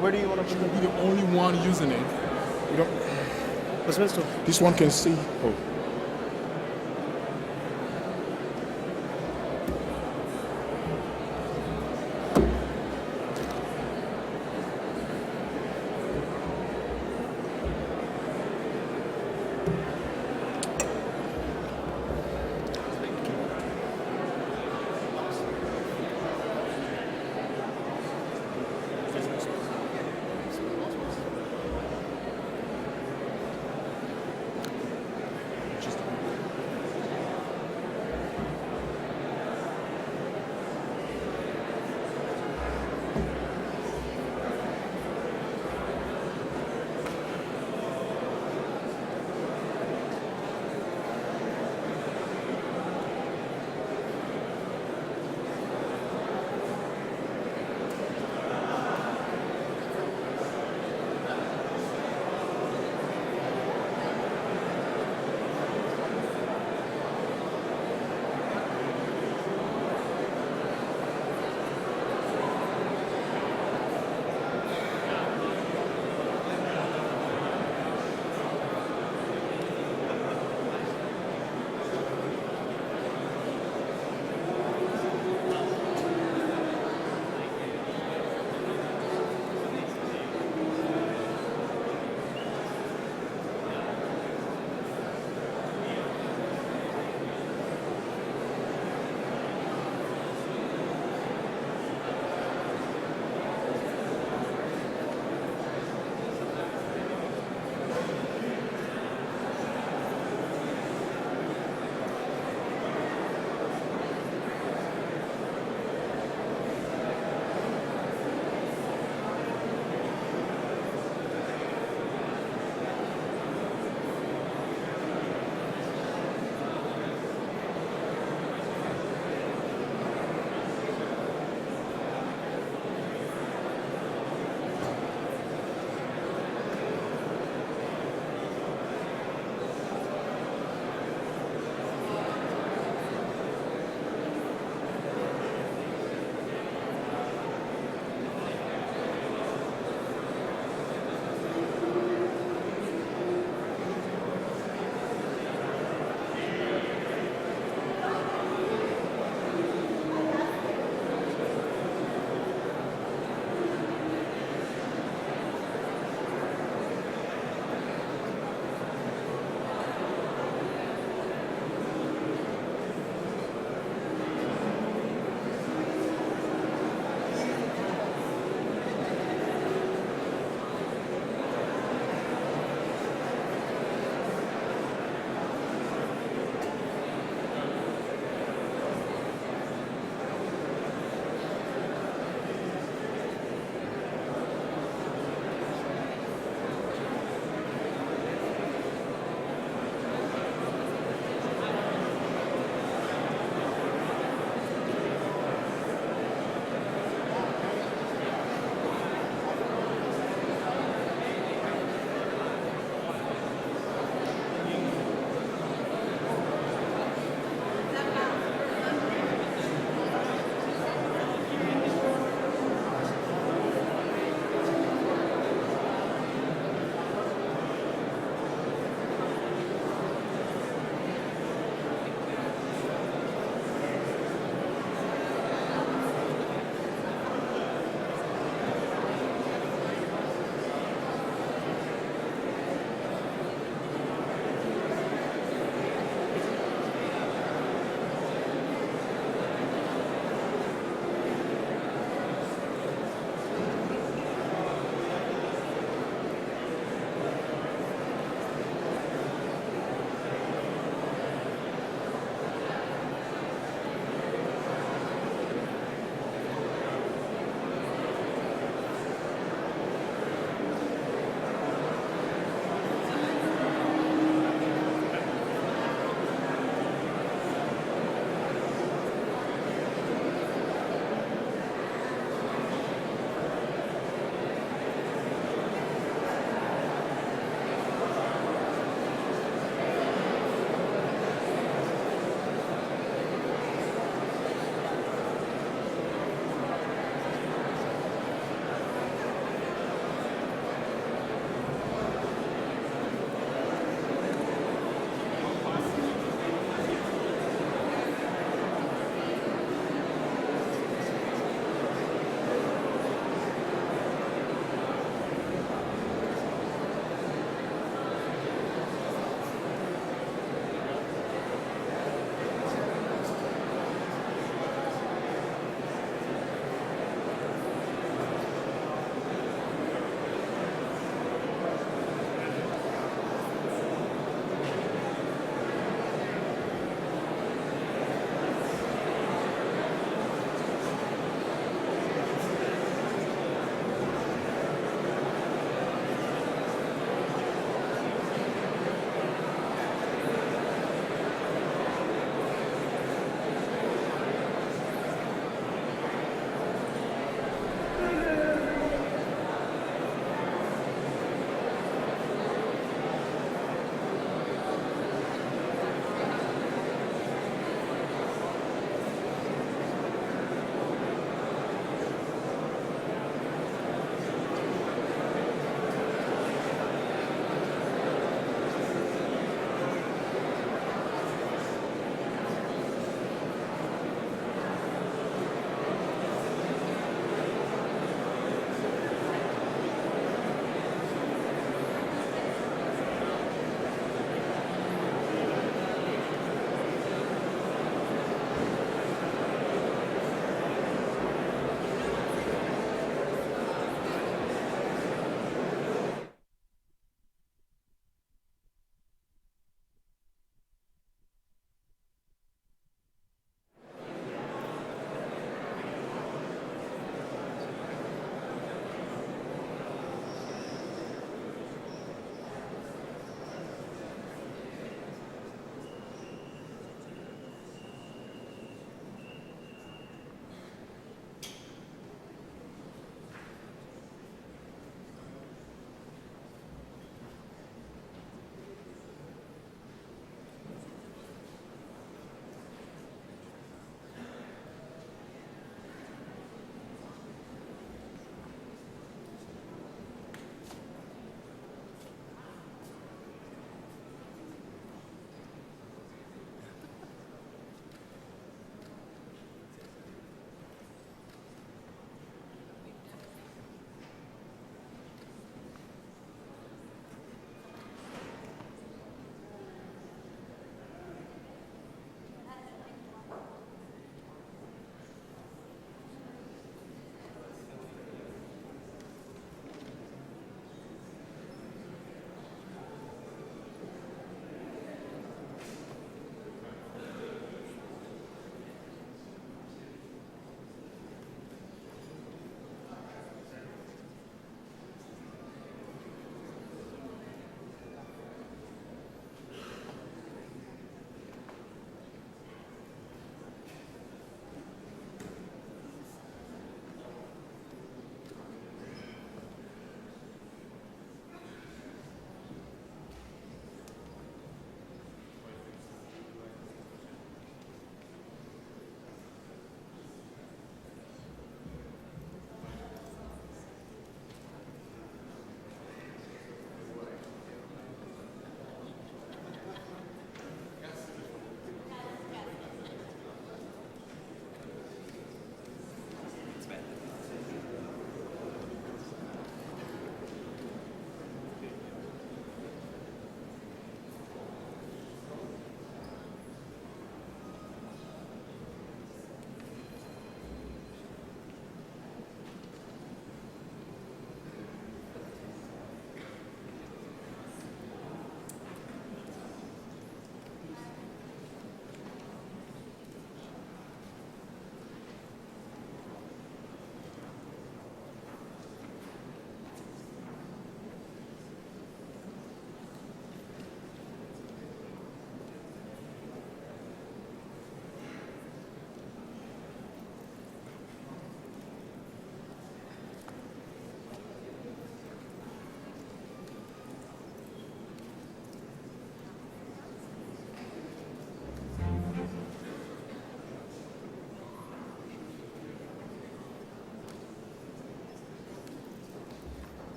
Where do you want to put You're the only one using it. You don't, the pistol? this one can see. Oh.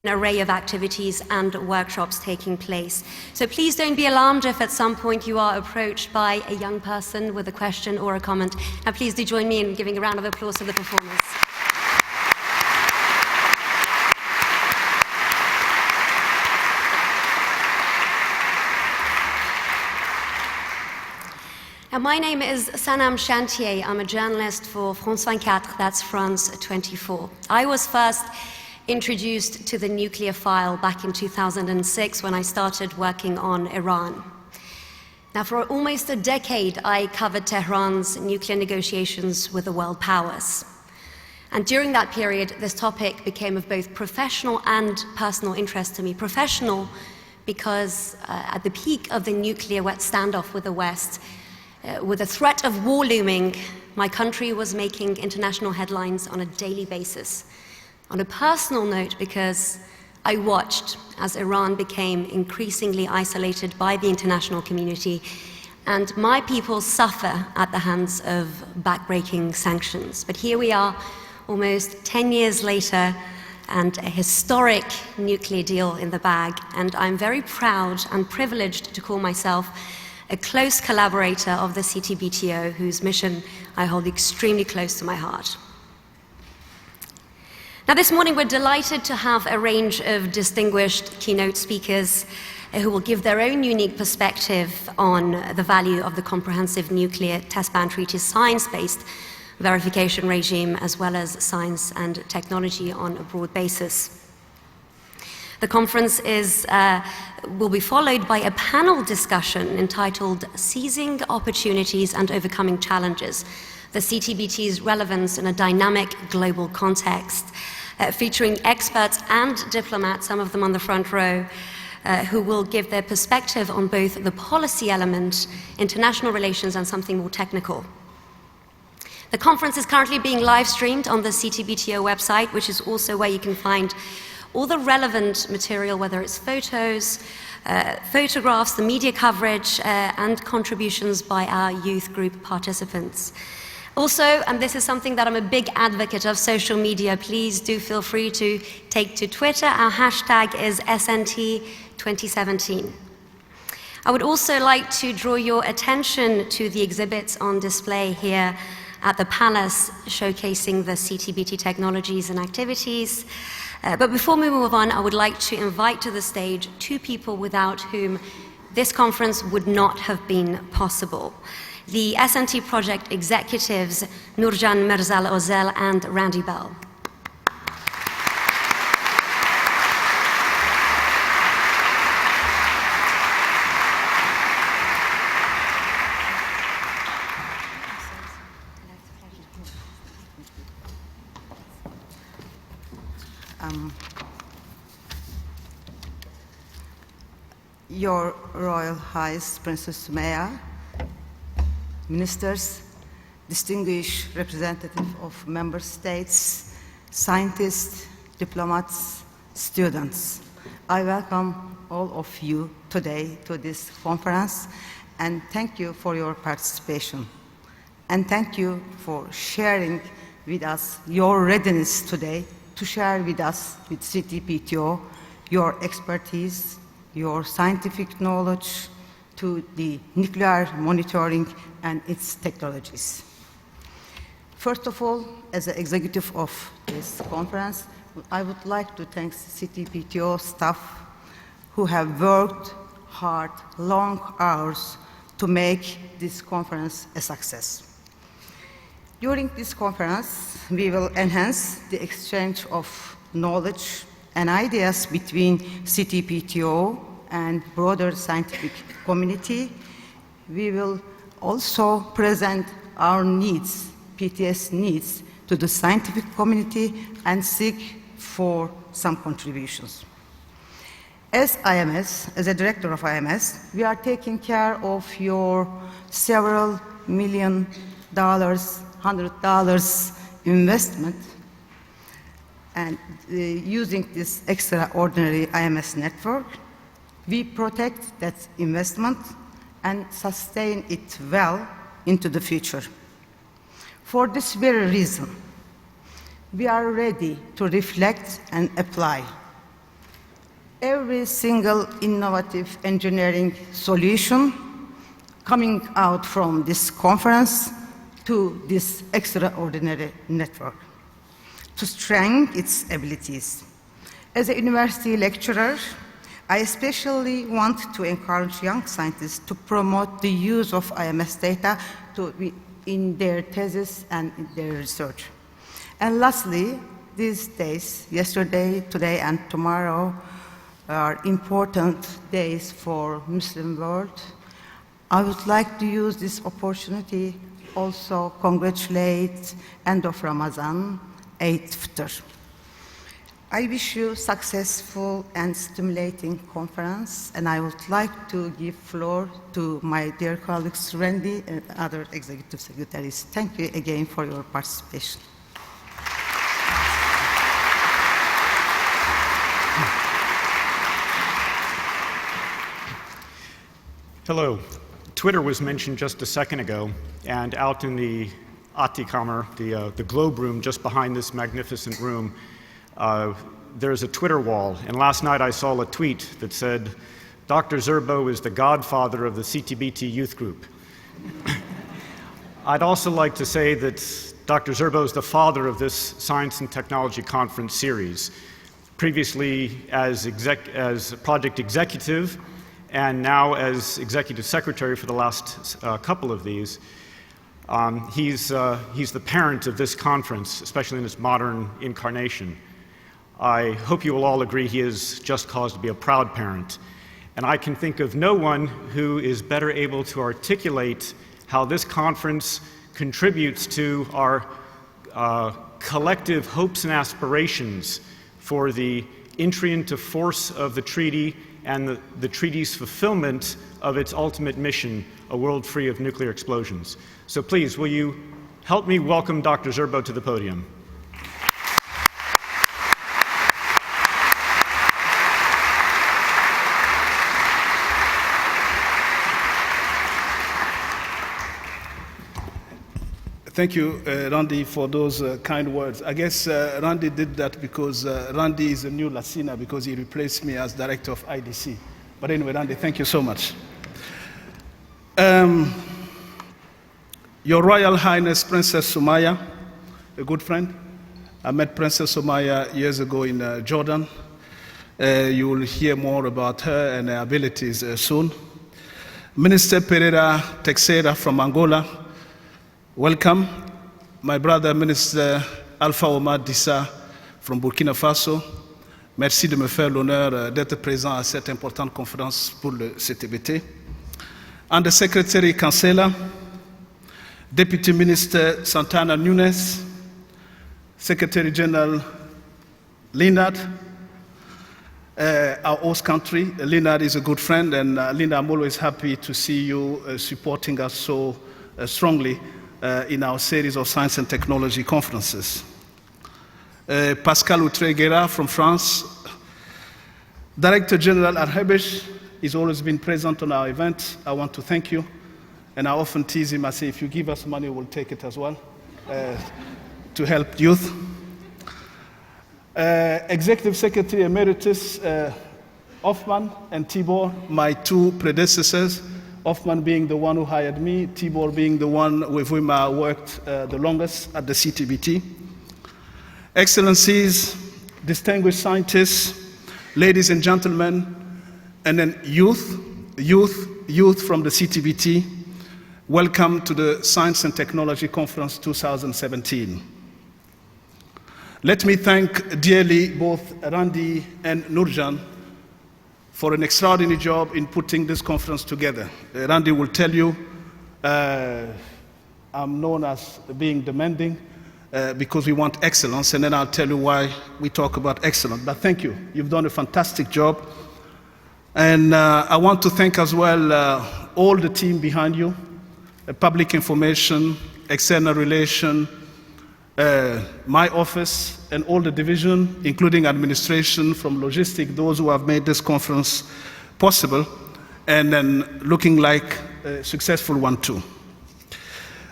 an array of activities and workshops taking place. So please don't be alarmed if at some point you are approached by a young person with a question or a comment. And please do join me in giving a round of applause to the performers. Now, my name is Sanam Chantier. I'm a journalist for France 24, that's France 24. I was first introduced to the nuclear file back in 2006 when I started working on Iran. Now, for almost a decade, I covered Tehran's nuclear negotiations with the world powers. And during that period, this topic became of both professional and personal interest to me. Professional because at the peak of the nuclear standoff with the West, with the threat of war looming, my country was making international headlines on a daily basis. On a personal note, because I watched as Iran became increasingly isolated by the international community, and my people suffer at the hands of backbreaking sanctions. But here we are, almost 10 years later, and a historic nuclear deal in the bag, and I'm very proud and privileged to call myself a close collaborator of the CTBTO, whose mission I hold extremely close to my heart. Now, this morning we're delighted to have a range of distinguished keynote speakers who will give their own unique perspective on the value of the Comprehensive Nuclear Test Ban Treaty's science-based verification regime, as well as science and technology on a broad basis. The conference will be followed by a panel discussion entitled Seizing Opportunities and Overcoming Challenges, the CTBT's relevance in a dynamic global context, featuring experts and diplomats, some of them on the front row, who will give their perspective on both the policy element, international relations, and something more technical. The conference is currently being live streamed on the CTBTO website, which is also where you can find all the relevant material, whether it's photos, photographs, the media coverage, and contributions by our youth group participants. Also, and this is something that I'm a big advocate of, social media, please do feel free to take to Twitter. Our hashtag is SNT 2017. I would also like to draw your attention to the exhibits on display here at the Palace, showcasing the CTBT technologies and activities. But before we move on, I would like to invite to the stage two people without whom this conference would not have been possible. The SNT project executives Nurjan Mirzal-Ozel and Randy Bell. Your Royal Highness Princess Sumaya, ministers, distinguished representatives of member states, scientists, diplomats, students. I welcome all of you today to this conference, and thank you for your participation. And thank you for sharing with us your readiness today to share with us, with CTBTO, your expertise, your scientific knowledge to the nuclear monitoring and its technologies. First of all, as the executive of this conference, I would like to thank CTBTO staff who have worked hard, long hours to make this conference a success. During this conference, we will enhance the exchange of knowledge and ideas between CTBTO and broader scientific community. We will also present our needs, PTS needs, to the scientific community and seek for some contributions. As IMS, as a director of IMS, we are taking care of your several $1 million, $100 investment, and using this extraordinary IMS network, we protect that investment and sustain it well into the future. For this very reason, we are ready to reflect and apply every single innovative engineering solution coming out from this conference to this extraordinary network to strengthen its abilities. As a university lecturer, I especially want to encourage young scientists to promote the use of IMS data in their thesis and in their research. And lastly, these days, yesterday, today, and tomorrow, are important days for Muslim world. I would like to use this opportunity also congratulate end of Ramadan, Eid Fitr. I wish you successful and stimulating conference, and I would like to give floor to my dear colleagues Randy and other executive secretaries. Thank you again for your participation. Hello. Twitter was mentioned just a second ago, and out in the Atikamer, the globe room just behind this magnificent room, there's a Twitter wall. And last night I saw a tweet that said, Dr. Zerbo is the godfather of the CTBT youth group. I'd also like to say that Dr. Zerbo is the father of this Science and Technology Conference series. Previously as project executive, and now as executive secretary for the last couple of these. He's the parent of this conference, especially in its modern incarnation. I hope you will all agree he is just cause to be a proud parent. And I can think of no one who is better able to articulate how this conference contributes to our collective hopes and aspirations for the entry into force of the treaty and the treaty's fulfillment of its ultimate mission, a world free of nuclear explosions. So please, will you help me welcome Dr. Zerbo to the podium? Thank you, Randy, for those kind words. I guess Randy did that because Randy is a new Latina because he replaced me as director of IDC. But anyway, Randy, thank you so much. Your Royal Highness Princess Sumaya, a good friend. I met Princess Sumaya years ago in Jordan. You will hear more about her and her abilities soon. Minister Pereira Teixeira from Angola, welcome. My brother, Minister Alpha Omar Dissa from Burkina Faso. Merci de me faire l'honneur d'être présent à cette importante conférence pour le CTBT. Under Secretary Cancela, Deputy Minister Santana Nunes, Secretary General Leonard, our host country. Leonard is a good friend, and Linda, I'm always happy to see you supporting us so strongly in our series of science and technology conferences. Pascal Outreguera from France, Director General Arhebesh, he's always been present on our event. I want to thank you. And I often tease him, I say, if you give us money, we'll take it as well to help youth. Executive Secretary Emeritus Hoffman and Tibor, my two predecessors, Hoffman being the one who hired me, Tibor being the one with whom I worked the longest at the CTBT. Excellencies, distinguished scientists, ladies and gentlemen, and then youth from the CTBT, welcome to the Science and Technology Conference 2017. Let me thank dearly both Randy and Nurjan for an extraordinary job in putting this conference together. Randy will tell you I'm known as being demanding because we want excellence, and then I'll tell you why we talk about excellence. But thank you. You've done a fantastic job. And I want to thank as well all the team behind you, public information, external relation, my office, and all the division, including administration, from logistics, those who have made this conference possible, and then looking like a successful one too.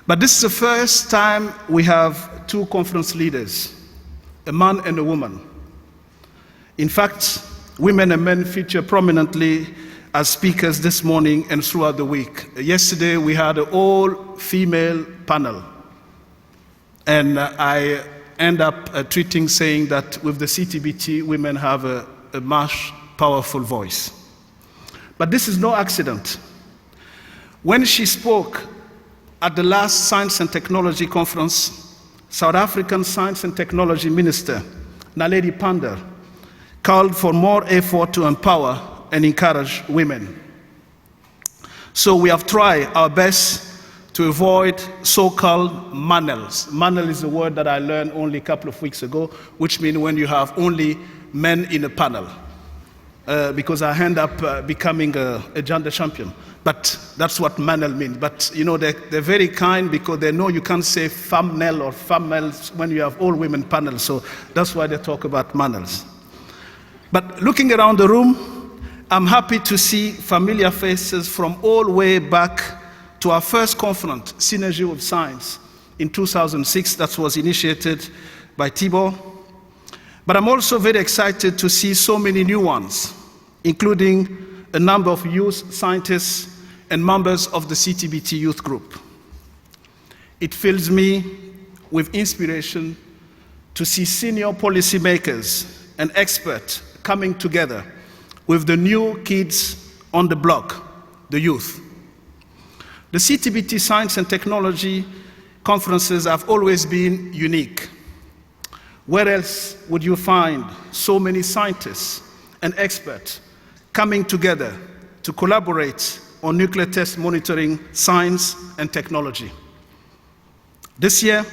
But this is the first time we have two conference leaders, a man and a woman. In fact, women and men feature prominently as speakers this morning and throughout the week. Yesterday, we had an all-female panel. And I end up tweeting saying that with the CTBT, women have a much powerful voice. But this is no accident. When she spoke at the last Science and Technology Conference, South African Science and Technology Minister, Naledi Pandor, called for more effort to empower and encourage women. So we have tried our best to avoid so-called manels. Manel is a word that I learned only a couple of weeks ago, which means when you have only men in a panel, because I end up becoming a gender champion. But that's what manel means. But you know, they're very kind because they know you can't say femnel or females when you have all women panels. So that's why they talk about manels. But looking around the room, I'm happy to see familiar faces from all the way back to our first conference, Synergy with Science, in 2006, that was initiated by Tibor. But I'm also very excited to see so many new ones, including a number of youth scientists and members of the CTBT youth group. It fills me with inspiration to see senior policymakers and experts coming together with the new kids on the block, the youth. The CTBT Science and Technology conferences have always been unique. Where else would you find so many scientists and experts coming together to collaborate on nuclear test monitoring, science, and technology? This year,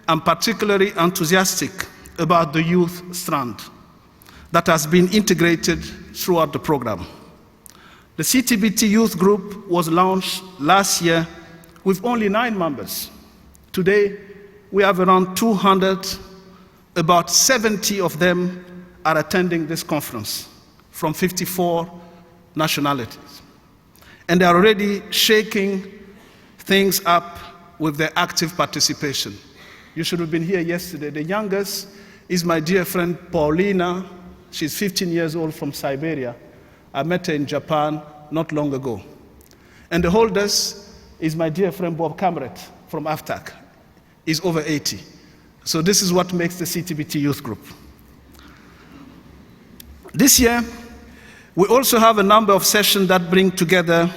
I'm particularly enthusiastic about the youth strand that has been integrated throughout the program. The CTBT Youth Group was launched last year with only 9 members. Today, we have around 200. About 70 of them are attending this conference from 54 nationalities. And they are already shaking things up with their active participation. You should have been here yesterday. The youngest is my dear friend Paulina. She's 15 years old from Siberia. I met her in Japan not long ago. And the oldest is my dear friend Bob Kamret from AFTAC. He's over 80. So this is what makes the CTBT Youth Group. This year, we also have a number of sessions that bring together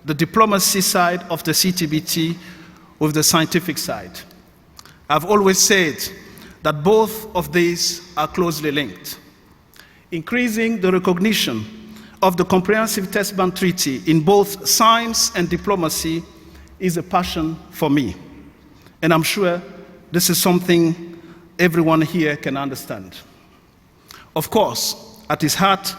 the diplomacy side of the CTBT with the scientific side. I've always said that both of these are closely linked. Increasing the recognition of the Comprehensive Test Ban Treaty in both science and diplomacy is a passion for me. And I'm sure this is something everyone here can understand. Of course, at its heart,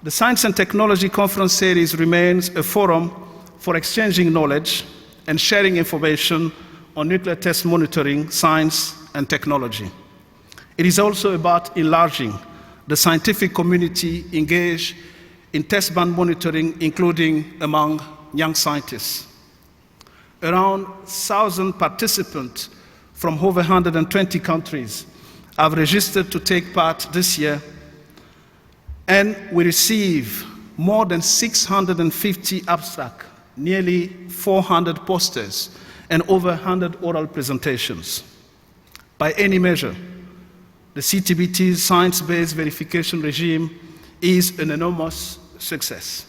the Science and Technology Conference Series remains a forum for exchanging knowledge and sharing information on nuclear test monitoring, science, and technology. It is also about enlarging the scientific community engaged in test ban monitoring, including among young scientists. Around 1,000 participants from over 120 countries have registered to take part this year, and we receive more than 650 abstracts, nearly 400 posters, and over 100 oral presentations. By any measure, the CTBT's science-based verification regime is an enormous success.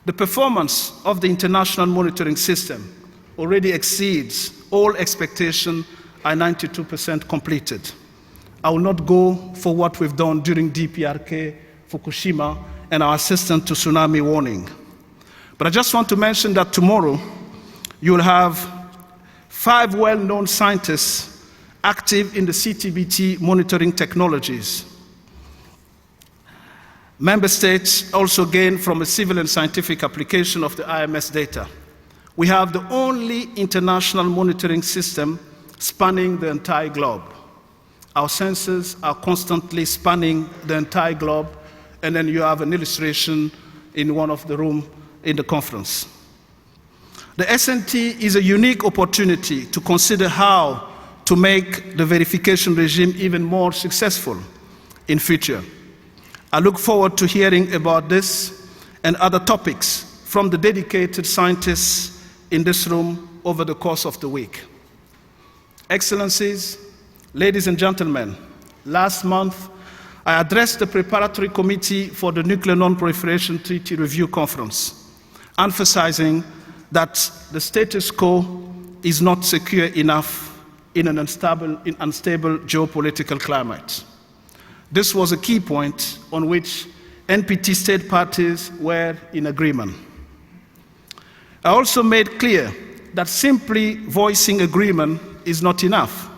The performance of the international monitoring system already exceeds all expectation are 92% completed. I will not go for what we've done during DPRK, Fukushima, and our assistance to tsunami warning. But I just want to mention that tomorrow you'll have 5 well-known scientists active in the CTBT monitoring technologies. Member states also gain from a civil and scientific application of the IMS data. We have the only international monitoring system spanning the entire globe. Our sensors are constantly spanning the entire globe, and then you have an illustration in one of the rooms in the conference. The SNT is a unique opportunity to consider how to make the verification regime even more successful in future. I look forward to hearing about this and other topics from the dedicated scientists in this room over the course of the week. Excellencies, ladies and gentlemen, last month I addressed the preparatory committee for the Nuclear Non-Proliferation Treaty Review Conference, emphasizing that the status quo is not secure enough in an unstable geopolitical climate. This was a key point on which NPT state parties were in agreement. I also made clear that simply voicing agreement is not enough.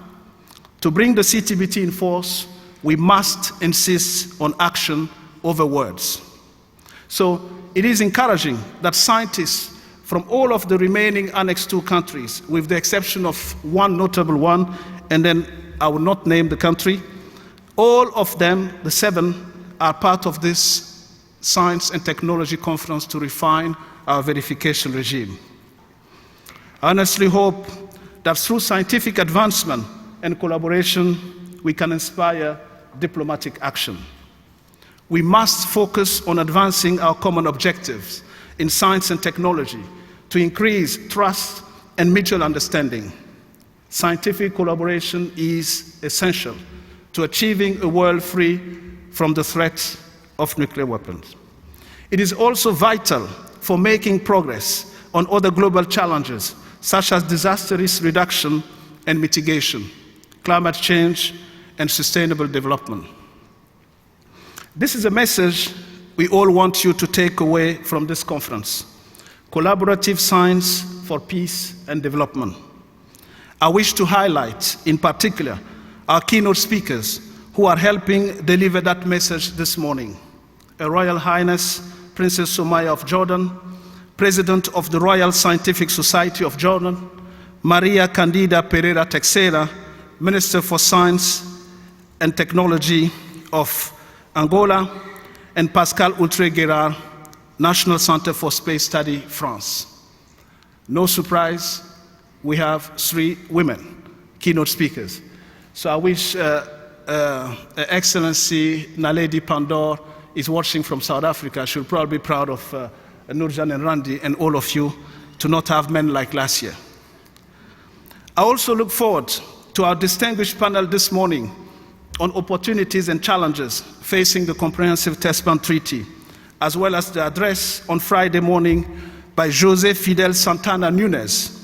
To bring the CTBT in force, we must insist on action over words. So it is encouraging that scientists from all of the remaining Annex II countries, with the exception of one notable one, and then I will not name the country, all of them, the 7, are part of this Science and Technology Conference to refine our verification regime. I honestly hope that through scientific advancement and collaboration, we can inspire diplomatic action. We must focus on advancing our common objectives in science and technology to increase trust and mutual understanding. Scientific collaboration is essential to achieving a world free from the threat of nuclear weapons. It is also vital for making progress on other global challenges, such as disaster risk reduction and mitigation, climate change, and sustainable development. This is a message we all want you to take away from this conference: collaborative science for peace and development. I wish to highlight, in particular, our keynote speakers who are helping deliver that message this morning. Her Royal Highness Princess Soumaya of Jordan, President of the Royal Scientific Society of Jordan, Maria Candida Pereira Teixeira, Minister for Science and Technology of Angola, and Pascal Outré-Guérard, National Center for Space Study, France. No surprise, we have 3 women keynote speakers. So I wish Excellency Naledi Pandor is watching from South Africa. She'll probably be proud of Nurjan and Randy and all of you to not have men like last year. I also look forward to our distinguished panel this morning on opportunities and challenges facing the Comprehensive Test Ban Treaty, as well as the address on Friday morning by José Fidel Santana Núñez,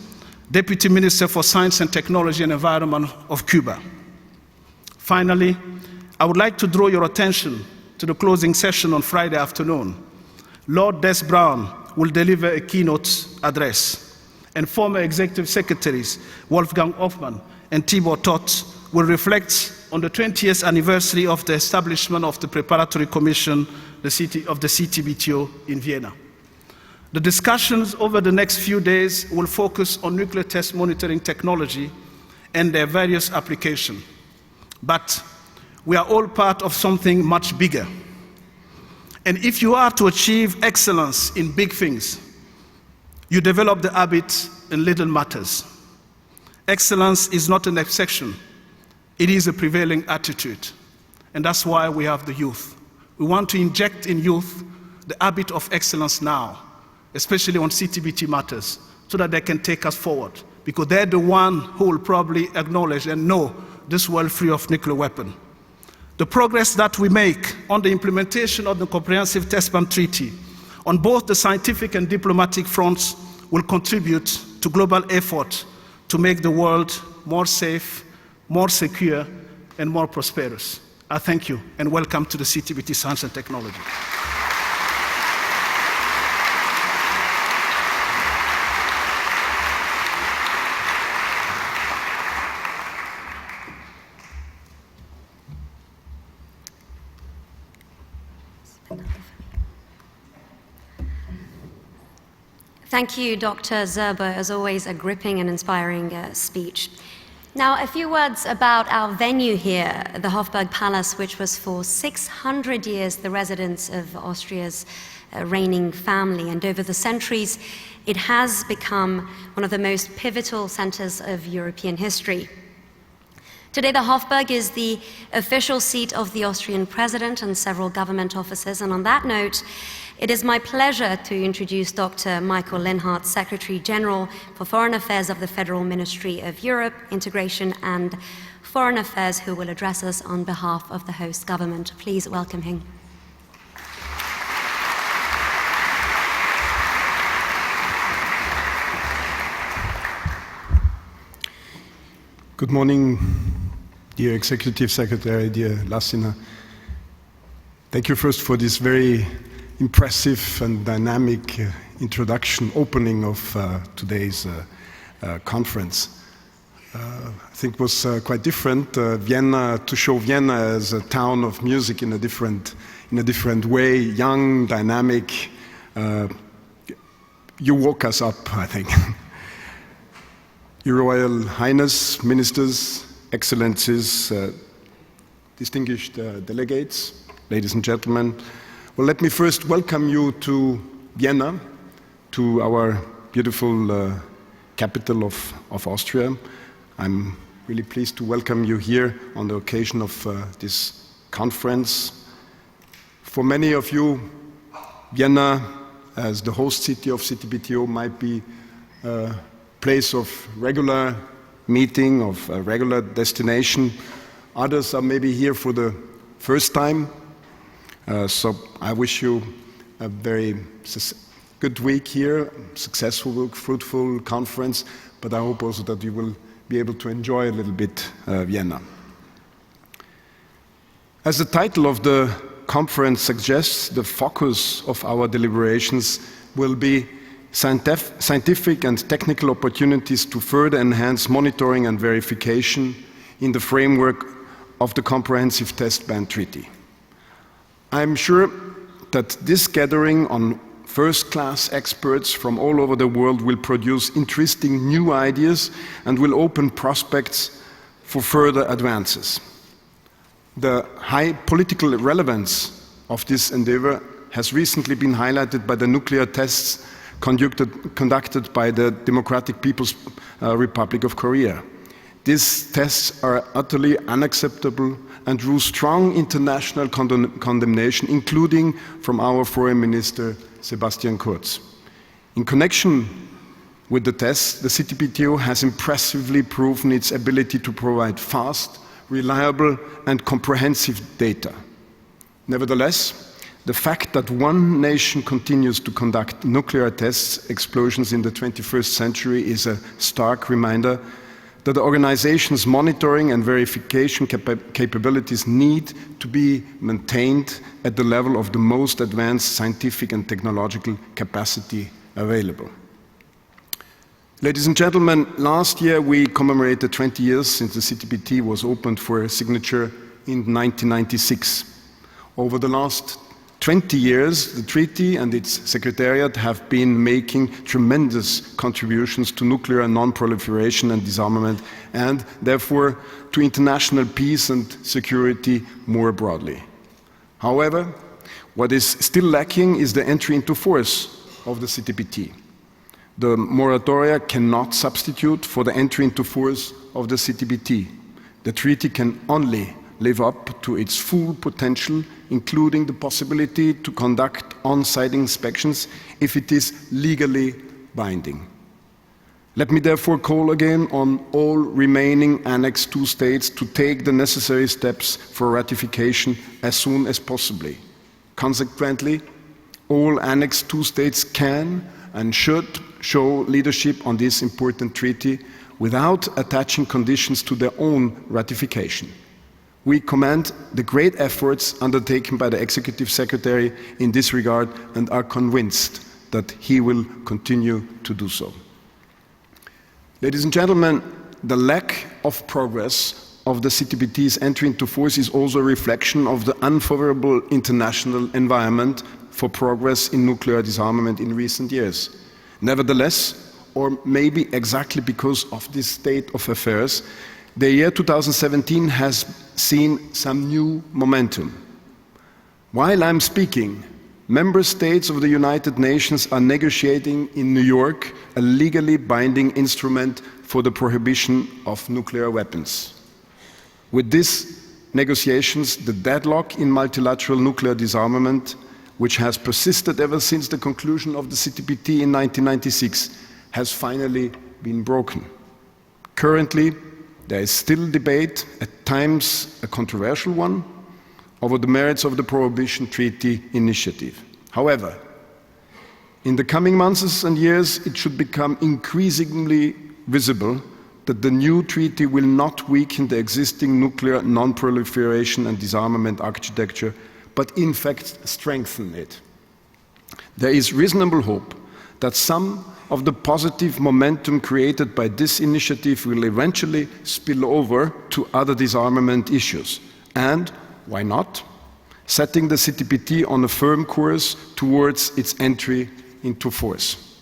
Deputy Minister for Science and Technology and Environment of Cuba. Finally, I would like to draw your attention to the closing session on Friday afternoon. Lord Des Brown will deliver a keynote address, and former Executive Secretaries Wolfgang Hoffmann and Tibor Todt will reflect on the 20th anniversary of the establishment of the Preparatory Commission of the CTBTO in Vienna. The discussions over the next few days will focus on nuclear test monitoring technology and their various applications. But we are all part of something much bigger. And if you are to achieve excellence in big things, you develop the habit in little matters. Excellence is not an exception. It is a prevailing attitude. And that's why we have the youth. We want to inject in youth the habit of excellence now, especially on CTBT matters, so that they can take us forward, because they're the one who will probably acknowledge and know this world free of nuclear weapon. The progress that we make on the implementation of the Comprehensive Test Ban Treaty on both the scientific and diplomatic fronts will contribute to global effort to make the world more safe, more secure, and more prosperous. I thank you and welcome to the CTBT Science and Technology. Thank you, Dr. Zerbo. As always, a gripping and inspiring speech. Now, a few words about our venue here, the Hofburg Palace, which was for 600 years the residence of Austria's reigning family. And over the centuries, it has become one of the most pivotal centers of European history. Today, the Hofburg is the official seat of the Austrian president and several government offices. And on that note, it is my pleasure to introduce Dr. Michael Linhart, Secretary General for Foreign Affairs of the Federal Ministry of Europe, Integration and Foreign Affairs, who will address us on behalf of the host government. Please welcome him. Good morning, dear Executive Secretary, dear Lassina. Thank you first for this very impressive and dynamic introduction, opening of today's conference. I think it was quite different. Vienna, to show Vienna as a town of music in a different way, young, dynamic. You woke us up, I think. Your Royal Highness, Ministers, Excellencies, distinguished delegates, ladies and gentlemen. Well, let me first welcome you to Vienna, to our beautiful capital of Austria. I'm really pleased to welcome you here on the occasion of this conference. For many of you, Vienna, as the host city of CTBTO, might be a place of regular meeting, of a regular destination. Others are maybe here for the first time. So I wish you a very good week here, successful week, fruitful conference, but I hope also that you will be able to enjoy a little bit Vienna. As the title of the conference suggests, the focus of our deliberations will be scientific and technical opportunities to further enhance monitoring and verification in the framework of the Comprehensive Test Ban Treaty. I'm sure that this gathering on first-class experts from all over the world will produce interesting new ideas and will open prospects for further advances. The high political relevance of this endeavor has recently been highlighted by the nuclear tests conducted by the Democratic People's Republic of Korea. These tests are utterly unacceptable and drew strong international condemnation, including from our Foreign Minister, Sebastian Kurz. In connection with the tests, the CTBTO has impressively proven its ability to provide fast, reliable, and comprehensive data. Nevertheless, the fact that one nation continues to conduct nuclear tests, explosions in the 21st century, is a stark reminder that the organization's monitoring and verification capabilities need to be maintained at the level of the most advanced scientific and technological capacity available. Ladies and gentlemen, last year we commemorated 20 years since the CTBT was opened for signature in 1996. Over the last 20 years, the treaty and its secretariat have been making tremendous contributions to nuclear non-proliferation and disarmament, and therefore to international peace and security more broadly. However, what is still lacking is the entry into force of the CTBT. The moratoria cannot substitute for the entry into force of the CTBT. The treaty can only live up to its full potential, including the possibility to conduct on-site inspections if it is legally binding. Let me therefore call again on all remaining Annex II states to take the necessary steps for ratification as soon as possible. Consequently, all Annex II states can and should show leadership on this important treaty without attaching conditions to their own ratification. We commend the great efforts undertaken by the Executive Secretary in this regard and are convinced that he will continue to do so. Ladies and gentlemen, the lack of progress of the CTBT's entry into force is also a reflection of the unfavorable international environment for progress in nuclear disarmament in recent years. Nevertheless, or maybe exactly because of this state of affairs, the year 2017 has seen some new momentum. While I'm speaking, member states of the United Nations are negotiating in New York a legally binding instrument for the prohibition of nuclear weapons. With these negotiations, the deadlock in multilateral nuclear disarmament, which has persisted ever since the conclusion of the CTBT in 1996, has finally been broken. Currently, there is still debate, at times a controversial one, over the merits of the Prohibition Treaty initiative. However, in the coming months and years, it should become increasingly visible that the new treaty will not weaken the existing nuclear non-proliferation and disarmament architecture, but in fact strengthen it. There is reasonable hope that some of the positive momentum created by this initiative will eventually spill over to other disarmament issues, and, why not, setting the CTBT on a firm course towards its entry into force.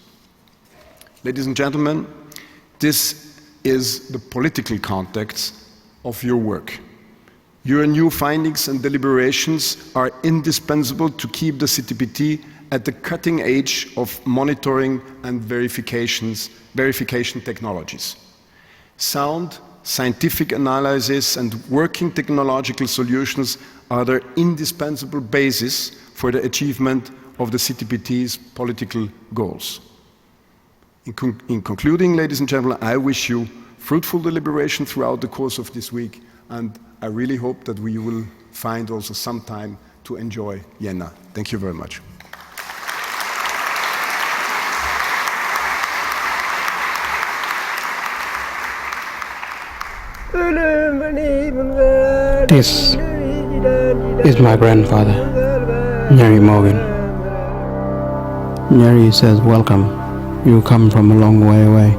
Ladies and gentlemen, this is the political context of your work. Your new findings and deliberations are indispensable to keep the CTBT at the cutting edge of monitoring and verification technologies. Sound scientific analysis and working technological solutions are the indispensable basis for the achievement of the CTBT's political goals. In concluding, ladies and gentlemen, I wish you fruitful deliberation throughout the course of this week, and I really hope that we will find also some time to enjoy Vienna. Thank you very much. This is my grandfather, Nyari Morgan. Nyari says, welcome. You come from a long way away.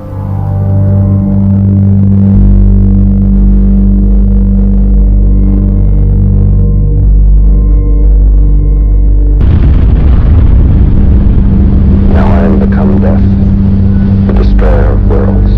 Now I am become death, the destroyer of worlds.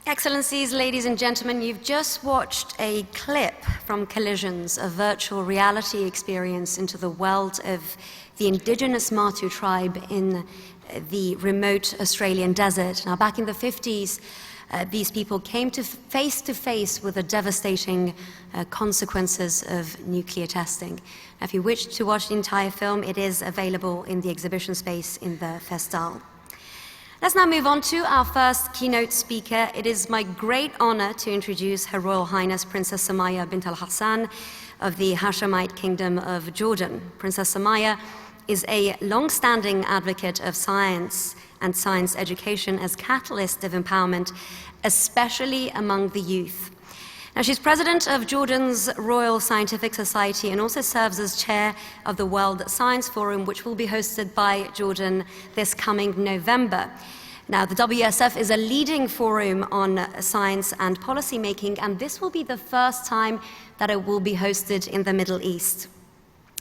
Excellencies, ladies and gentlemen, you've just watched a clip from Collisions, a virtual reality experience into the world of the indigenous Matu tribe in the remote Australian desert. Now, back in the 50s, these people came to face with the devastating consequences of nuclear testing. Now, if you wish to watch the entire film, it is available in the exhibition space in the Festal. Let's now move on to our first keynote speaker. It is my great honor to introduce Her Royal Highness Princess Samaya bint Al Hassan of the Hashemite Kingdom of Jordan. Princess Samaya is a long-standing advocate of science and science education as catalyst of empowerment, especially among the youth. Now, she's president of Jordan's Royal Scientific Society and also serves as chair of the World Science Forum, which will be hosted by Jordan this coming November. Now, the WSF is a leading forum on science and policy making, and this will be the first time that it will be hosted in the Middle East.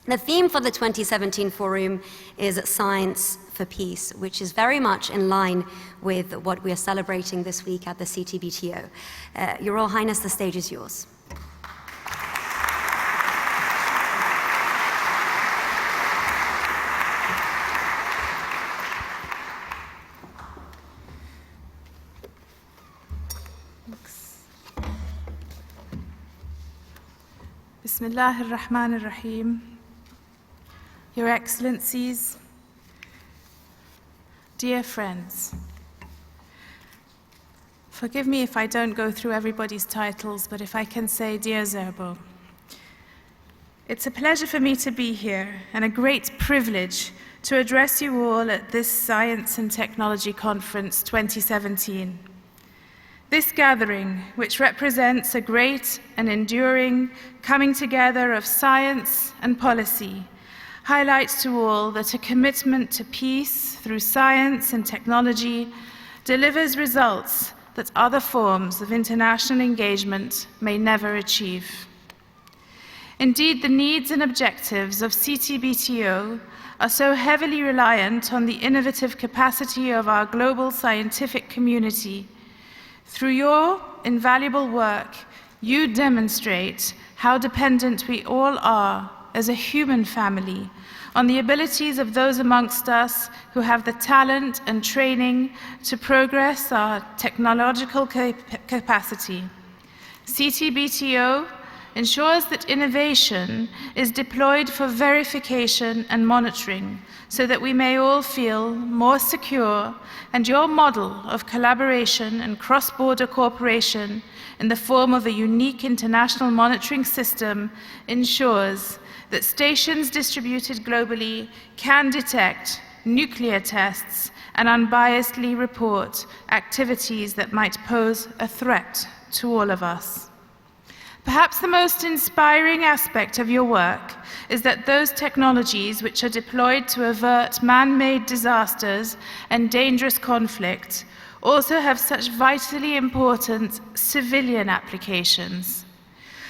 The theme for the 2017 forum is Science for Peace, which is very much in line with what we are celebrating this week at the CTBTO. Your Royal Highness, the stage is yours. Bismillah ar-Rahman ar-Rahim. Your Excellencies, dear friends, forgive me if I don't go through everybody's titles, but if I can say, dear Zerbo, it's a pleasure for me to be here and a great privilege to address you all at this Science and Technology Conference 2017. This gathering, which represents a great and enduring coming together of science and policy, highlights to all that a commitment to peace through science and technology delivers results that other forms of international engagement may never achieve. Indeed, the needs and objectives of CTBTO are so heavily reliant on the innovative capacity of our global scientific community. Through your invaluable work, you demonstrate how dependent we all are as a human family on the abilities of those amongst us who have the talent and training to progress our technological capacity. CTBTO ensures that innovation is deployed for verification and monitoring so that we may all feel more secure, and your model of collaboration and cross-border cooperation in the form of a unique international monitoring system ensures that stations distributed globally can detect nuclear tests and unbiasedly report activities that might pose a threat to all of us. Perhaps the most inspiring aspect of your work is that those technologies which are deployed to avert man-made disasters and dangerous conflict also have such vitally important civilian applications.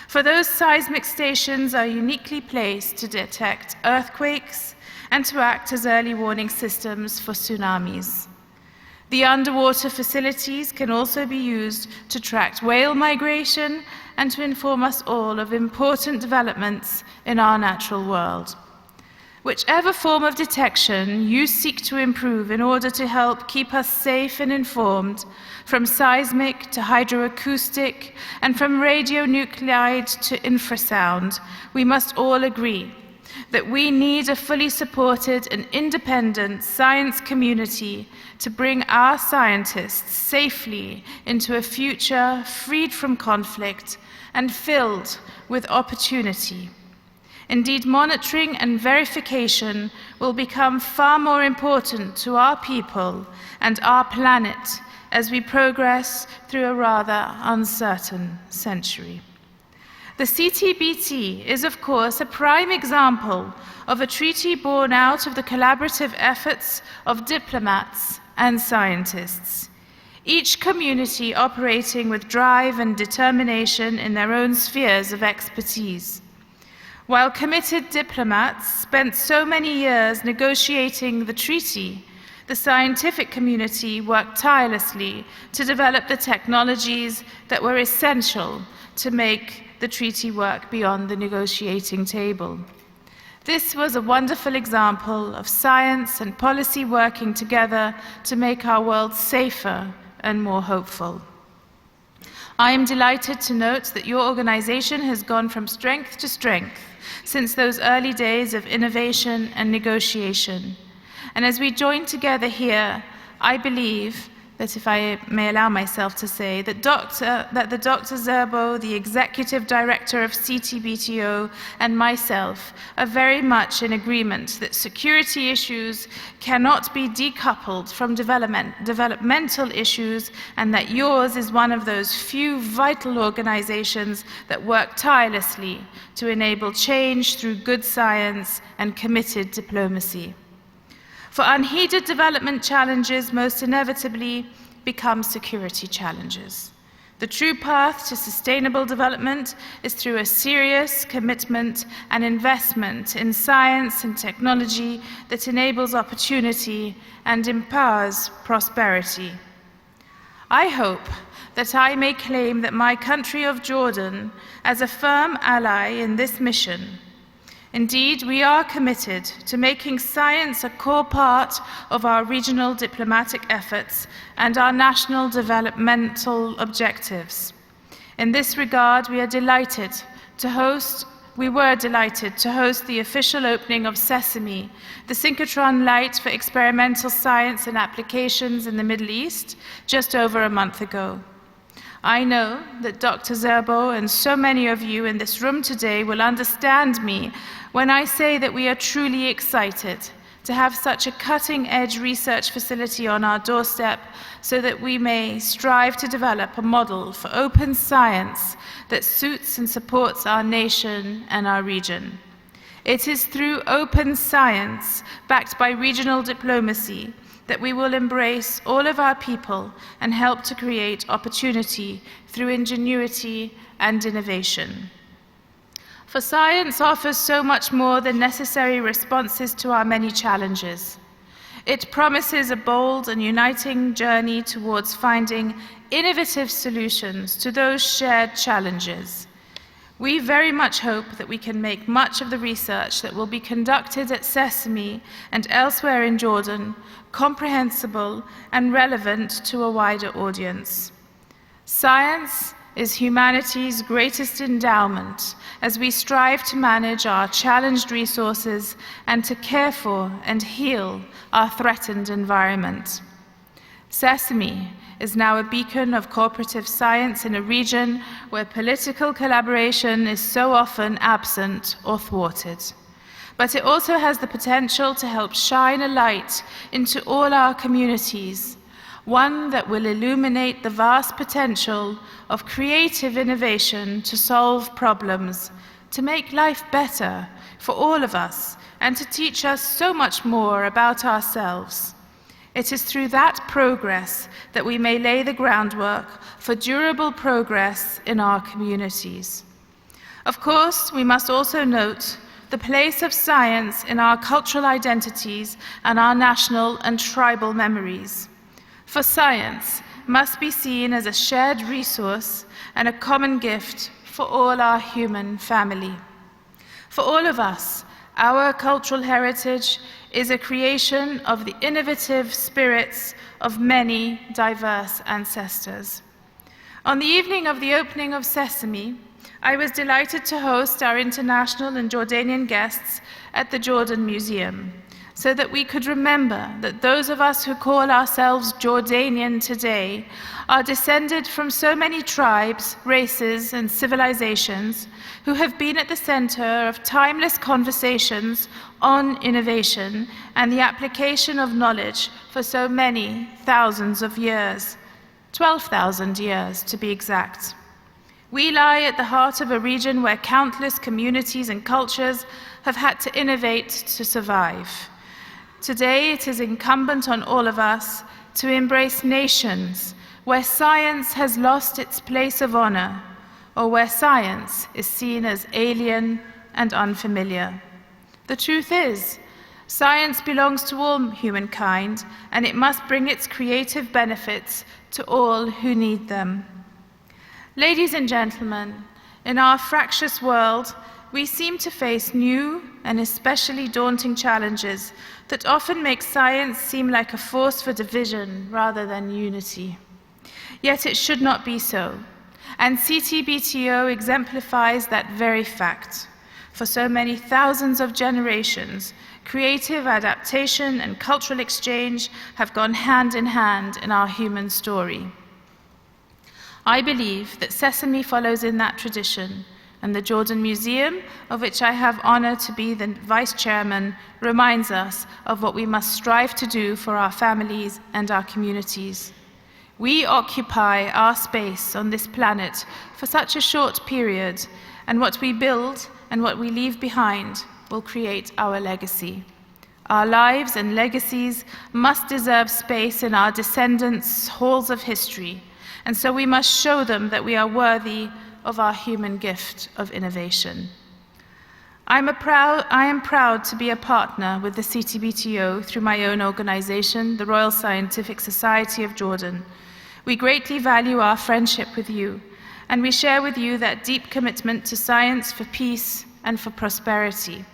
For those seismic stations are uniquely placed to detect earthquakes and to act as early warning systems for tsunamis. The underwater facilities can also be used to track whale migration and to inform us all of important developments in our natural world. Whichever form of detection you seek to improve in order to help keep us safe and informed, from seismic to hydroacoustic and from radionuclide to infrasound, we must all agree that we need a fully supported and independent science community to bring our scientists safely into a future freed from conflict and filled with opportunity. Indeed, monitoring and verification will become far more important to our people and our planet as we progress through a rather uncertain century. The CTBT is, of course, a prime example of a treaty born out of the collaborative efforts of diplomats and scientists, each community operating with drive and determination in their own spheres of expertise. While committed diplomats spent so many years negotiating the treaty, the scientific community worked tirelessly to develop the technologies that were essential to make the treaty work beyond the negotiating table. This was a wonderful example of science and policy working together to make our world safer and more hopeful. I am delighted to note that your organization has gone from strength to strength since those early days of innovation and negotiation. And as we join together here, I believe that, if I may allow myself to say, that the Dr. Zerbo, the Executive Director of CTBTO, and myself are very much in agreement that security issues cannot be decoupled from developmental issues, and that yours is one of those few vital organizations that work tirelessly to enable change through good science and committed diplomacy. For unheeded development challenges most inevitably become security challenges. The true path to sustainable development is through a serious commitment and investment in science and technology that enables opportunity and empowers prosperity. I hope that I may claim that my country of Jordan, as a firm ally in this mission, indeed, we are committed to making science a core part of our regional diplomatic efforts and our national developmental objectives. In this regard, we were delighted to host the official opening of SESAME, the synchrotron light for experimental science and applications in the Middle East, just over a month ago. I know that Dr. Zerbo and so many of you in this room today will understand me when I say that we are truly excited to have such a cutting-edge research facility on our doorstep so that we may strive to develop a model for open science that suits and supports our nation and our region. It is through open science, backed by regional diplomacy, that we will embrace all of our people and help to create opportunity through ingenuity and innovation. For science offers so much more than necessary responses to our many challenges. It promises a bold and uniting journey towards finding innovative solutions to those shared challenges. We very much hope that we can make much of the research that will be conducted at Sesame and elsewhere in Jordan comprehensible and relevant to a wider audience. Science is humanity's greatest endowment as we strive to manage our challenged resources and to care for and heal our threatened environment. Sesame is now a beacon of cooperative science in a region where political collaboration is so often absent or thwarted. But it also has the potential to help shine a light into all our communities, one that will illuminate the vast potential of creative innovation to solve problems, to make life better for all of us, and to teach us so much more about ourselves. It is through that progress that we may lay the groundwork for durable progress in our communities. Of course, we must also note the place of science in our cultural identities and our national and tribal memories. For science must be seen as a shared resource and a common gift for all our human family. For all of us, our cultural heritage is a creation of the innovative spirits of many diverse ancestors. On the evening of the opening of Sesame, I was delighted to host our international and Jordanian guests at the Jordan Museum, so that we could remember that those of us who call ourselves Jordanian today are descended from so many tribes, races, and civilizations who have been at the center of timeless conversations on innovation and the application of knowledge for so many thousands of years, 12,000 years to be exact. We lie at the heart of a region where countless communities and cultures have had to innovate to survive. Today, it is incumbent on all of us to embrace nations where science has lost its place of honor, or where science is seen as alien and unfamiliar. The truth is, science belongs to all humankind, and it must bring its creative benefits to all who need them. Ladies and gentlemen, in our fractious world, we seem to face new and especially daunting challenges that often make science seem like a force for division rather than unity. Yet it should not be so, and CTBTO exemplifies that very fact. For so many thousands of generations, creative adaptation and cultural exchange have gone hand in hand in our human story. I believe that Sesame follows in that tradition, and the Jordan Museum, of which I have honor to be the vice chairman, reminds us of what we must strive to do for our families and our communities. We occupy our space on this planet for such a short period, and what we build and what we leave behind will create our legacy. Our lives and legacies must deserve space in our descendants' halls of history, and so we must show them that we are worthy of our human gift of innovation. I am proud to be a partner with the CTBTO through my own organization, the Royal Scientific Society of Jordan. We greatly value our friendship with you, and we share with you that deep commitment to science for peace and for prosperity.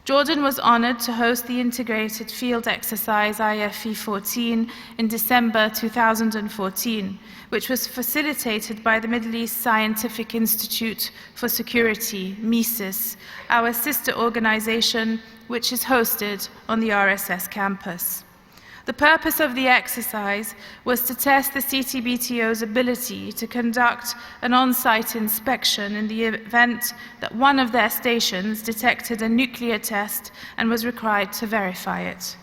Jordan was honored to host the Integrated Field Exercise IFE-14 in December 2014, which was facilitated by the Middle East Scientific Institute for Security, MESIS, our sister organization, which is hosted on the RSS campus. The purpose of the exercise was to test the CTBTO's ability to conduct an on-site inspection in the event that one of their stations detected a nuclear test and was required to verify it.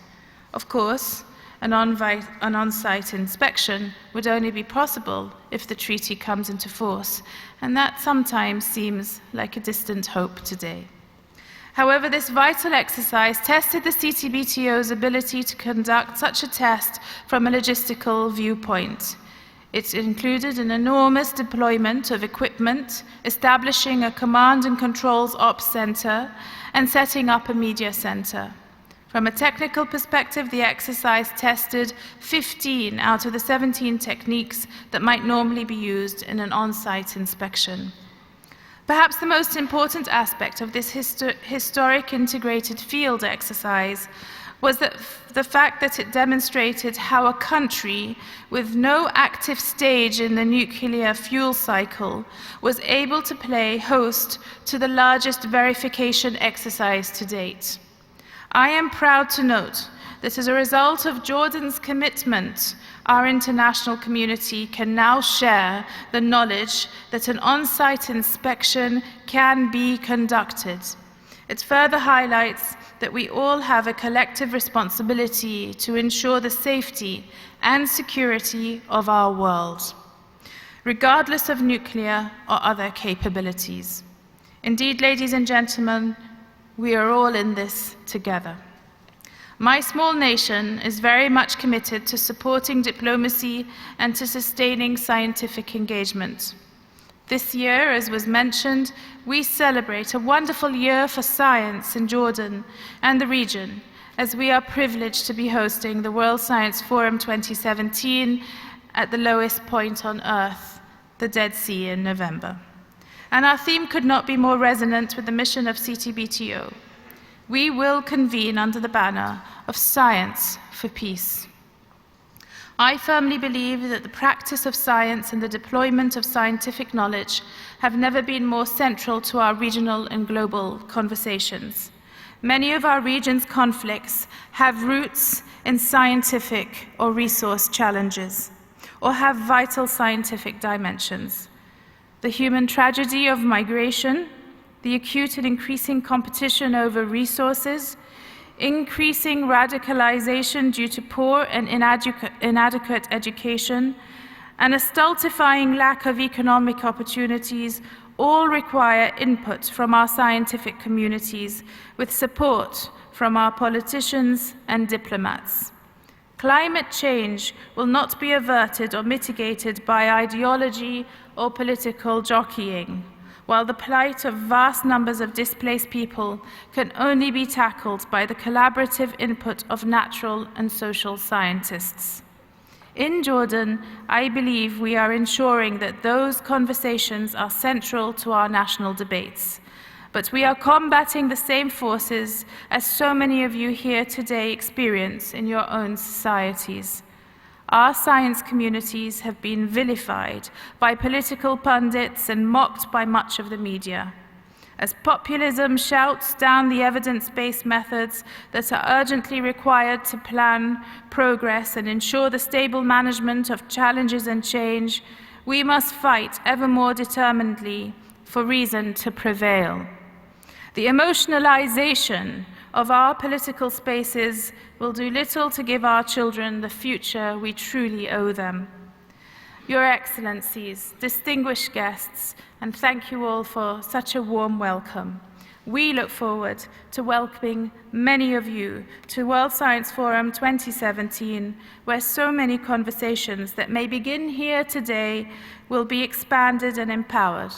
Of course, an on-site inspection would only be possible if the treaty comes into force, and that sometimes seems like a distant hope today. However, this vital exercise tested the CTBTO's ability to conduct such a test from a logistical viewpoint. It included an enormous deployment of equipment, establishing a command and controls ops center, and setting up a media center. From a technical perspective, the exercise tested 15 out of the 17 techniques that might normally be used in an on-site inspection. Perhaps the most important aspect of this historic integrated field exercise was the fact that it demonstrated how a country with no active stage in the nuclear fuel cycle was able to play host to the largest verification exercise to date. I am proud to note that as a result of Jordan's commitment, our international community can now share the knowledge that an on-site inspection can be conducted. It further highlights that we all have a collective responsibility to ensure the safety and security of our world, regardless of nuclear or other capabilities. Indeed, ladies and gentlemen, we are all in this together. My small nation is very much committed to supporting diplomacy and to sustaining scientific engagement. This year, as was mentioned, we celebrate a wonderful year for science in Jordan and the region, as we are privileged to be hosting the World Science Forum 2017 at the lowest point on Earth, the Dead Sea, in November. And our theme could not be more resonant with the mission of CTBTO. We will convene under the banner of Science for Peace. I firmly believe that the practice of science and the deployment of scientific knowledge have never been more central to our regional and global conversations. Many of our region's conflicts have roots in scientific or resource challenges, or have vital scientific dimensions. The human tragedy of migration, the acute and increasing competition over resources, increasing radicalization due to poor and inadequate education, and a stultifying lack of economic opportunities all require input from our scientific communities with support from our politicians and diplomats. Climate change will not be averted or mitigated by ideology or political jockeying, while the plight of vast numbers of displaced people can only be tackled by the collaborative input of natural and social scientists. In Jordan, I believe we are ensuring that those conversations are central to our national debates. But we are combating the same forces as so many of you here today experience in your own societies. Our science communities have been vilified by political pundits and mocked by much of the media. As populism shouts down the evidence-based methods that are urgently required to plan progress and ensure the stable management of challenges and change, we must fight ever more determinedly for reason to prevail. The emotionalization of our political spaces will do little to give our children the future we truly owe them. Your Excellencies, distinguished guests, and thank you all for such a warm welcome. We look forward to welcoming many of you to World Science Forum 2017, where so many conversations that may begin here today will be expanded and empowered.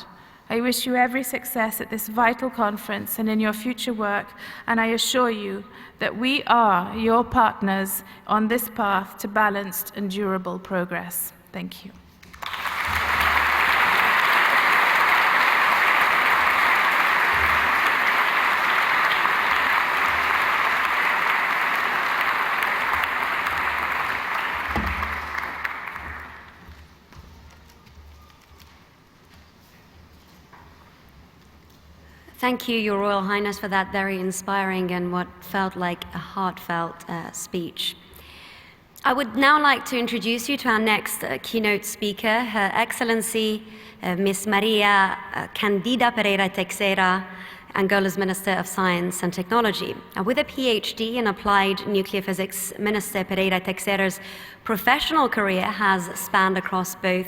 I wish you every success at this vital conference and in your future work, and I assure you that we are your partners on this path to balanced and durable progress. Thank you. Thank you, Your Royal Highness, for that very inspiring and what felt like a heartfelt speech. I would now like to introduce you to our next keynote speaker, Her Excellency Ms. Maria Candida Pereira Teixeira, Angola's Minister of Science and Technology. With a PhD in applied nuclear physics, Minister Pereira Teixeira's professional career has spanned across both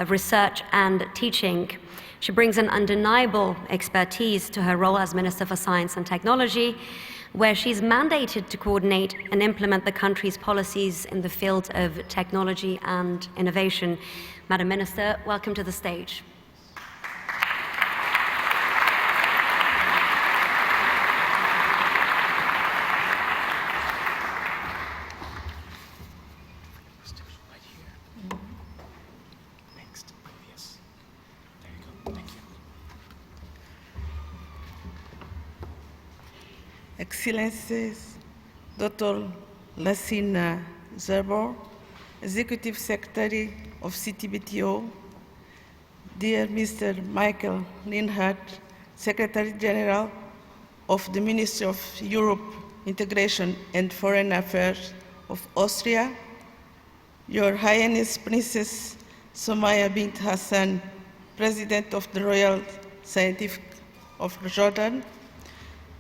research and teaching. She brings an undeniable expertise to her role as Minister for Science and Technology, where she's mandated to coordinate and implement the country's policies in the field of technology and innovation. Madam Minister, welcome to the stage. Excellencies, Dr. Lassina Zerbo, Executive Secretary of CTBTO, dear Mr. Michael Linhart, Secretary General of the Ministry of Europe, Integration and Foreign Affairs of Austria, Your Highness Princess Somaya bint Hassan, President of the Royal Scientific of Jordan,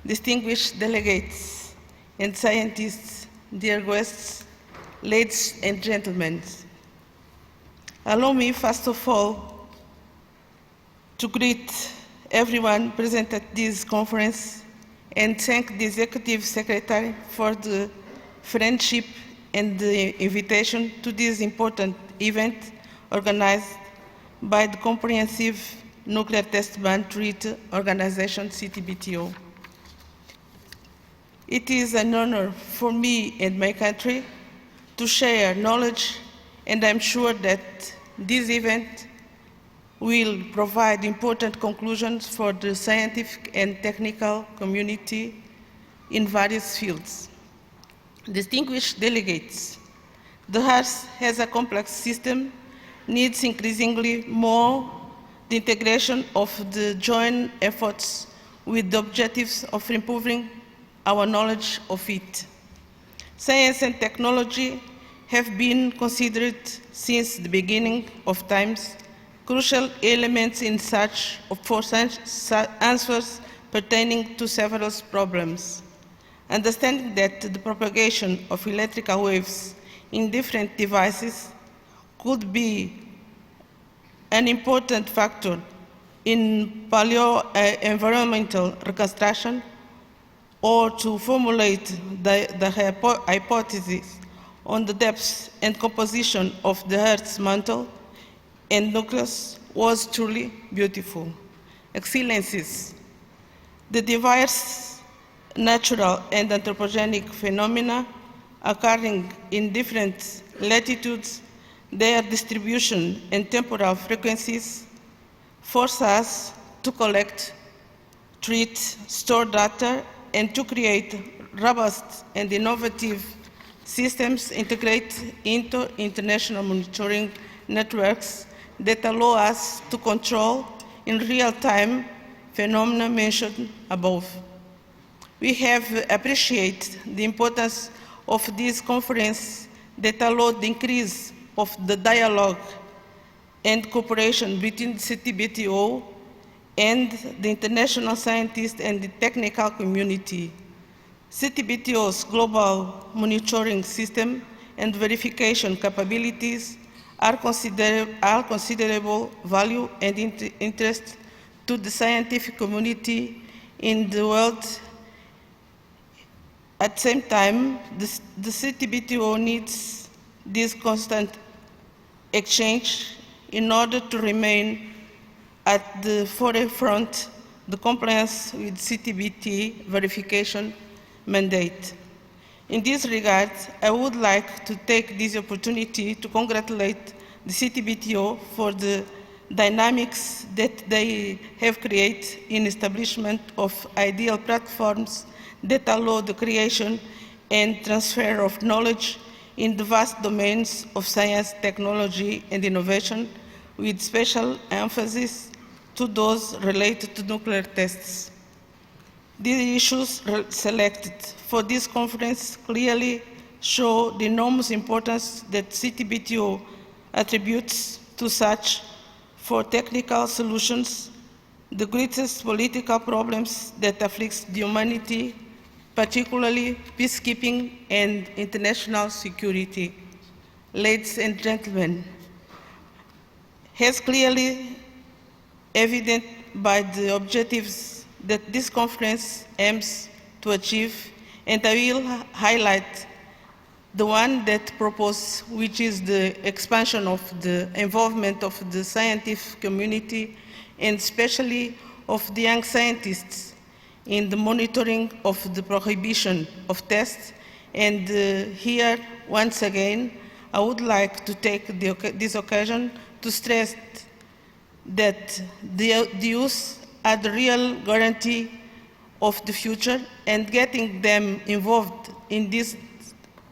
distinguished delegates and scientists, dear guests, ladies and gentlemen. Allow me, first of all, to greet everyone present at this conference and thank the Executive Secretary for the friendship and the invitation to this important event organized by the Comprehensive Nuclear Test Ban Treaty Organization, CTBTO. It is an honor for me and my country to share knowledge, and I'm sure that this event will provide important conclusions for the scientific and technical community in various fields. Distinguished delegates, the Earth has a complex system, needs increasingly more the integration of the joint efforts with the objectives of improving our knowledge of it. Science and technology have been considered since the beginning of times crucial elements in search for answers pertaining to several problems. Understanding that the propagation of electrical waves in different devices could be an important factor in paleo-environmental reconstruction, or to formulate the hypothesis on the depth and composition of the Earth's mantle and nucleus was truly beautiful. Excellencies, the diverse natural and anthropogenic phenomena occurring in different latitudes, their distribution and temporal frequencies force us to collect, treat, store data, and to create robust and innovative systems integrated into international monitoring networks that allow us to control in real time phenomena mentioned above. We have appreciated the importance of this conference that allowed the increase of the dialogue and cooperation between the CTBTO and the international scientists and the technical community. CTBTO's global monitoring system and verification capabilities are considerable value and interest to the scientific community in the world. At the same time, the CTBTO needs this constant exchange in order to remain at the forefront the compliance with CTBT verification mandate. In this regard, I would like to take this opportunity to congratulate the CTBTO for the dynamics that they have created in establishment of ideal platforms that allow the creation and transfer of knowledge in the vast domains of science, technology, and innovation, with special emphasis to those related to nuclear tests. The issues selected for this conference clearly show the enormous importance that CTBTO attributes to search for technical solutions the greatest political problems that afflict humanity, particularly peacekeeping and international security. Ladies and gentlemen, has clearly evident by the objectives that this conference aims to achieve, and I will highlight the one that proposed, which is the expansion of the involvement of the scientific community, and especially of the young scientists in the monitoring of the prohibition of tests. And here, once again, I would like to take this occasion to stress that the youth are the real guarantee of the future, and getting them involved in these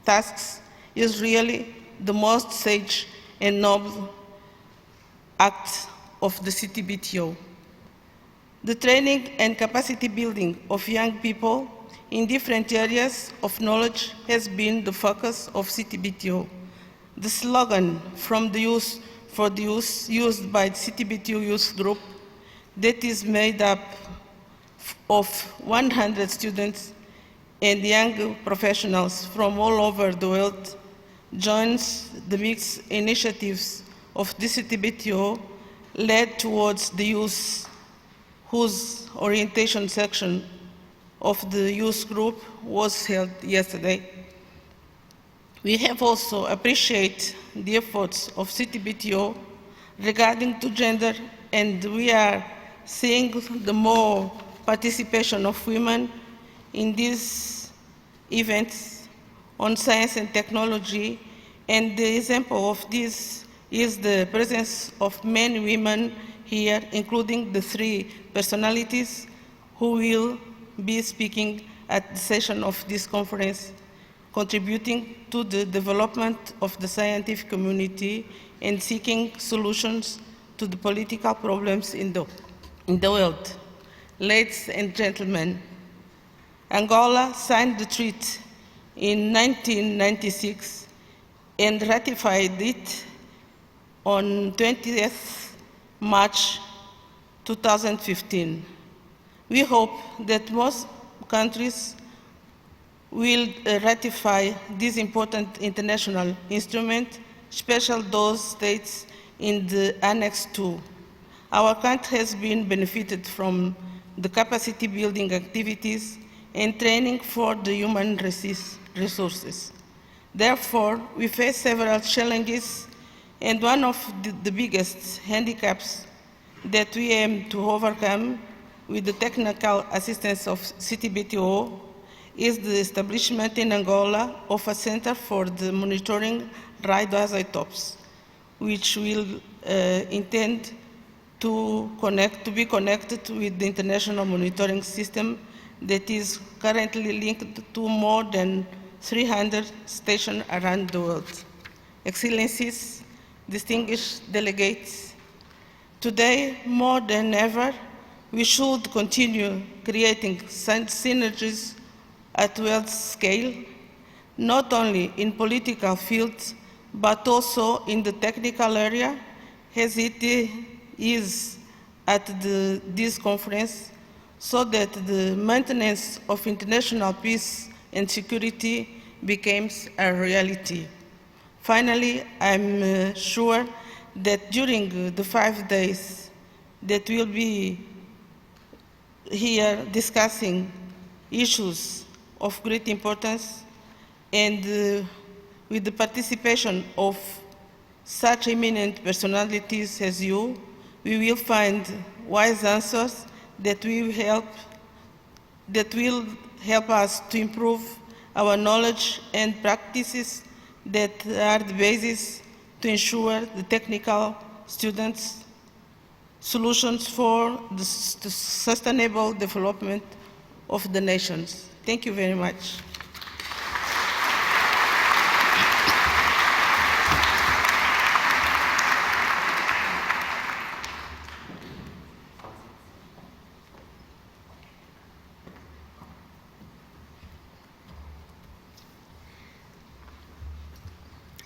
tasks is really the most sage and noble act of the CTBTO. The training and capacity building of young people in different areas of knowledge has been the focus of CTBTO. The slogan "From the Youth for the Youth" used by the CTBTO Youth Group, that is made up of 100 students and young professionals from all over the world, joins the mixed initiatives of the CTBTO led towards the youth, whose orientation section of the youth group was held yesterday. We have also appreciated the efforts of CTBTO regarding to gender, and we are seeing the more participation of women in these events on science and technology, and the example of this is the presence of many women here, including the 3 personalities who will be speaking at the session of this conference, contributing to the development of the scientific community and seeking solutions to the political problems in the world. Ladies and gentlemen, Angola signed the treaty in 1996 and ratified it on 20th March 2015. We hope that most countries will ratify this important international instrument, especially those states in the Annex II. Our country has been benefited from the capacity building activities and training for the human resources. Therefore, we face several challenges, and one of the biggest handicaps that we aim to overcome with the technical assistance of CTBTO is the establishment in Angola of a center for the monitoring radioisotopes, which will intend to be connected with the international monitoring system that is currently linked to more than 300 stations around the world. Excellencies, distinguished delegates, today more than ever, we should continue creating synergies at world scale, not only in political fields, but also in the technical area, as it is at this conference, so that the maintenance of international peace and security becomes a reality. Finally, I'm sure that during the 5 days that we'll be here discussing issues of great importance, and with the participation of such eminent personalities as you, we will find wise answers that will help us to improve our knowledge and practices that are the basis to ensure the technical students solutions for the sustainable development of the nations. Thank you very much.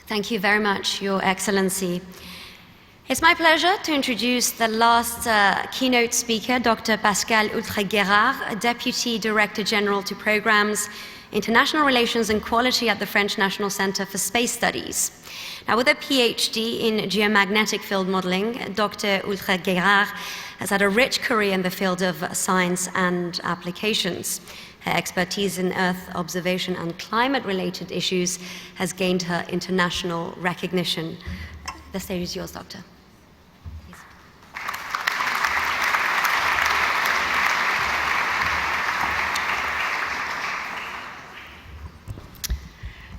Thank you very much, Your Excellency. It's my pleasure to introduce the last keynote speaker, Dr. Pascal Outreguerard, Deputy Director General to Programs, International Relations and Quality at the French National Center for Space Studies. Now, with a PhD in geomagnetic field modeling, Dr. Outreguerard has had a rich career in the field of science and applications. Her expertise in Earth observation and climate-related issues has gained her international recognition. The stage is yours, Doctor.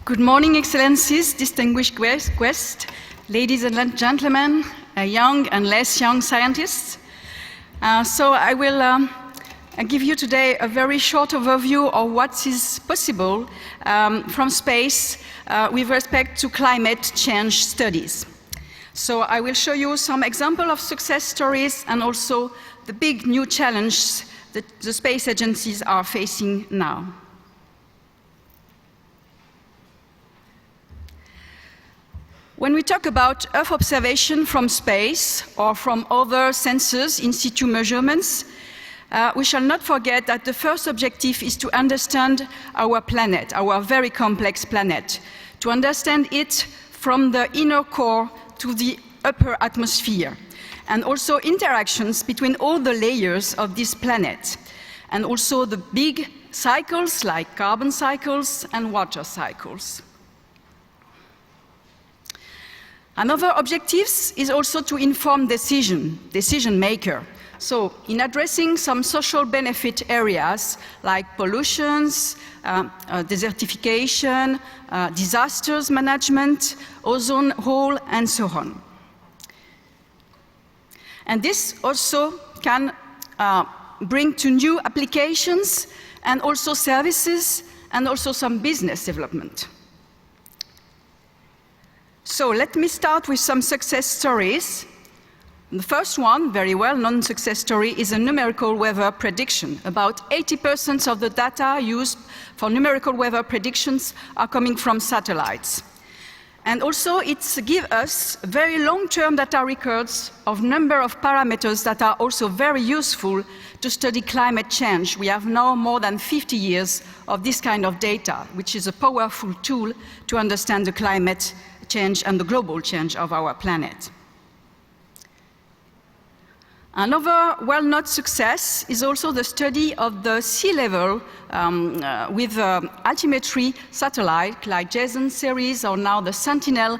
Good morning, Excellencies, distinguished guests, ladies and gentlemen, young and less young scientists. So I will give you today a very short overview of what is possible from space with respect to climate change studies. So I will show you some examples of success stories and also the big new challenges that the space agencies are facing now. When we talk about Earth observation from space or from other sensors in situ measurements, we shall not forget that the first objective is to understand our planet, our very complex planet, to understand it from the inner core to the upper atmosphere, and also interactions between all the layers of this planet, and also the big cycles like carbon cycles and water cycles. Another objective is also to inform decision maker. So in addressing some social benefit areas like pollutions, desertification, disasters management, ozone hole, and so on. And this also can bring to new applications and also services and also some business development. So let me start with some success stories. The first one, very well-known success story, is a numerical weather prediction. About 80% of the data used for numerical weather predictions are coming from satellites. And also it gives us very long-term data records of number of parameters that are also very useful to study climate change. We have now more than 50 years of this kind of data, which is a powerful tool to understand the climate change and the global change of our planet. Another well-known success is also the study of the sea level with altimetry satellite like JASON series or now the Sentinel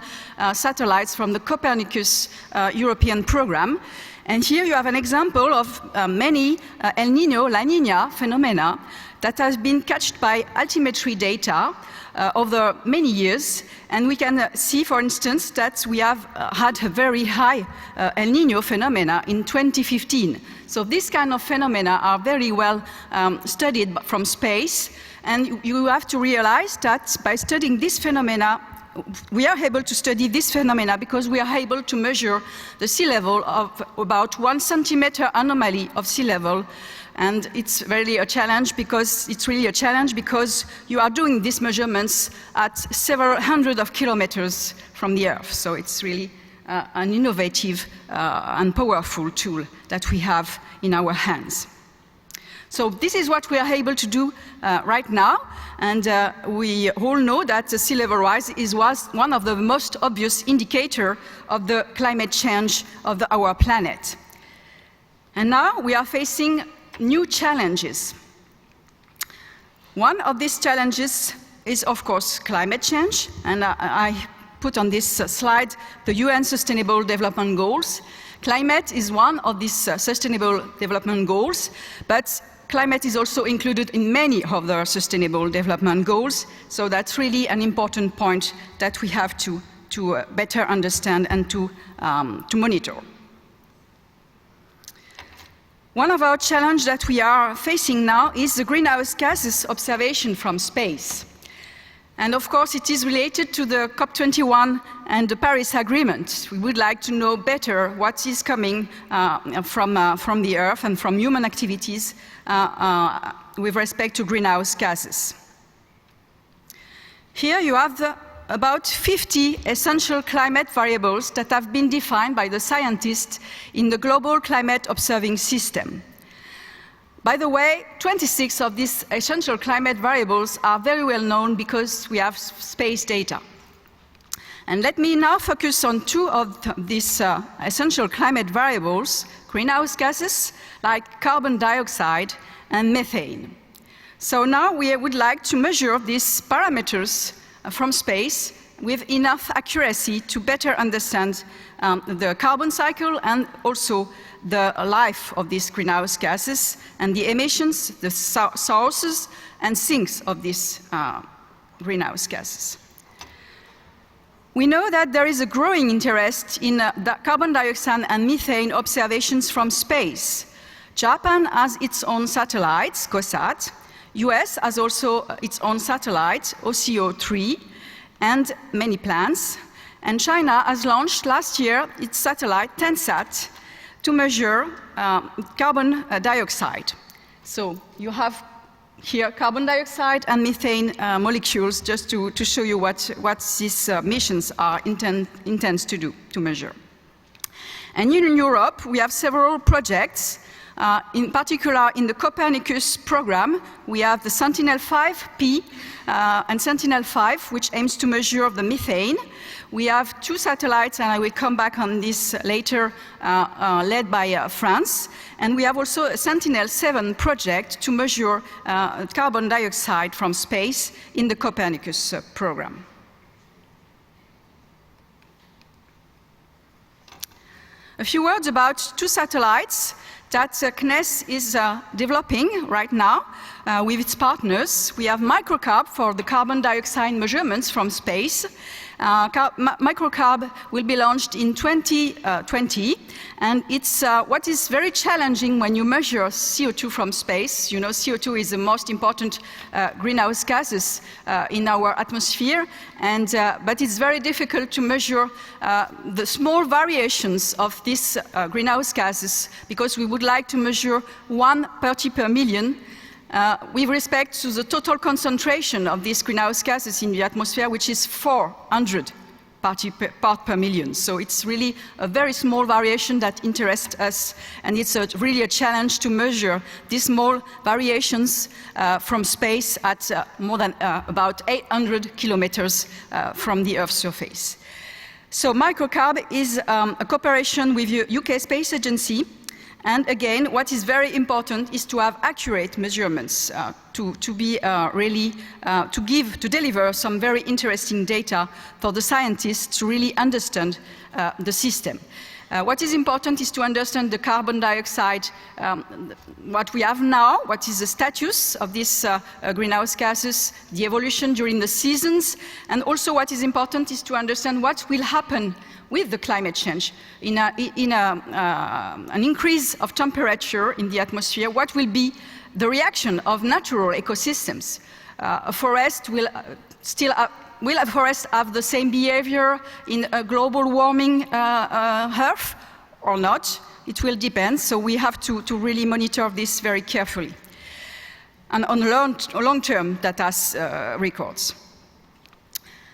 satellites from the Copernicus European program. And here you have an example of many El Niño, La Niña phenomena that has been catched by altimetry data over many years. And we can see, for instance, that we have had a very high El Niño phenomena in 2015. So these kind of phenomena are very well studied from space. And you have to realize that by studying this phenomena, we are able to study this phenomena because we are able to measure the sea level of about 1 centimeter anomaly of sea level. And it's really a challenge because you are doing these measurements at several hundred of kilometers from the Earth. So it's really an innovative and powerful tool that we have in our hands. So this is what we are able to do right now. And we all know that the sea level rise was one of the most obvious indicators of the climate change of our planet. And now we are facing new challenges. One of these challenges is, of course, climate change. And I put on this slide the UN Sustainable Development Goals. Climate is one of these Sustainable Development Goals, but climate is also included in many other Sustainable Development Goals. So that's really an important point that we have to better understand and to monitor. One of our challenges that we are facing now is the greenhouse gases observation from space. And of course, it is related to the COP21 and the Paris Agreement. We would like to know better what is coming from the Earth and from human activities with respect to greenhouse gases. Here you have about 50 essential climate variables that have been defined by the scientists in the Global Climate Observing System. By the way, 26 of these essential climate variables are very well known because we have space data. And let me now focus on two of these essential climate variables, greenhouse gases like carbon dioxide and methane. So now we would like to measure these parameters from space with enough accuracy to better understand the carbon cycle and also the life of these greenhouse gases and the emissions, the sources and sinks of these greenhouse gases. We know that there is a growing interest in the carbon dioxide and methane observations from space. Japan has its own satellites, COSAT. US has also its own satellite, OCO3, and many plans. And China has launched last year its satellite, TENSAT, to measure carbon dioxide. So you have here carbon dioxide and methane molecules just to show you what these missions are intends to do, to measure. And in Europe, we have several projects. In particular, in the Copernicus program, we have the Sentinel-5P and Sentinel-5, which aims to measure the methane. We have two satellites, and I will come back on this later, led by France. And we have also a Sentinel-7 project to measure carbon dioxide from space in the Copernicus program. A few words about two satellites that CNES is developing right now with its partners. We have MicroCarb for the carbon dioxide measurements from space. MicroCarb will be launched in 2020, and it's what is very challenging when you measure CO2 from space. You know, CO2 is the most important greenhouse gases in our atmosphere, and but it's very difficult to measure the small variations of these greenhouse gases, because we would like to measure 1 party per million with respect to the total concentration of these greenhouse gases in the atmosphere, which is 400 part per million. So it's really a very small variation that interests us, and it's really a challenge to measure these small variations from space at more than about 800 kilometers from the Earth's surface. So MicroCarb is a cooperation with the UK Space Agency. And again, what is very important is to have accurate measurements, to deliver some very interesting data for the scientists to really understand the system. What is important is to understand the carbon dioxide, what we have now, what is the status of these greenhouse gases, the evolution during the seasons, and also what is important is to understand what will happen with the climate change, in an increase of temperature in the atmosphere. What will be the reaction of natural ecosystems? A forest will a forest have the same behavior in a global warming Earth or not? It will depend, so we have to really monitor this very carefully. And on long-term data records.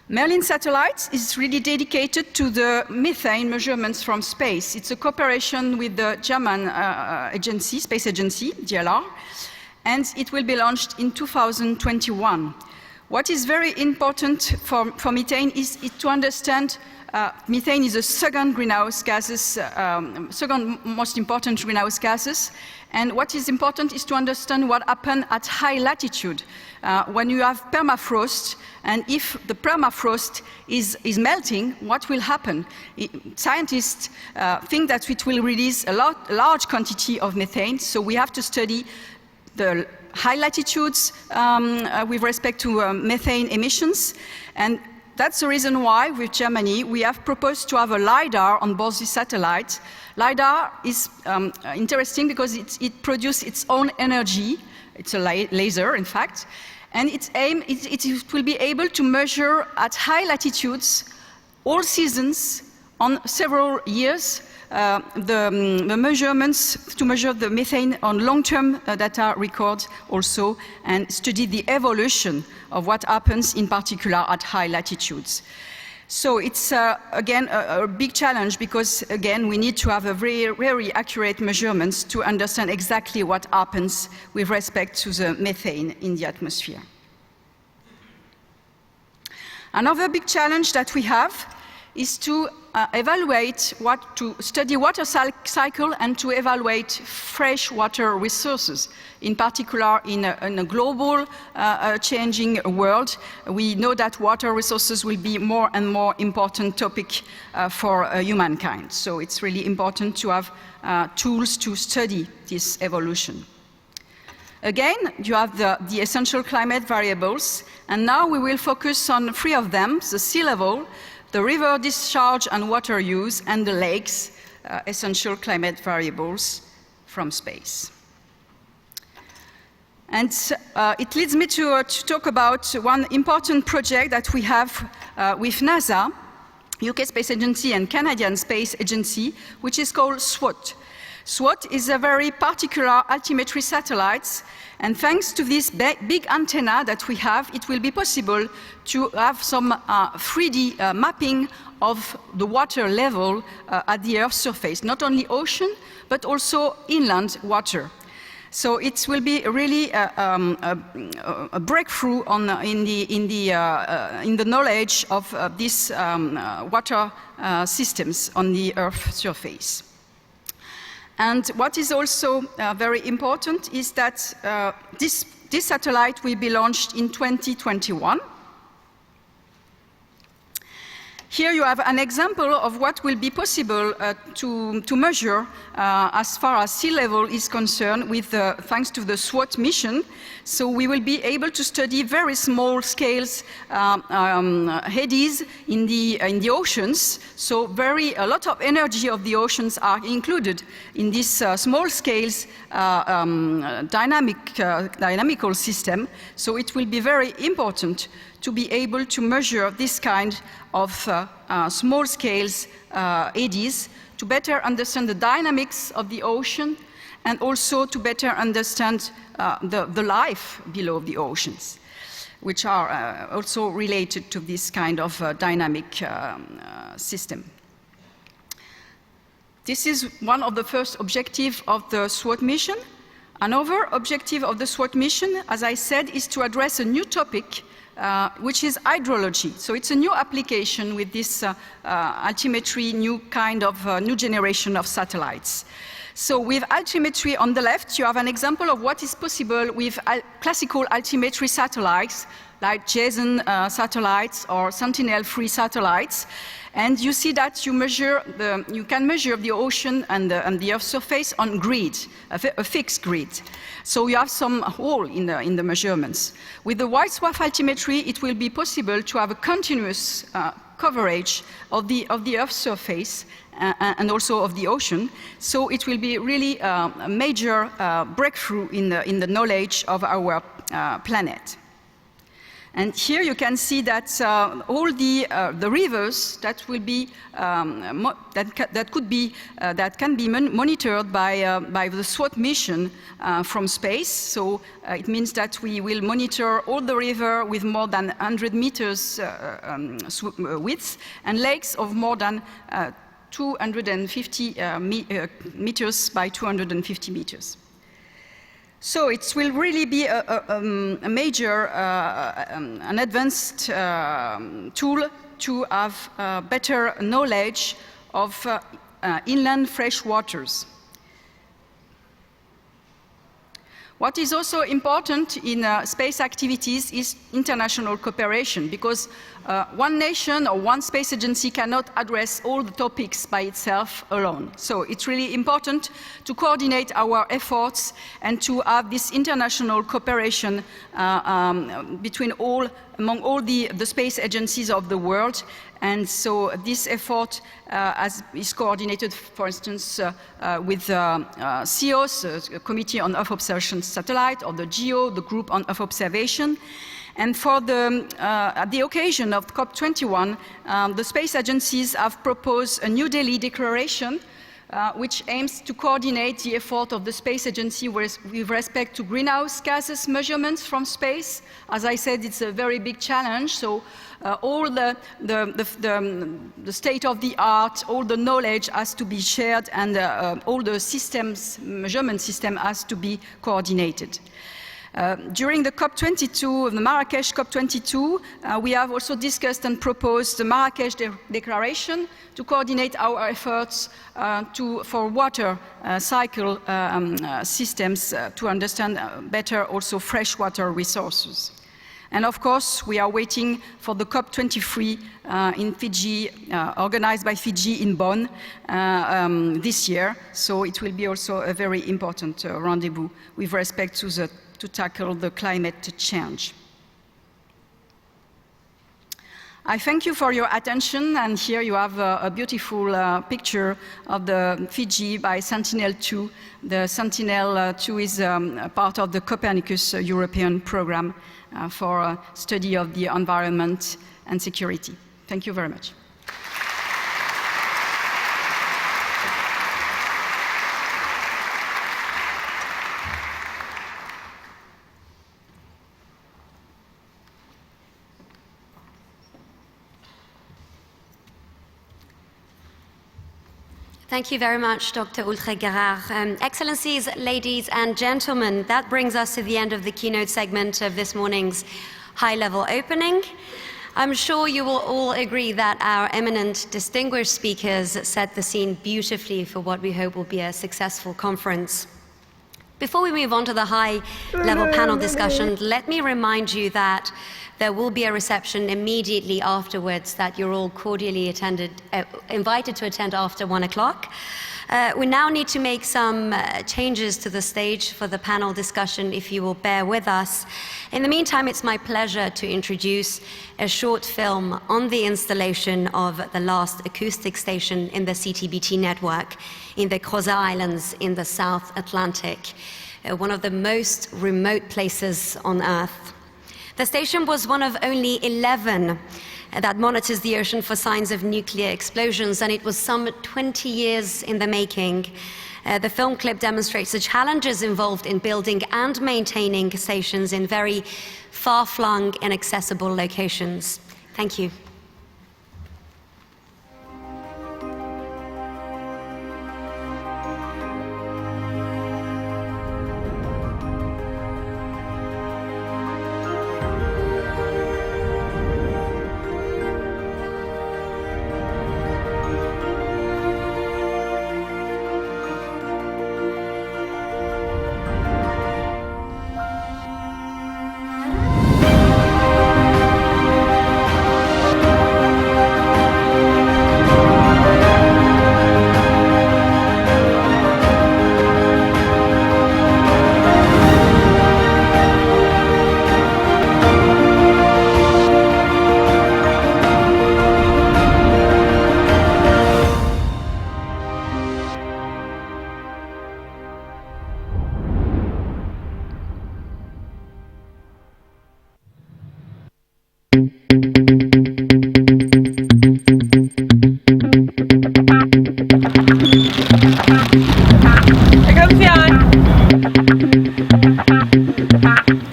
Merlin Satellites is really dedicated to the methane measurements from space. It's a cooperation with the German space agency, DLR, and it will be launched in 2021. What is very important for methane is to understand methane is the second greenhouse gases, second most important greenhouse gases. And what is important is to understand what happens at high latitude. When you have permafrost, and if the permafrost is melting, what will happen? Scientists think that it will release a large quantity of methane, so we have to study the high latitudes with respect to methane emissions. And that's the reason why, with Germany, we have proposed to have a LiDAR on board the satellite. LiDAR is interesting because it produces its own energy. It's a laser, in fact. And its aim, it will be able to measure at high latitudes all seasons on several years the measurements to measure the methane on long-term data record also, and study the evolution of what happens in particular at high latitudes. So it's, again, a big challenge because, again, we need to have a very accurate measurements to understand exactly what happens with respect to the methane in the atmosphere. Another big challenge that we have is to study water cycle and to evaluate fresh water resources. In particular, in a global changing world, we know that water resources will be more and more important topic for humankind. So it's really important to have tools to study this evolution. Again, you have the essential climate variables, and now we will focus on 3 of them: the sea level, the river discharge and water use, and the lakes, essential climate variables from space. And it leads me to talk about one important project that we have with NASA, UK Space Agency and Canadian Space Agency, which is called SWOT. SWOT is a very particular altimetry satellite, and thanks to this big antenna that we have, it will be possible to have some 3D mapping of the water level at the Earth's surface, not only ocean, but also inland water. So it will be really a breakthrough in the knowledge of these water systems on the Earth's surface. And what is also very important is that this satellite will be launched in 2021. Here you have an example of what will be possible to measure as far as sea level is concerned with thanks to the SWOT mission. So we will be able to study very small scales eddies in the oceans. So a lot of energy of the oceans are included in this small scales dynamical system. So it will be very important to be able to measure this kind of small scales eddies to better understand the dynamics of the ocean and also to better understand the life below the oceans, which are also related to this kind of dynamic system. This is one of the first objectives of the SWOT mission. Another objective of the SWOT mission, as I said, is to address a new topic which is hydrology. So it's a new application with this altimetry, new kind of new generation of satellites. So with altimetry on the left, you have an example of what is possible with classical altimetry satellites, like JSON satellites or Sentinel-3 satellites. And you see that you can measure the ocean and the Earth's surface on grid, a fixed grid. So you have some hole in the measurements. With the wide swath altimetry, it will be possible to have a continuous coverage of the Earth's surface and also of the ocean. So it will be really a major breakthrough in the knowledge of our planet. And here you can see that all the rivers that will be that can be monitored by the SWOT mission from space. So it means that we will monitor all the river with more than 100 meters width and lakes of more than 250 meters by 250 meters. So it will really be a major, an advanced tool to have better knowledge of inland fresh waters. What is also important in space activities is international cooperation, because one nation or one space agency cannot address all the topics by itself alone. So it's really important to coordinate our efforts and to have this international cooperation among all the space agencies of the world. And so this effort is coordinated, for instance, with CEOS, a Committee on Earth Observation Satellite, or the GEO, the Group on Earth Observation. And for at the occasion of COP21, the space agencies have proposed a New Delhi Declaration which aims to coordinate the effort of the Space Agency with respect to greenhouse gases measurements from space. As I said, it's a very big challenge, so all the state of the art, all the knowledge has to be shared, and all the systems, measurement system has to be coordinated. During the COP22, the Marrakesh COP22, we have also discussed and proposed the Marrakesh Declaration to coordinate our efforts for water cycle systems to understand better also freshwater resources. And of course, we are waiting for the COP23 in Fiji, organized by Fiji in Bonn this year. So it will be also a very important rendezvous with respect to tackle the climate change. I thank you for your attention, and here you have a beautiful picture of the Fiji by Sentinel-2. The Sentinel-2 is part of the Copernicus European program for study of the environment and security. Thank you very much. Thank you very much, Dr. Ulrich-Gerard. Excellencies, ladies and gentlemen, that brings us to the end of the keynote segment of this morning's high-level opening. I'm sure you will all agree that our eminent distinguished speakers set the scene beautifully for what we hope will be a successful conference. Before we move on to the high-level panel discussion, let me remind you that there will be a reception immediately afterwards that you're all cordially invited to attend after 1 o'clock. We now need to make some changes to the stage for the panel discussion, if you will bear with us. In the meantime, it's my pleasure to introduce a short film on the installation of the last acoustic station in the CTBT network in the Crozet Islands in the South Atlantic, one of the most remote places on Earth. The station was one of only 11 that monitors the ocean for signs of nuclear explosions, and it was some 20 years in the making. The film clip demonstrates the challenges involved in building and maintaining stations in very far-flung, inaccessible locations. Thank you.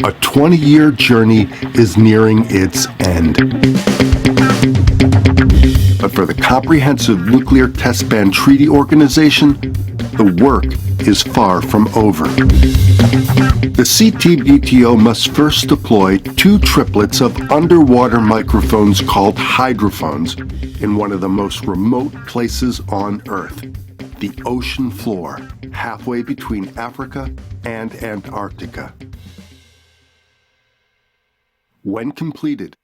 A 20-year journey is nearing its end. But for the Comprehensive Nuclear Test Ban Treaty Organization, the work is far from over. The CTBTO must first deploy 2 triplets of underwater microphones called hydrophones in one of the most remote places on Earth, the ocean floor, halfway between Africa and Antarctica. When completed,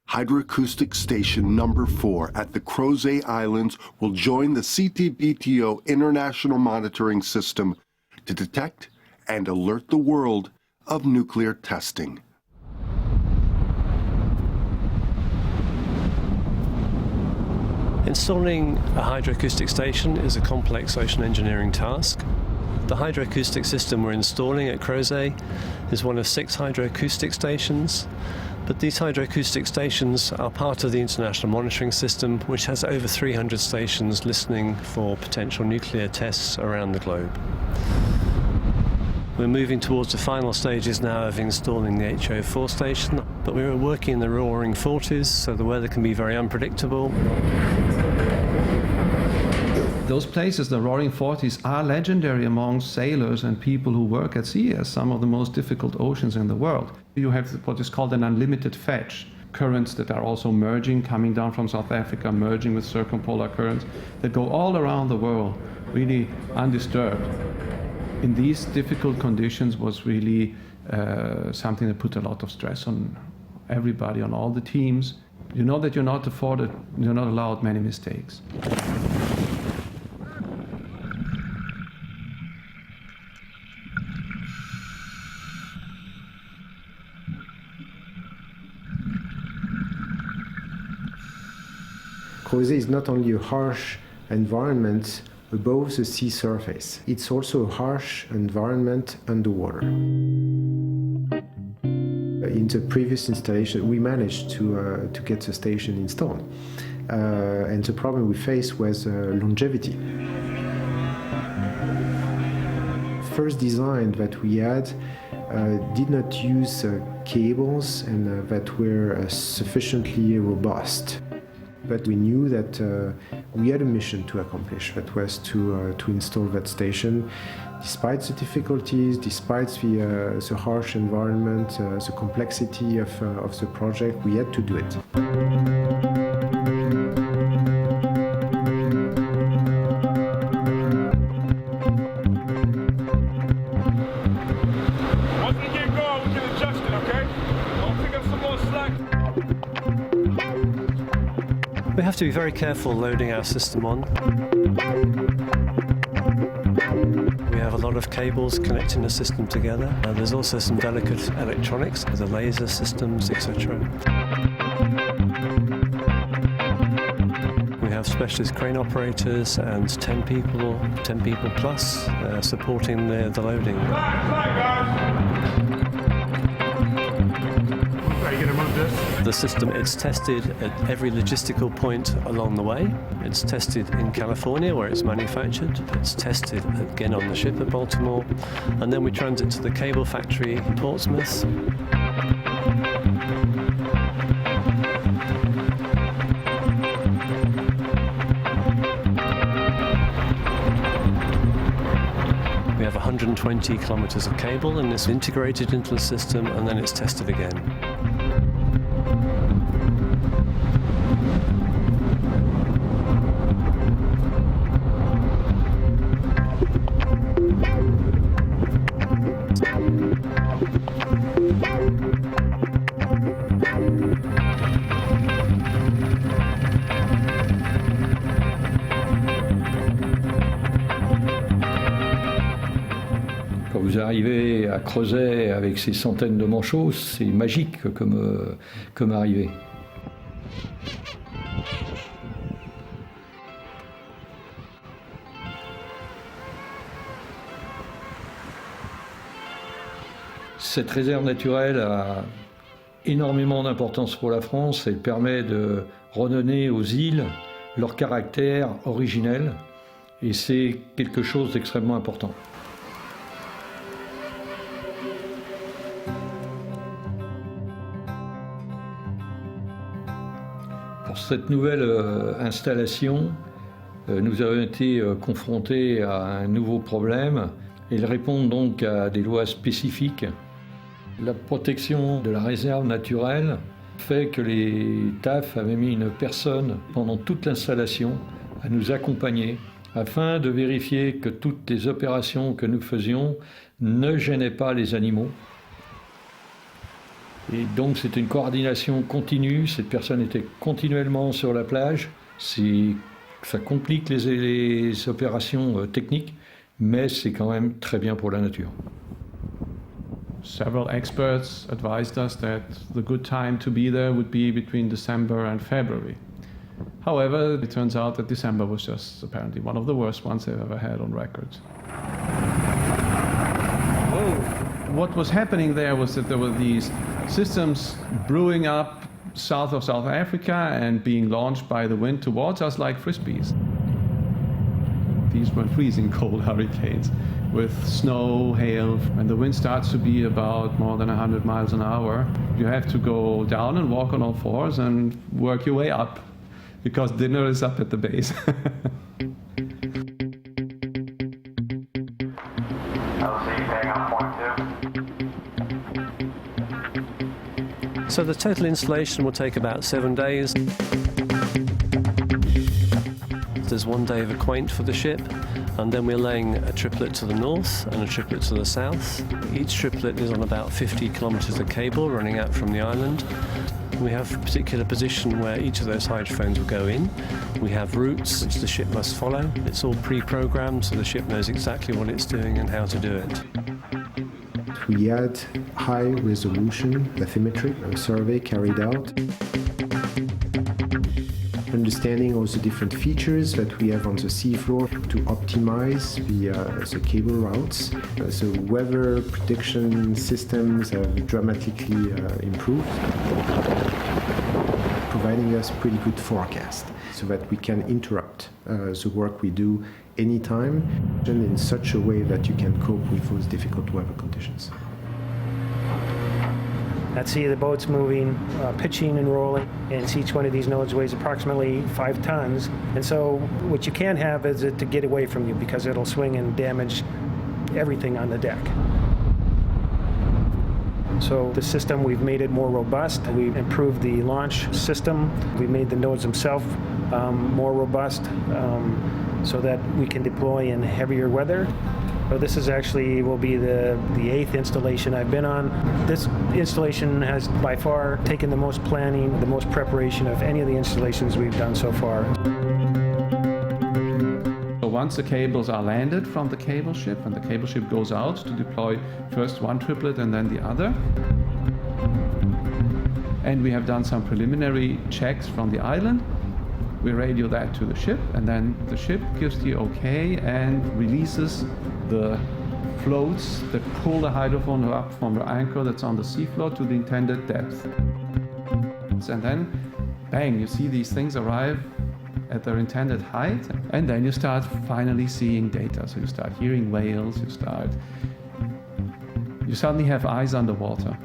Hydroacoustic Station Number 4 at the Crozet Islands will join the CTBTO International Monitoring System to detect and alert the world of nuclear testing. Installing a hydroacoustic station is a complex ocean engineering task. The hydroacoustic system we're installing at Crozet is one of 6 hydroacoustic stations. But these hydroacoustic stations are part of the international monitoring system, which has over 300 stations listening for potential nuclear tests around the globe. We're moving towards the final stages now of installing the HO4 station, but we're working in the roaring 40s, so the weather can be very unpredictable. Those places, the roaring 40s, are legendary among sailors and people who work at sea as some of the most difficult oceans in the world. You have what is called an unlimited fetch, currents that are also merging, coming down from South Africa, merging with circumpolar currents that go all around the world, really undisturbed. In these difficult conditions was really something that put a lot of stress on everybody, on all the teams. You know that you're not allowed many mistakes. Crozet is not only a harsh environment above the sea surface, it's also a harsh environment underwater. In the previous installation, we managed to get the station installed. And the problem we faced was longevity. First design that we had did not use cables and that were sufficiently robust. But we knew that we had a mission to accomplish, that was to install that station. Despite the difficulties, despite the harsh environment, the complexity of the project, we had to do it. Once we get going, we can adjust it, okay? Don't pick up some more slack. We have to be very careful loading our system on. We have a lot of cables connecting the system together. There's also some delicate electronics, the laser systems, etc. We have specialist crane operators and 10 people plus supporting the loading. The system, it's tested at every logistical point along the way. It's tested in California where it's manufactured. It's tested again on the ship at Baltimore. And then we transit to the cable factory in Portsmouth. We have 120 kilometers of cable and it's integrated into the system and then it's tested again. Quand vous arrivez à Crozet avec ces centaines de manchots, c'est magique comme arrivée. Cette réserve naturelle a énormément d'importance pour la France. Elle permet de redonner aux îles leur caractère originel et c'est quelque chose d'extrêmement important. Pour cette nouvelle installation, nous avons été confrontés à un nouveau problème. Ils répondent donc à des lois spécifiques. La protection de la réserve naturelle fait que les TAF avaient mis une personne pendant toute l'installation à nous accompagner afin de vérifier que toutes les opérations que nous faisions ne gênaient pas les animaux. Et donc c'est une coordination continue, cette personne était continuellement sur la plage, ça complique les opérations techniques, mais c'est quand même très bien pour la nature. Several experts advised us that the good time to be there would be between December and February. However, it turns out that December was just apparently one of the worst ones they've ever had on record. What was happening there was that there were these systems brewing up south of South Africa and being launched by the wind towards us like frisbees. These were freezing cold hurricanes with snow, hail. When the wind starts to be about more than 100 miles an hour, you have to go down and walk on all fours and work your way up, because dinner is up at the base. So the total installation will take about 7 days. There's 1 day of acquaint for the ship, and then we're laying a triplet to the north and a triplet to the south. Each triplet is on about 50 kilometres of cable running out from the island. We have a particular position where each of those hydrophones will go in. We have routes which the ship must follow. It's all pre-programmed, so the ship knows exactly what it's doing and how to do it. We had high-resolution bathymetry survey carried out, understanding also different features that we have on the seafloor to optimize the cable routes. So weather prediction systems have dramatically improved, providing us pretty good forecast so that we can interrupt the work we do anytime and in such a way that you can cope with those difficult weather conditions. At sea, the boat's moving, pitching and rolling, and each one of these nodes weighs approximately 5 tons. And so what you can't have is it to get away from you, because it'll swing and damage everything on the deck. So the system, we've made it more robust. We've improved the launch system. We've made the nodes themselves more robust so that we can deploy in heavier weather. So this is actually will be the 8th installation I've been on. This installation has by far taken the most planning, the most preparation of any of the installations we've done so far. So once the cables are landed from the cable ship and the cable ship goes out to deploy first one triplet and then the other, and we have done some preliminary checks from the island, we radio that to the ship, and then the ship gives the okay and releases the floats that pull the hydrophone up from the anchor that's on the seafloor to the intended depth. And then, bang, you see these things arrive at their intended height, and then you start finally seeing data. So you start hearing whales, you suddenly have eyes underwater.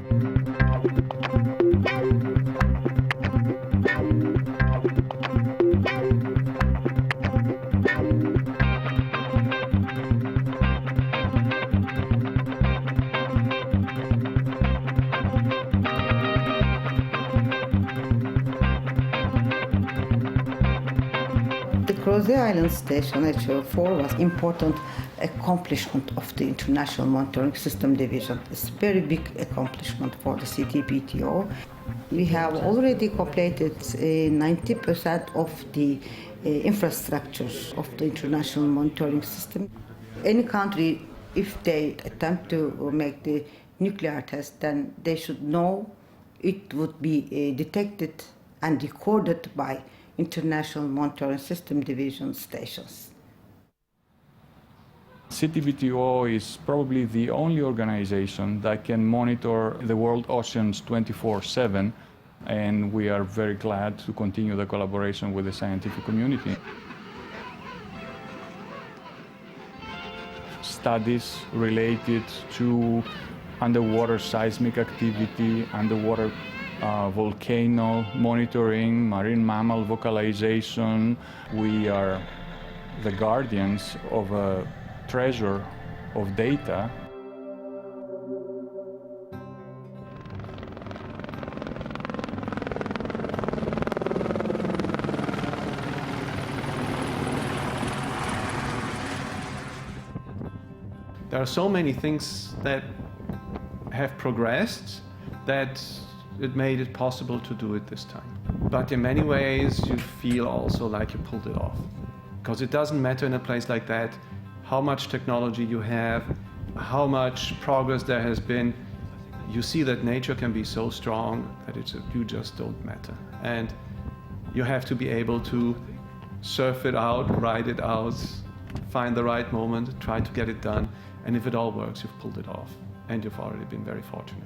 The Island Station HL4 was important accomplishment of the International Monitoring System Division. It's a very big accomplishment for the CTBTO. We have already completed 90% of the infrastructures of the International Monitoring System. Any country, if they attempt to make the nuclear test, then they should know it would be detected and recorded by International Monitoring System Division stations. CTBTO is probably the only organization that can monitor the world oceans 24/7, and we are very glad to continue the collaboration with the scientific community. Studies related to underwater seismic activity, underwater volcano monitoring, marine mammal vocalization. We are the guardians of a treasure of data. There are so many things that have progressed that it made it possible to do it this time. But in many ways, you feel also like you pulled it off. Because it doesn't matter in a place like that how much technology you have, how much progress there has been. You see that nature can be so strong that you just don't matter. And you have to be able to surf it out, ride it out, find the right moment, try to get it done. And if it all works, you've pulled it off. and you've already been very fortunate.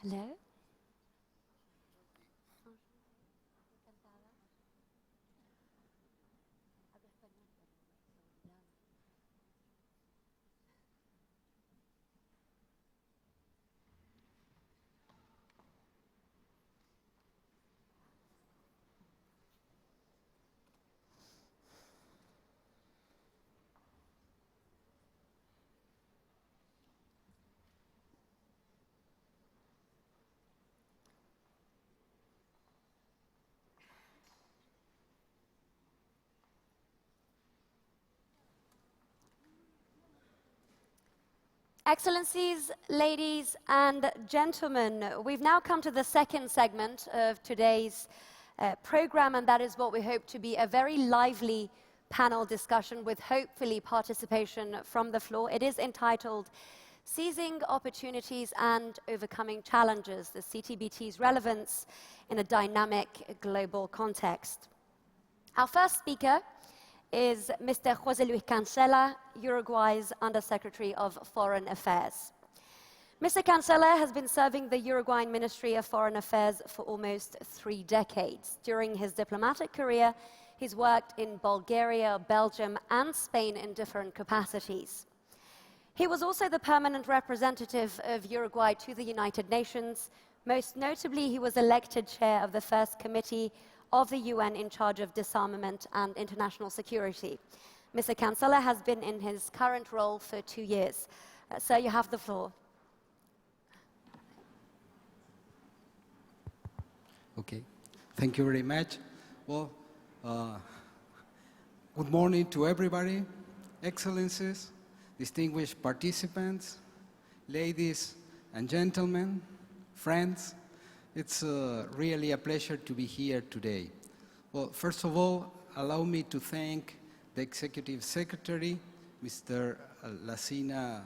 Hello? Excellencies, ladies and gentlemen, we've now come to the second segment of today's program, and that is what we hope to be a very lively panel discussion with hopefully participation from the floor. It is entitled Seizing Opportunities and Overcoming Challenges, the CTBT's Relevance in a Dynamic Global Context. Our first speaker is Mr. José Luis Cancela, Uruguay's Undersecretary of Foreign Affairs. Mr. Cancela has been serving the Uruguayan Ministry of Foreign Affairs for almost 3 decades. During his diplomatic career, he's worked in Bulgaria, Belgium, and Spain in different capacities. He was also the permanent representative of Uruguay to the United Nations. Most notably, he was elected chair of the First Committee of the UN in charge of disarmament and international security. Mr. Cancela has been in his current role for 2 years. Sir, you have the floor. Okay, thank you very much. Well, good morning to everybody, excellencies, distinguished participants, ladies and gentlemen, friends. It's really a pleasure to be here today. Well, first of all, allow me to thank the Executive Secretary, Mr. Lacina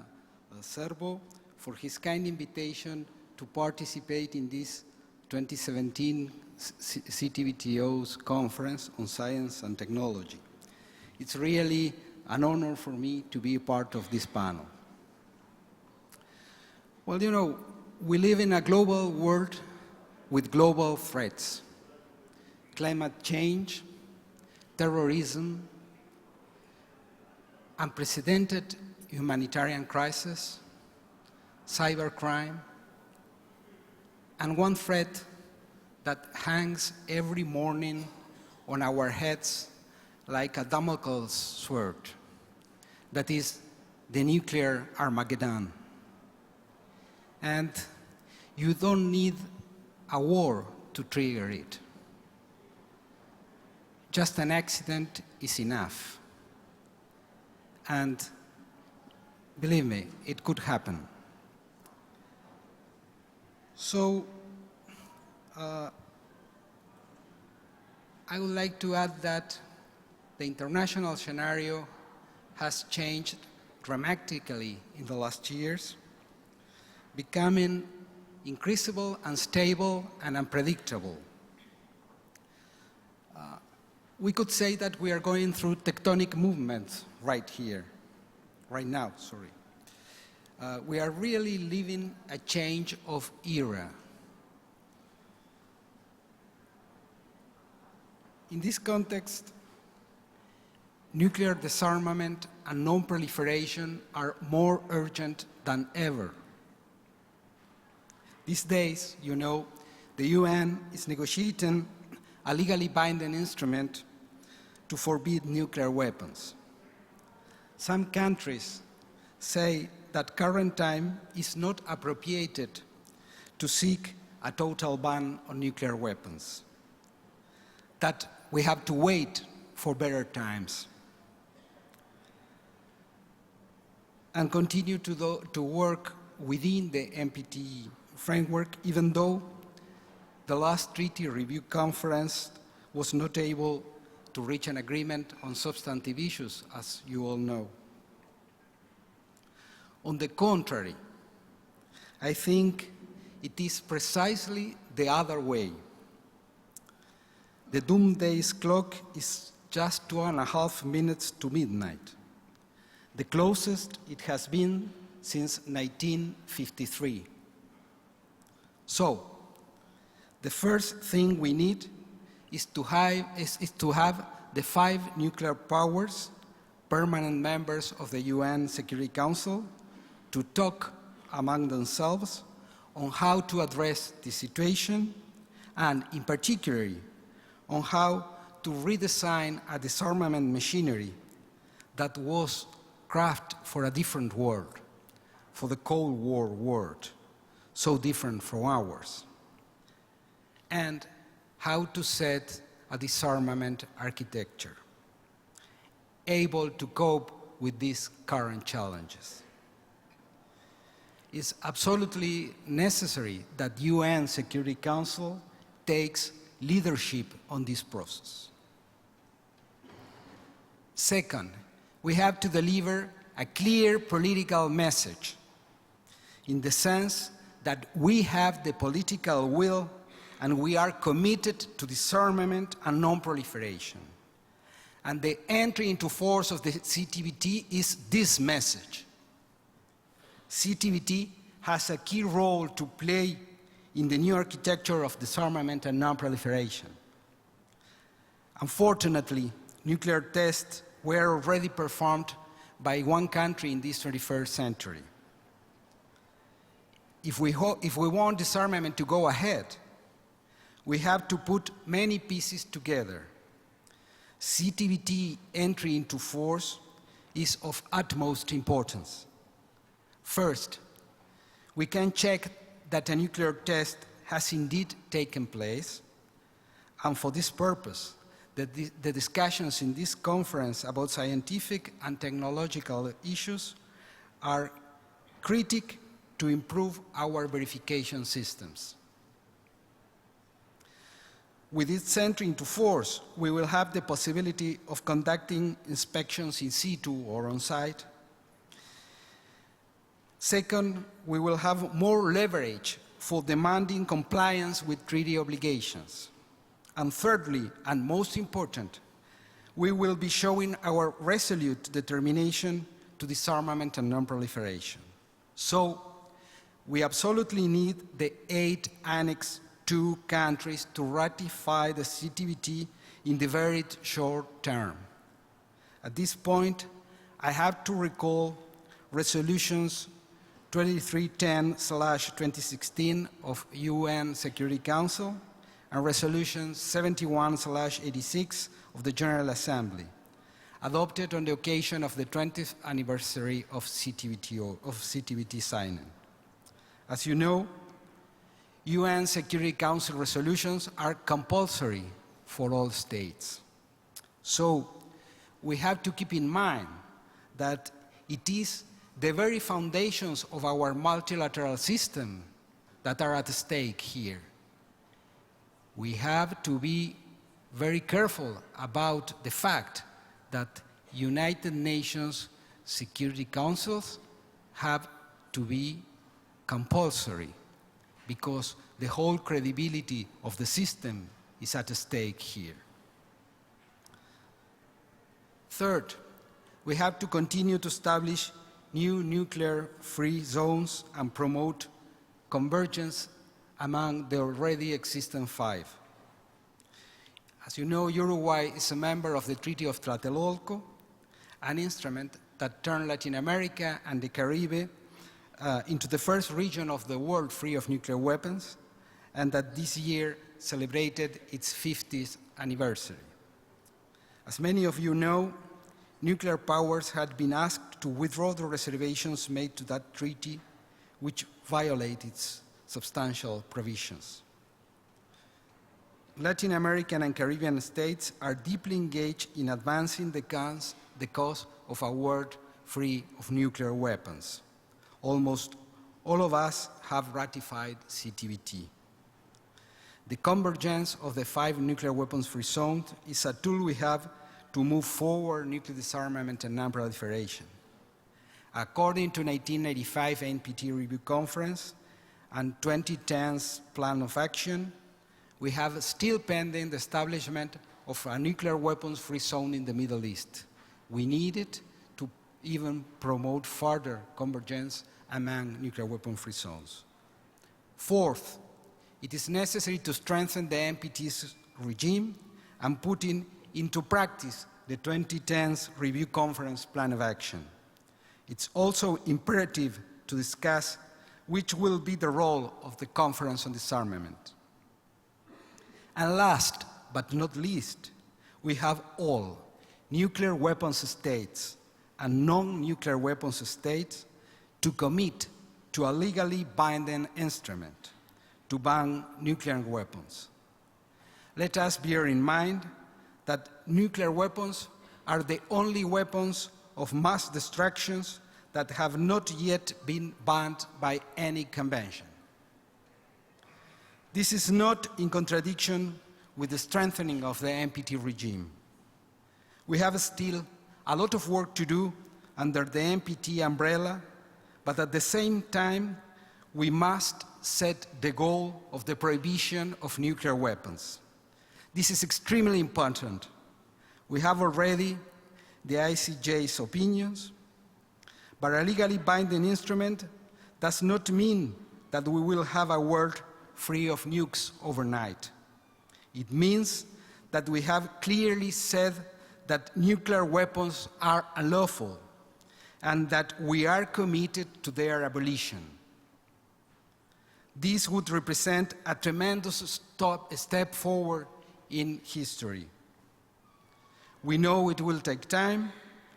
Serbo, for his kind invitation to participate in this 2017 CTBTO's Conference on Science and Technology. It's really an honor for me to be a part of this panel. Well, you know, we live in a global world with global threats: climate change, terrorism, unprecedented humanitarian crisis, cybercrime, and one threat that hangs every morning on our heads like a Damocles sword, that is the nuclear Armageddon. And you don't need a war to trigger it. Just an accident is enough. And believe me, it could happen. So, I would like to add that the international scenario has changed dramatically in the last years, becoming increasingly unstable and unpredictable. We could say that we are going through tectonic movements right now. We are really living a change of era. In this context, nuclear disarmament and non-proliferation are more urgent than ever. These days, you know, the UN is negotiating a legally binding instrument to forbid nuclear weapons. Some countries say that current time is not appropriated to seek a total ban on nuclear weapons, that we have to wait for better times and continue to work within the NPT framework, even though the last treaty review conference was not able to reach an agreement on substantive issues, as you all know. On the contrary, I think it is precisely the other way. The doomsday clock is just 2.5 minutes to midnight, the closest it has been since 1953. So, the first thing we need is to have the 5 nuclear powers, permanent members of the UN Security Council, to talk among themselves on how to address the situation and, in particular, on how to redesign a disarmament machinery that was crafted for a different world, for the Cold War world, so different from ours, and how to set a disarmament architecture able to cope with these current challenges. It's absolutely necessary that UN Security Council takes leadership on this process. Second, we have to deliver a clear political message in the sense that we have the political will and we are committed to disarmament and non-proliferation. And the entry into force of the CTBT is this message. CTBT has a key role to play in the new architecture of disarmament and non-proliferation. Unfortunately, nuclear tests were already performed by one country in this 21st century. If we want disarmament to go ahead, we have to put many pieces together. CTBT entry into force is of utmost importance. First, we can check that a nuclear test has indeed taken place, and for this purpose, the discussions in this conference about scientific and technological issues are critical to improve our verification systems. With its entry into force, we will have the possibility of conducting inspections in situ or on site. Second, we will have more leverage for demanding compliance with treaty obligations. And thirdly, and most important, we will be showing our resolute determination to disarmament and non-proliferation. So, we absolutely need the 8 Annex II countries to ratify the CTBT in the very short term. At this point, I have to recall resolutions 2310/2016 of UN Security Council and resolution 71/86 of the General Assembly, adopted on the occasion of the 20th anniversary of CTBT signing. As you know, UN Security Council resolutions are compulsory for all states. So, we have to keep in mind that it is the very foundations of our multilateral system that are at stake here. We have to be very careful about the fact that United Nations Security Councils have to be compulsory, because the whole credibility of the system is at stake here. Third, we have to continue to establish new nuclear-free zones and promote convergence among the already existing 5. As you know, Uruguay is a member of the Treaty of Tlatelolco, an instrument that turned Latin America and the Caribbean into the first region of the world free of nuclear weapons, and that this year celebrated its 50th anniversary. As many of you know, nuclear powers had been asked to withdraw the reservations made to that treaty, which violate its substantial provisions. Latin American and Caribbean states are deeply engaged in advancing the cause of a world free of nuclear weapons. Almost all of us have ratified CTBT. The convergence of the 5 nuclear weapons-free zones is a tool we have to move forward nuclear disarmament and non-proliferation. According to 1995 NPT Review Conference and 2010's Plan of Action, we have still pending the establishment of a nuclear weapons-free zone in the Middle East. We need it to even promote further convergence among nuclear weapon-free zones. Fourth, it is necessary to strengthen the NPT's regime and put into practice the 2010's Review Conference Plan of Action. It's also imperative to discuss which will be the role of the Conference on Disarmament. And last but not least, we have all nuclear weapons states and non-nuclear weapons states to commit to a legally binding instrument to ban nuclear weapons. Let us bear in mind that nuclear weapons are the only weapons of mass destruction that have not yet been banned by any convention. This is not in contradiction with the strengthening of the NPT regime. We have still a lot of work to do under the NPT umbrella, but at the same time, we must set the goal of the prohibition of nuclear weapons. This is extremely important. We have already the ICJ's opinions, but a legally binding instrument does not mean that we will have a world free of nukes overnight. It means that we have clearly said that nuclear weapons are unlawful and that we are committed to their abolition. This would represent a tremendous step forward in history. We know it will take time.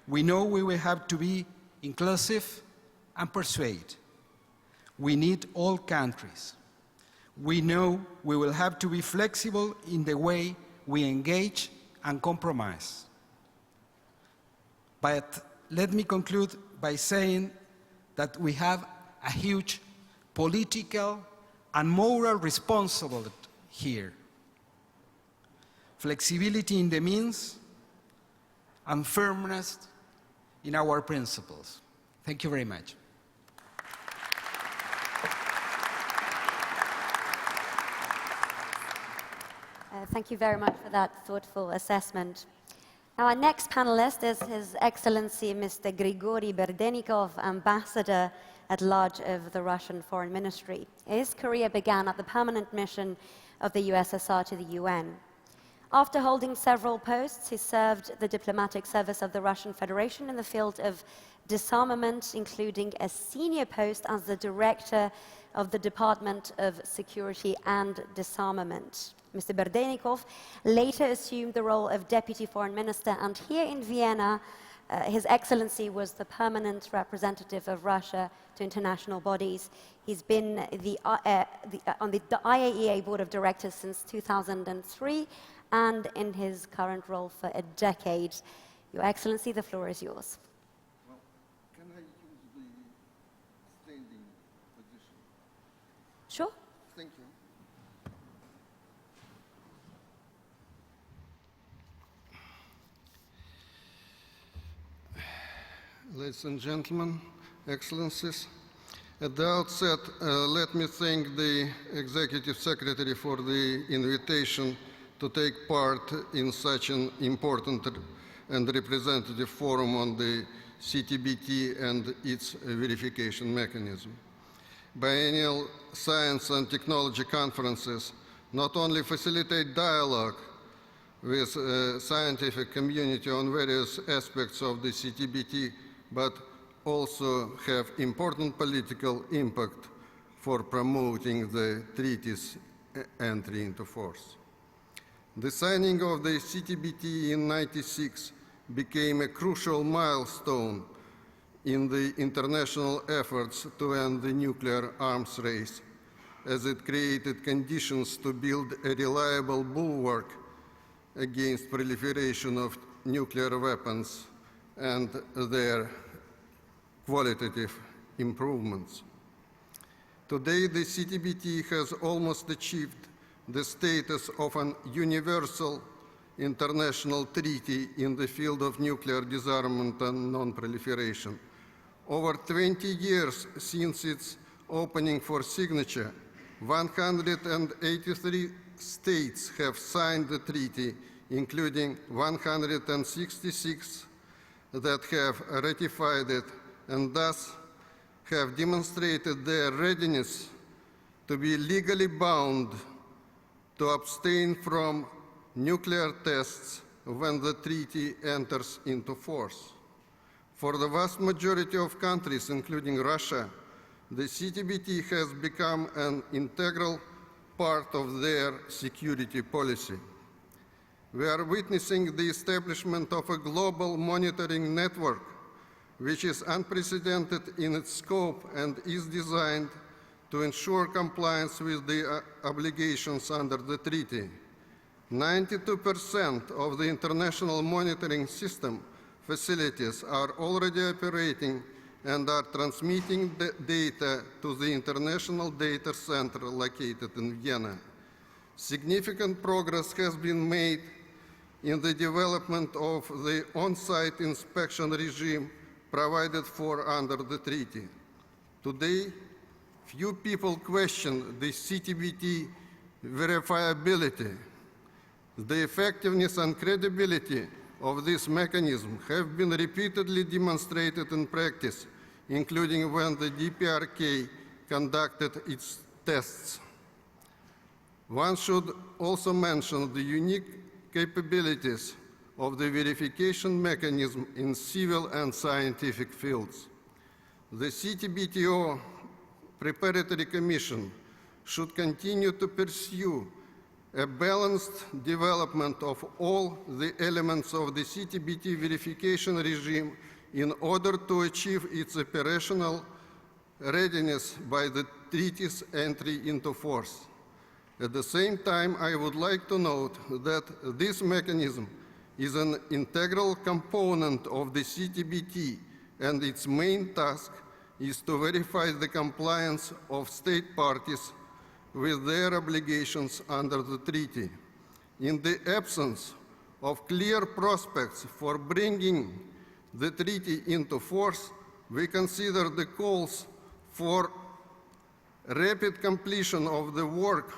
We know we will have to be inclusive and persuade. We need all countries. We know we will have to be flexible in the way we engage and compromise. But let me conclude by saying that we have a huge political and moral responsibility here. Flexibility in the means and firmness in our principles. Thank you very much. Thank you very much for that thoughtful assessment. Now, our next panelist is His Excellency Mr. Grigory Berdenikov, Ambassador at Large of the Russian Foreign Ministry. His career began at the permanent mission of the USSR to the UN. After holding several posts, he served the diplomatic service of the Russian Federation in the field of disarmament, including a senior post as the director of the Department of Security and Disarmament. Mr. Berdenikov later assumed the role of Deputy Foreign Minister, and here in Vienna, His Excellency was the permanent representative of Russia to international bodies. He's been on the IAEA Board of Directors since 2003, and in his current role for a decade. Your Excellency, the floor is yours. Well, can I use the standing position? Sure. Thank you. Ladies and gentlemen, Excellencies, at the outset, let me thank the Executive Secretary for the invitation to take part in such an important and representative forum on the CTBT and its verification mechanism. Biennial science and technology conferences not only facilitate dialogue with scientific community on various aspects of the CTBT, but also have important political impact for promoting the treaty's entry into force. The signing of the CTBT in '96 became a crucial milestone in the international efforts to end the nuclear arms race, as it created conditions to build a reliable bulwark against proliferation of nuclear weapons and their qualitative improvements. Today, the CTBT has almost achieved the status of an universal international treaty in the field of nuclear disarmament and non-proliferation. Over 20 years since its opening for signature, 183 states have signed the treaty, including 166 that have ratified it and thus have demonstrated their readiness to be legally bound to abstain from nuclear tests when the treaty enters into force. For the vast majority of countries, including Russia, the CTBT has become an integral part of their security policy. We are witnessing the establishment of a global monitoring network, which is unprecedented in its scope and is designed to ensure compliance with the obligations under the treaty. 92% of the international monitoring system facilities are already operating and are transmitting the data to the International Data Center located in Vienna. Significant progress has been made in the development of the on-site inspection regime provided for under the treaty. Today, few people question the CTBT verifiability. The effectiveness and credibility of this mechanism have been repeatedly demonstrated in practice, including when the DPRK conducted its tests. One should also mention the unique capabilities of the verification mechanism in civil and scientific fields. The CTBTO Preparatory Commission should continue to pursue a balanced development of all the elements of the CTBT verification regime in order to achieve its operational readiness by the treaty's entry into force. At the same time, I would like to note that this mechanism is an integral component of the CTBT, and its main task is to verify the compliance of state parties with their obligations under the treaty. In the absence of clear prospects for bringing the treaty into force, we consider the calls for rapid completion of the work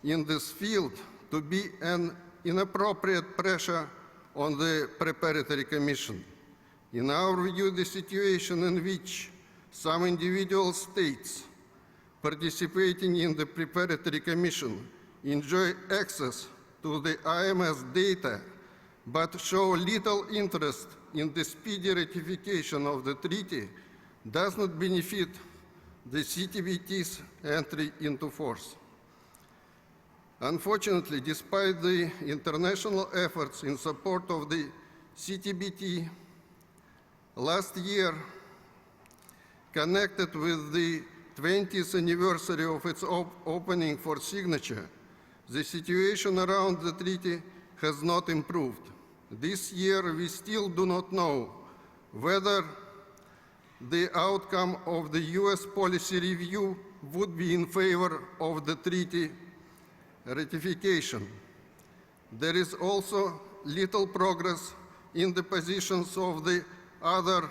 in this field to be an inappropriate pressure on the Preparatory Commission. In our view, the situation in which some individual states participating in the Preparatory Commission enjoy access to the IMS data but show little interest in the speedy ratification of the treaty does not benefit the CTBT's entry into force. Unfortunately, despite the international efforts in support of the CTBT, last year, connected with the 20th anniversary of its opening for signature, the situation around the treaty has not improved. This year, we still do not know whether the outcome of the US policy review would be in favor of the treaty ratification. There is also little progress in the positions of the other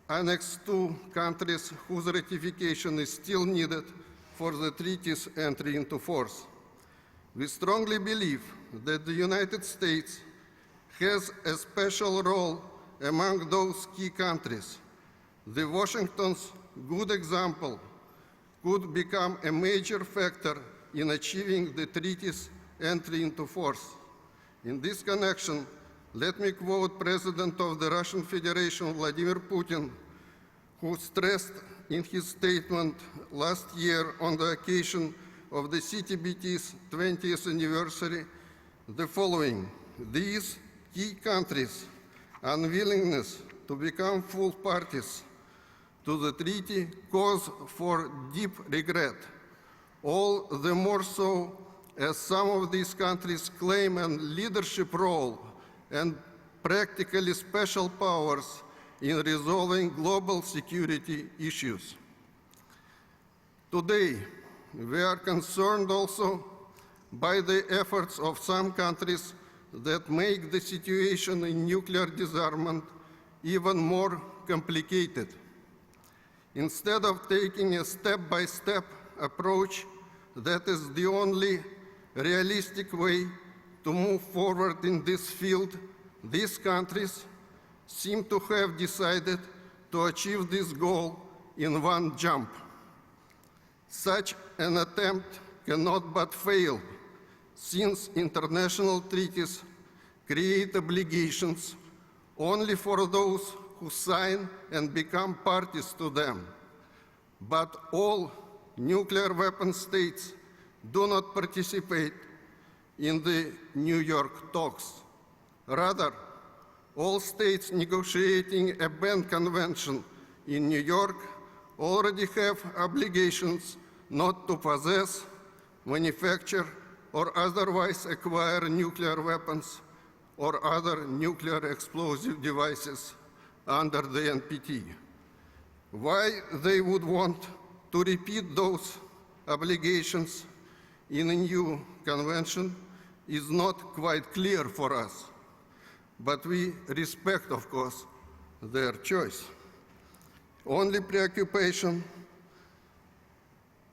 Annex II countries whose ratification is still needed for the treaty's entry into force. We strongly believe that the United States has a special role among those key countries. The Washington's good example could become a major factor in achieving the treaty's entry into force. In this connection, let me quote President of the Russian Federation, Vladimir Putin, who stressed in his statement last year on the occasion of the CTBT's 20th anniversary the following: these key countries' unwillingness to become full parties to the treaty cause for deep regret, all the more so as some of these countries claim a leadership role and practically special powers in resolving global security issues. Today, we are concerned also by the efforts of some countries that make the situation in nuclear disarmament even more complicated. Instead of taking a step-by-step approach that is the only realistic way to move forward in this field, these countries seem to have decided to achieve this goal in one jump. Such an attempt cannot but fail, since international treaties create obligations only for those who sign and become parties to them. But all nuclear weapon states do not participate in the New York talks. Rather, all states negotiating a ban convention in New York already have obligations not to possess, manufacture, or otherwise acquire nuclear weapons or other nuclear explosive devices under the NPT. Why they would want to repeat those obligations in a new convention is not quite clear for us, but we respect, of course, their choice. Only preoccupation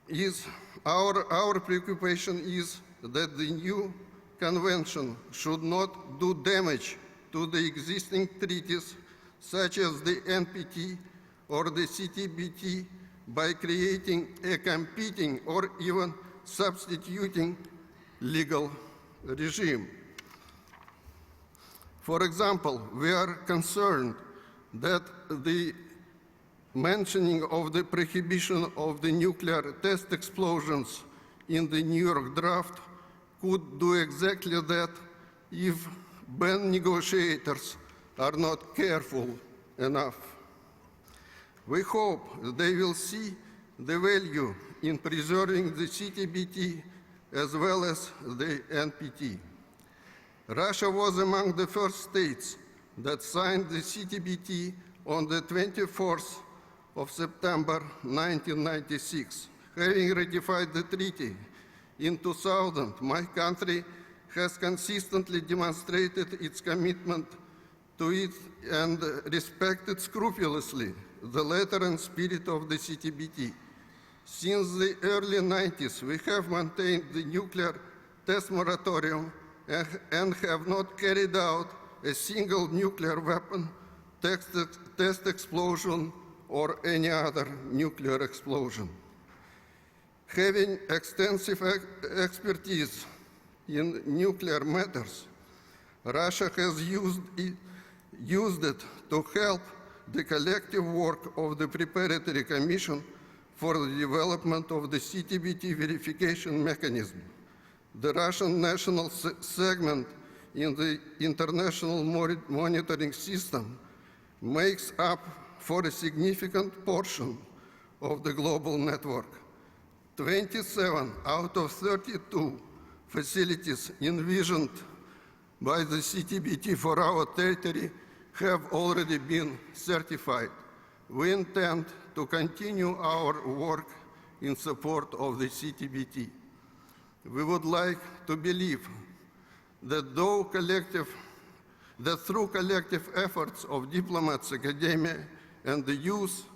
is, our preoccupation is that the new convention should not do damage to the existing treaties, such as the NPT or the CTBT, by creating a competing or even substituting legal regime. For example, we are concerned that the mentioning of the prohibition of the nuclear test explosions in the New York draft could do exactly that if ban negotiators are not careful enough. We hope they will see the value in preserving the CTBT as well as the NPT. Russia was among the first states that signed the CTBT on the 24th of September 1996. Having ratified the treaty in 2000, my country has consistently demonstrated its commitment to it and respected scrupulously the letter and spirit of the CTBT. Since the early 90s, we have maintained the nuclear test moratorium and have not carried out a single nuclear weapon test explosion or any other nuclear explosion. Having extensive expertise in nuclear matters, Russia has used it to help the collective work of the Preparatory Commission for the development of the CTBT verification mechanism. The Russian national segment in the international monitoring system makes up for a significant portion of the global network. 27 out of 32 facilities envisioned by the CTBT for our territory have already been certified. We intend to continue our work in support of the CTBT. We would like to believe that through collective efforts of diplomats, academia, and the youth,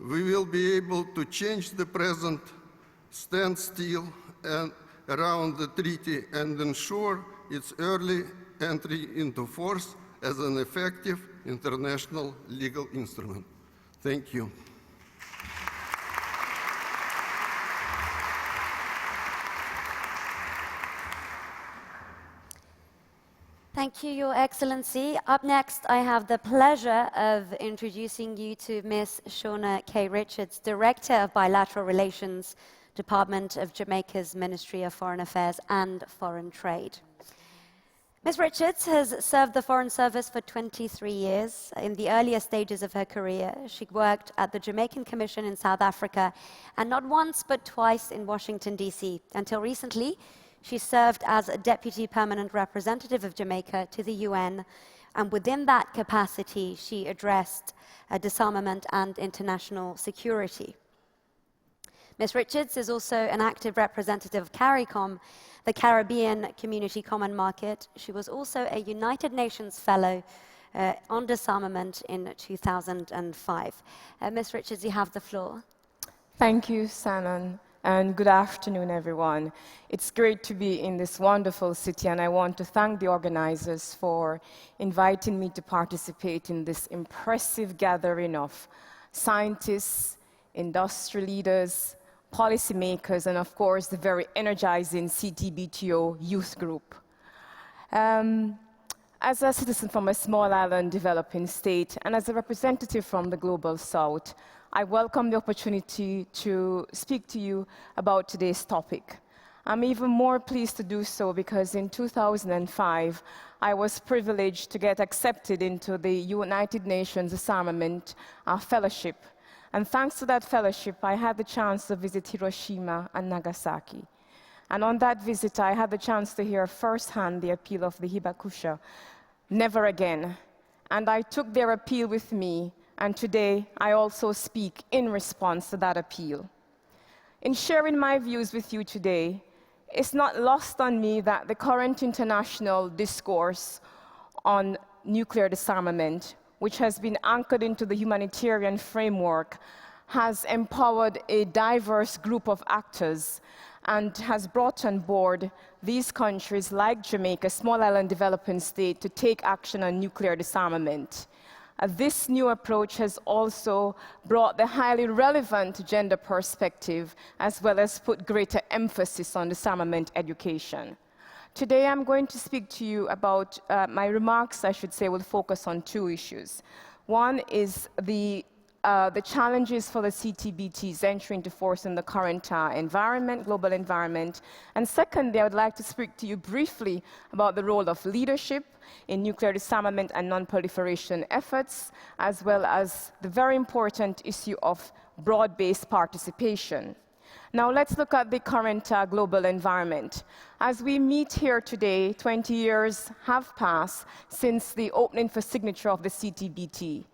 we will be able to change the present standstill around the treaty and ensure its early entry into force as an effective international legal instrument. Thank you. Thank you, Your Excellency. Up next, I have the pleasure of introducing you to Ms. Shauna K. Richards, Director of Bilateral Relations, Department of Jamaica's Ministry of Foreign Affairs and Foreign Trade. Ms. Richards has served the Foreign Service for 23 years. In the earlier stages of her career, she worked at the Jamaican Commission in South Africa, and not once but twice in Washington, D.C. Until recently, she served as a Deputy Permanent Representative of Jamaica to the UN, and within that capacity, she addressed disarmament and international security. Ms. Richards is also an active representative of CARICOM, the Caribbean Community Common Market. She was also a United Nations Fellow on disarmament in 2005. Ms. Richards, you have the floor. Thank you, Sanan, and good afternoon, everyone. It's great to be in this wonderful city, and I want to thank the organizers for inviting me to participate in this impressive gathering of scientists, industry leaders, policymakers, and of course, the very energizing CTBTO youth group. As a citizen from a small island developing state, and as a representative from the Global South, I welcome the opportunity to speak to you about today's topic. I'm even more pleased to do so because in 2005, I was privileged to get accepted into the United Nations Disarmament Fellowship. And thanks to that fellowship, I had the chance to visit Hiroshima and Nagasaki. And on that visit, I had the chance to hear firsthand the appeal of the Hibakusha, never again. And I took their appeal with me, and today I also speak in response to that appeal. In sharing my views with you today, it's not lost on me that the current international discourse on nuclear disarmament, which has been anchored into the humanitarian framework, has empowered a diverse group of actors and has brought on board these countries like Jamaica, small island developing state, to take action on nuclear disarmament. This new approach has also brought the highly relevant gender perspective, as well as put greater emphasis on disarmament education. Today, I'm going to speak to you about, my remarks, I should say, will focus on two issues. One is the challenges for the CTBT's entry into force in the current global environment. And secondly, I would like to speak to you briefly about the role of leadership in nuclear disarmament and non-proliferation efforts, as well as the very important issue of broad-based participation. Now let's look at the current global environment. As we meet here today, 20 years have passed since the opening for signature of the CTBT.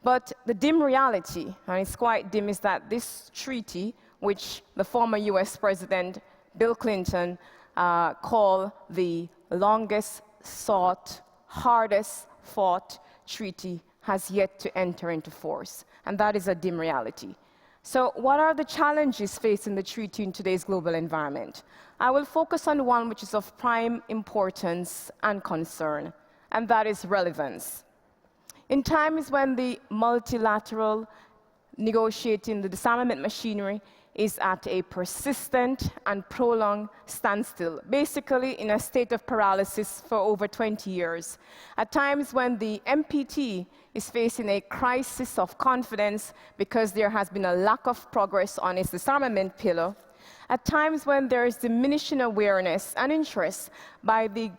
But the dim reality, and it's quite dim, is that this treaty, which the former US President Bill Clinton called the longest sought, hardest fought treaty, has yet to enter into force. And that is a dim reality. So what are the challenges facing the treaty in today's global environment? I will focus on one which is of prime importance and concern, and that is relevance. In times when the multilateral negotiating the disarmament machinery is at a persistent and prolonged standstill, basically in a state of paralysis for over 20 years. At times when the MPT is facing a crisis of confidence because there has been a lack of progress on its disarmament pillar. At times when there is diminishing awareness and interest by the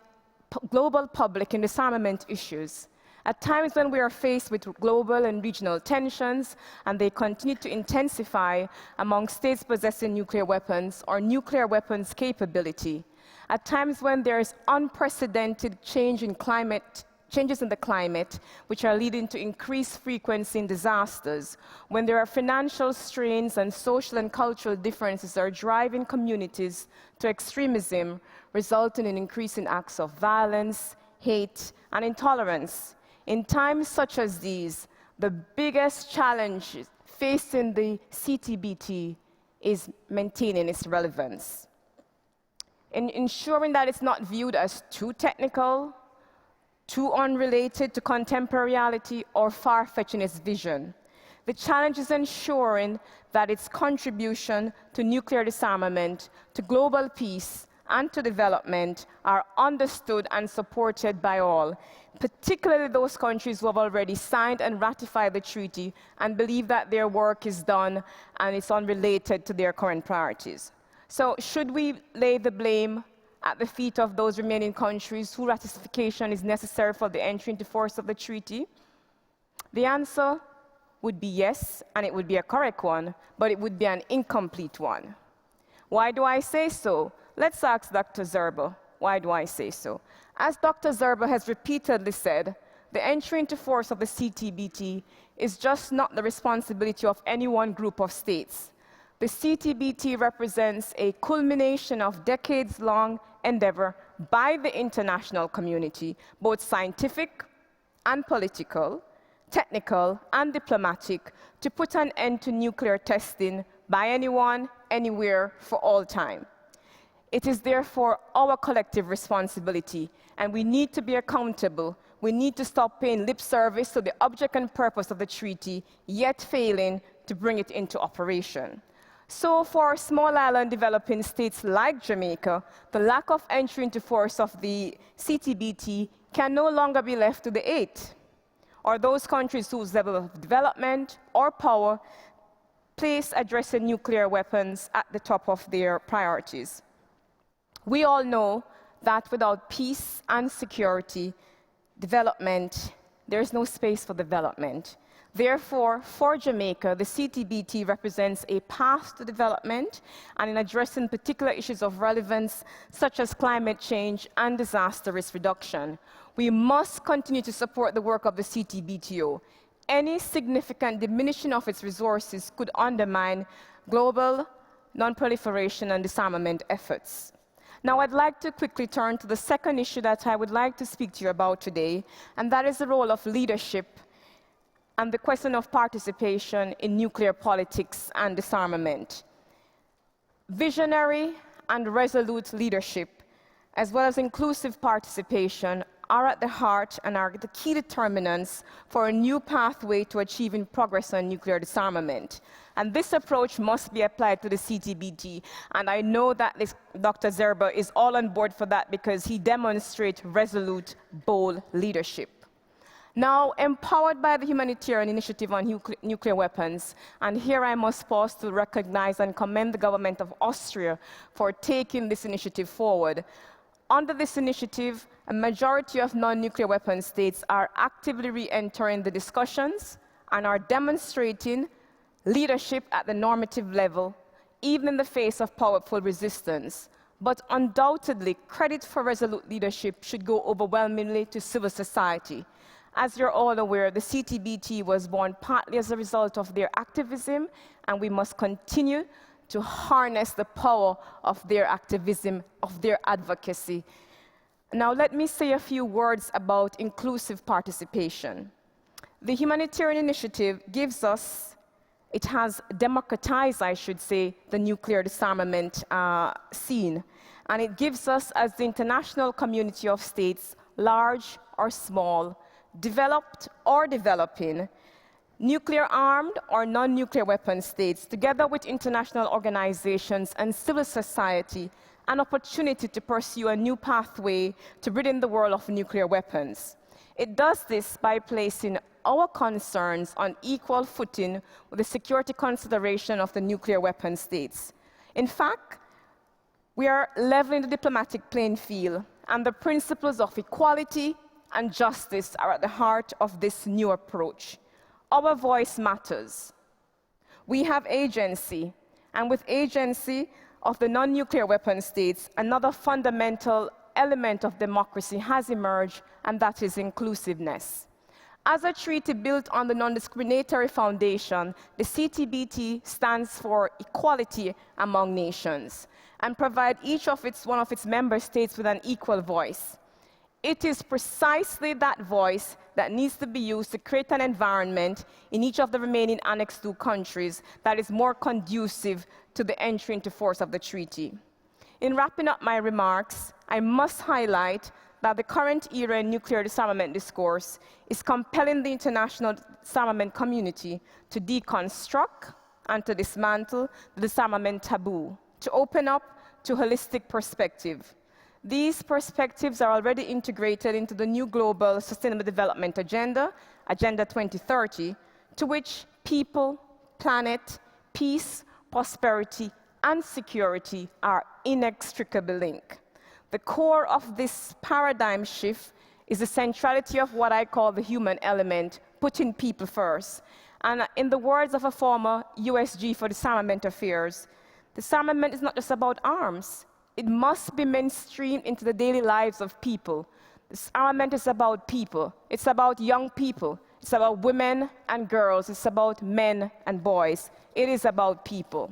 global public in disarmament issues. At times when we are faced with global and regional tensions, and they continue to intensify among states possessing nuclear weapons or nuclear weapons capability. At times when there is unprecedented changes in the climate, which are leading to increased frequency in disasters, when there are financial strains and social and cultural differences that are driving communities to extremism, resulting in increasing acts of violence, hate, and intolerance. In times such as these, the biggest challenge facing the CTBT is maintaining its relevance. In ensuring that it's not viewed as too technical, too unrelated to contemporary reality, or far-fetched in its vision. The challenge is ensuring that its contribution to nuclear disarmament, to global peace, and to development are understood and supported by all, particularly those countries who have already signed and ratified the treaty and believe that their work is done and it's unrelated to their current priorities. So should we lay the blame at the feet of those remaining countries whose ratification is necessary for the entry into force of the treaty? The answer would be yes, and it would be a correct one, but it would be an incomplete one. Why do I say so? Let's ask Dr. Zerbo, why do I say so? As Dr. Zerbo has repeatedly said, the entry into force of the CTBT is just not the responsibility of any one group of states. The CTBT represents a culmination of decades-long endeavor by the international community, both scientific and political, technical and diplomatic, to put an end to nuclear testing by anyone, anywhere, for all time. It is therefore our collective responsibility, and we need to be accountable. We need to stop paying lip service to the object and purpose of the treaty, yet failing to bring it into operation. So for small island developing states like Jamaica, the lack of entry into force of the CTBT can no longer be left to the 8, or those countries whose level of development or power place addressing nuclear weapons at the top of their priorities. We all know that without peace and security, there is no space for development. Therefore, for Jamaica, the CTBT represents a path to development, and in addressing particular issues of relevance, such as climate change and disaster risk reduction, we must continue to support the work of the CTBTO. Any significant diminishing of its resources could undermine global non-proliferation and disarmament efforts. Now, I'd like to quickly turn to the second issue that I would like to speak to you about today, and that is the role of leadership and the question of participation in nuclear politics and disarmament. Visionary and resolute leadership, as well as inclusive participation, are at the heart and are the key determinants for a new pathway to achieving progress on nuclear disarmament. And this approach must be applied to the CTBT. And I know that Dr. Zerbo is all on board for that because he demonstrates resolute, bold leadership. Now, empowered by the Humanitarian Initiative on Nuclear Weapons, and here I must pause to recognize and commend the government of Austria for taking this initiative forward. Under this initiative, a majority of non-nuclear weapon states are actively re-entering the discussions and are demonstrating leadership at the normative level, even in the face of powerful resistance. But undoubtedly, credit for resolute leadership should go overwhelmingly to civil society. As you're all aware, the CTBT was born partly as a result of their activism, and we must continue to harness the power of their activism, of their advocacy. Now, let me say a few words about inclusive participation. The Humanitarian Initiative it has democratized, I should say, the nuclear disarmament scene. And it gives us, as the international community of states, large or small, developed or developing, nuclear-armed or non-nuclear weapon states, together with international organizations and civil society, an opportunity to pursue a new pathway to ridding the world of nuclear weapons. It does this by placing our concerns on equal footing with the security consideration of the nuclear weapon states. In fact, we are leveling the diplomatic playing field, and the principles of equality and justice are at the heart of this new approach. Our voice matters. We have agency, and with agency, of the non-nuclear weapon states, another fundamental element of democracy has emerged, and that is inclusiveness. As a treaty built on the non-discriminatory foundation, the CTBT stands for equality among nations and provide one of its member states with an equal voice. It is precisely that voice that needs to be used to create an environment in each of the remaining Annex II countries that is more conducive to the entry into force of the treaty. In wrapping up my remarks, I must highlight that the current era in nuclear disarmament discourse is compelling the international disarmament community to deconstruct and to dismantle the disarmament taboo, to open up to holistic perspective. These perspectives are already integrated into the new Global Sustainable Development Agenda, Agenda 2030, to which people, planet, peace, prosperity, and security are inextricably linked. The core of this paradigm shift is the centrality of what I call the human element, putting people first. And in the words of a former USG for Disarmament Affairs, disarmament is not just about arms. It must be mainstreamed into the daily lives of people. Disarmament is about people. It's about young people. It's about women and girls. It's about men and boys. It is about people.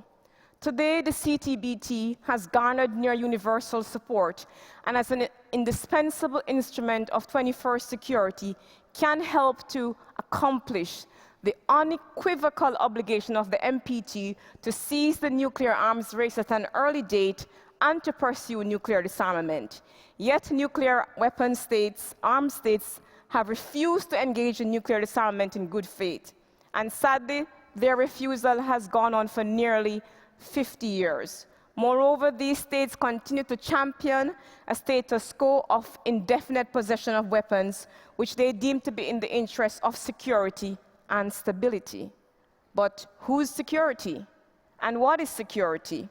Today, the CTBT has garnered near universal support and as an indispensable instrument of 21st security can help to accomplish the unequivocal obligation of the MPT to seize the nuclear arms race at an early date and to pursue nuclear disarmament. Yet nuclear weapon states, armed states, have refused to engage in nuclear disarmament in good faith. And sadly, their refusal has gone on for nearly 50 years. Moreover, these states continue to champion a status quo of indefinite possession of weapons, which they deem to be in the interest of security and stability. But whose security? And what is security?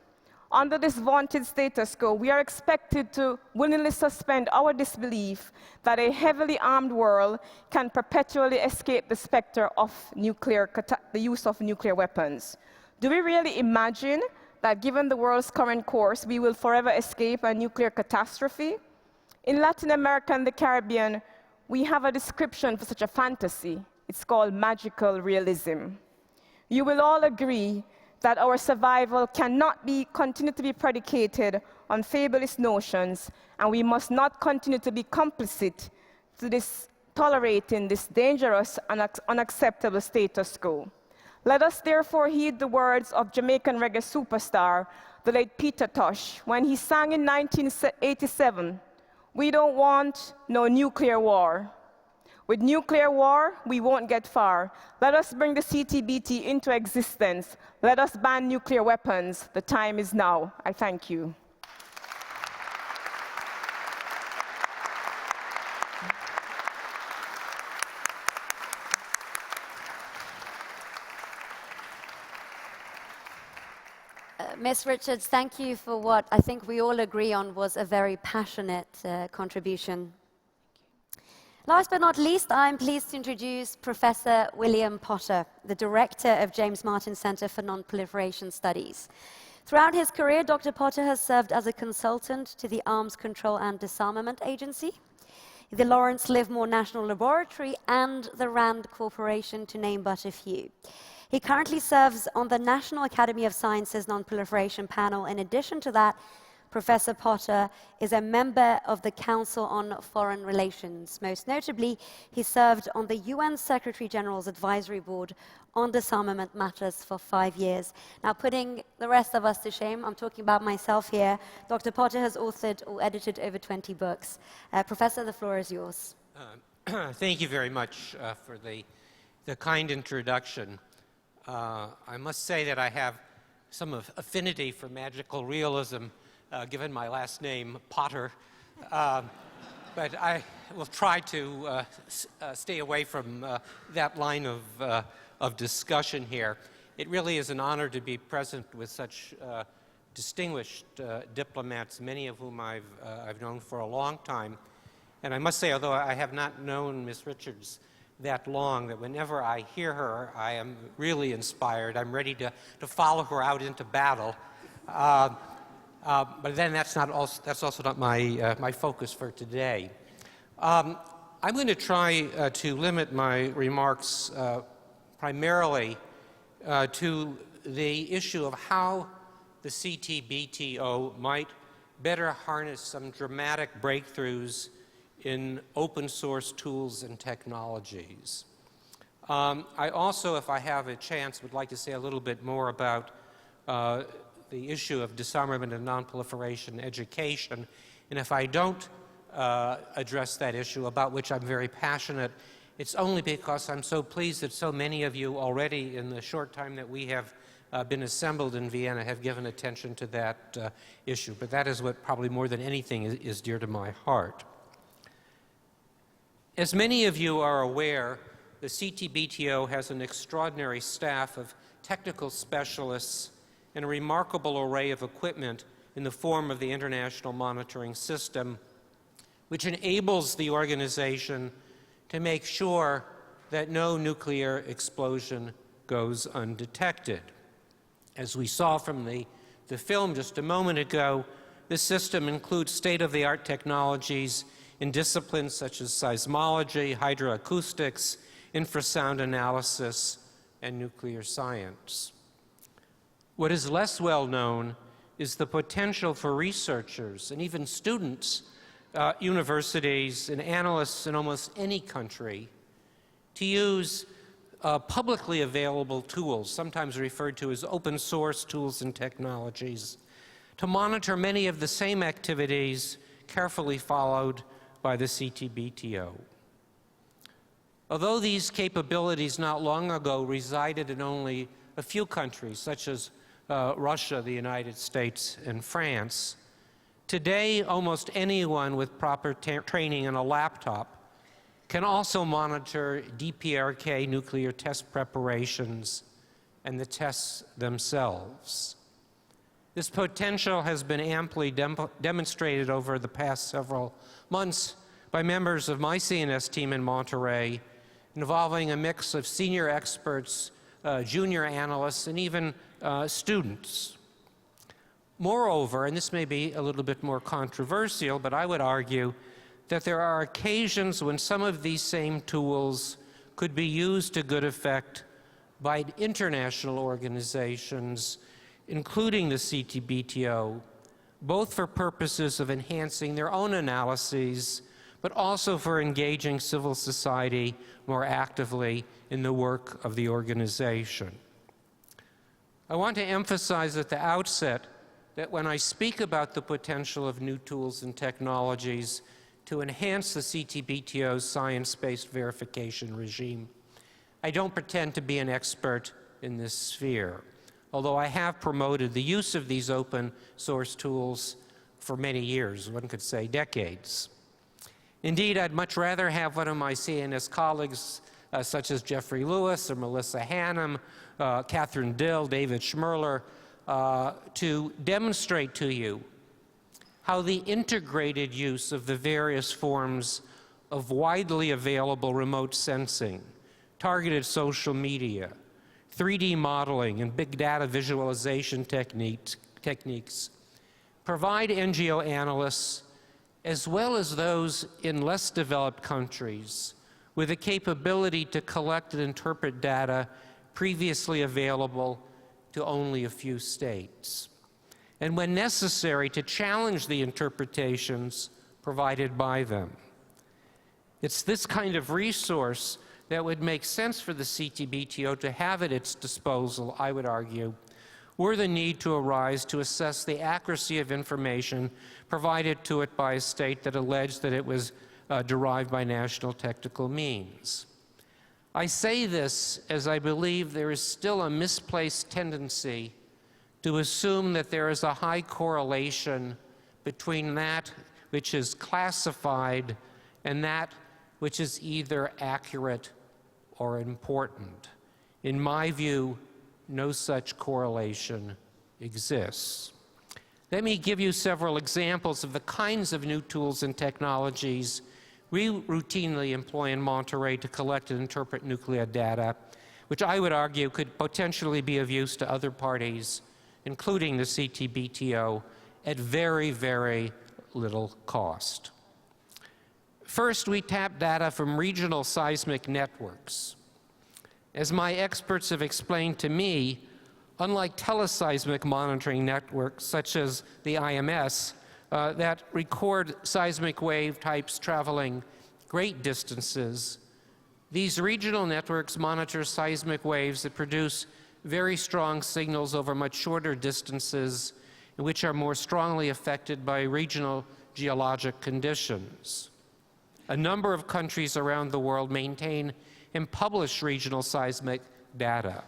Under this vaunted status quo, we are expected to willingly suspend our disbelief that a heavily armed world can perpetually escape the specter of the use of nuclear weapons. Do we really imagine that given the world's current course, we will forever escape a nuclear catastrophe? In Latin America and the Caribbean, we have a description for such a fantasy. It's called magical realism. You will all agree that our survival cannot continue to be predicated on fabulous notions, and we must not continue to be complicit to tolerating this dangerous and unacceptable status quo. Let us therefore heed the words of Jamaican reggae superstar, the late Peter Tosh, when he sang in 1987, "We don't want no nuclear war. With nuclear war, we won't get far. Let us bring the CTBT into existence. Let us ban nuclear weapons. The time is now." I thank you. Ms. Richards, thank you for what I think we all agree on was a very passionate contribution. Last but not least, I'm pleased to introduce Professor William Potter, the director of James Martin Center for Non-Proliferation Studies. Throughout his career, Dr. Potter has served as a consultant to the Arms Control and Disarmament Agency, the Lawrence Livermore National Laboratory, and the RAND Corporation, to name but a few. He currently serves on the National Academy of Sciences Non-Proliferation Panel. In addition to that, Professor Potter is a member of the Council on Foreign Relations. Most notably, he served on the UN Secretary General's Advisory Board on disarmament matters for 5 years. Now, putting the rest of us to shame, I'm talking about myself here, Dr. Potter has authored or edited over 20 books. Professor, the floor is yours. Thank you very much for the kind introduction. I must say that I have some affinity for magical realism, given my last name, Potter. But I will try to stay away from that line of discussion here. It really is an honor to be present with such distinguished diplomats, many of whom I've known for a long time. And I must say, although I have not known Ms. Richards that long, that whenever I hear her, I am really inspired. I'm ready to follow her out into battle. But then that's also not my focus for today. I'm going to try to limit my remarks primarily to the issue of how the CTBTO might better harness some dramatic breakthroughs in open source tools and technologies. I also, if I have a chance, would like to say a little bit more about the issue of disarmament and nonproliferation education. And if I don't address that issue, about which I'm very passionate, it's only because I'm so pleased that so many of you already, in the short time that we have been assembled in Vienna, have given attention to that issue. But that is what probably more than anything is dear to my heart. As many of you are aware, the CTBTO has an extraordinary staff of technical specialists and a remarkable array of equipment in the form of the International Monitoring System, which enables the organization to make sure that no nuclear explosion goes undetected. As we saw from the film just a moment ago, this system includes state-of-the-art technologies in disciplines such as seismology, hydroacoustics, infrasound analysis, and nuclear science. What is less well known is the potential for researchers and even students, universities, and analysts in almost any country to use publicly available tools, sometimes referred to as open source tools and technologies, to monitor many of the same activities carefully followed by the CTBTO. Although these capabilities not long ago resided in only a few countries, such as Russia, the United States, and France, today almost anyone with proper training in a laptop can also monitor DPRK nuclear test preparations and the tests themselves. This potential has been amply demonstrated over the past several months by members of my CNS team in Monterey, involving a mix of senior experts, junior analysts, and even students. Moreover, and this may be a little bit more controversial, but I would argue that there are occasions when some of these same tools could be used to good effect by international organizations, including the CTBTO, both for purposes of enhancing their own analyses, but also for engaging civil society more actively in the work of the organization. I want to emphasize at the outset that when I speak about the potential of new tools and technologies to enhance the CTBTO's science-based verification regime, I don't pretend to be an expert in this sphere, although I have promoted the use of these open source tools for many years, one could say decades. Indeed, I'd much rather have one of my CNS colleagues, such as Jeffrey Lewis or Melissa Hannum, Catherine Dill, David Schmerler, to demonstrate to you how the integrated use of the various forms of widely available remote sensing, targeted social media, 3D modeling, and big data visualization techniques provide NGO analysts, as well as those in less developed countries, with the capability to collect and interpret data previously available to only a few states, and when necessary, to challenge the interpretations provided by them. It's this kind of resource that would make sense for the CTBTO to have at its disposal, I would argue, were the need to arise to assess the accuracy of information provided to it by a state that alleged that it was derived by national technical means. I say this as I believe there is still a misplaced tendency to assume that there is a high correlation between that which is classified and that which is either accurate or important. In my view, no such correlation exists. Let me give you several examples of the kinds of new tools and technologies we routinely employ in Monterey to collect and interpret nuclear data, which I would argue could potentially be of use to other parties, including the CTBTO at very, very little cost. First, we tap data from regional seismic networks. As my experts have explained to me, unlike teleseismic monitoring networks such as the IMS that record seismic wave types traveling great distances, these regional networks monitor seismic waves that produce very strong signals over much shorter distances, and which are more strongly affected by regional geologic conditions. A number of countries around the world maintain and publish regional seismic data.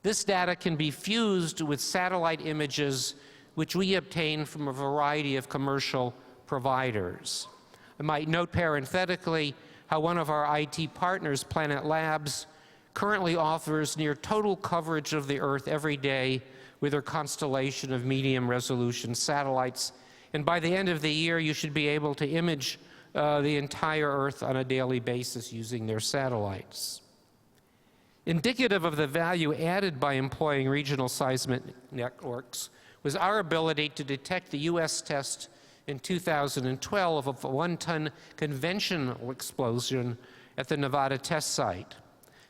This data can be fused with satellite images which we obtain from a variety of commercial providers. I might note parenthetically how one of our IT partners, Planet Labs, currently offers near total coverage of the Earth every day with their constellation of medium-resolution satellites. And by the end of the year, you should be able to image the entire Earth on a daily basis using their satellites. Indicative of the value added by employing regional seismic networks was our ability to detect the U.S. test in 2012 of a one-ton conventional explosion at the Nevada test site.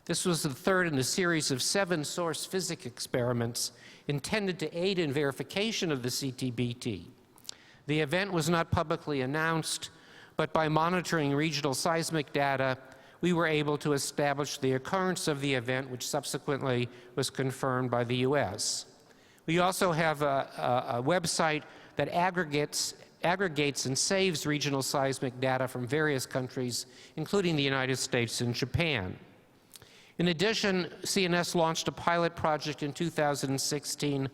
This was the third in a series of 7 source physics experiments intended to aid in verification of the CTBT. The event was not publicly announced, but by monitoring regional seismic data, we were able to establish the occurrence of the event, which subsequently was confirmed by the U.S. We also have a website that aggregates and saves regional seismic data from various countries, including the United States and Japan. In addition, CNS launched a pilot project in 2016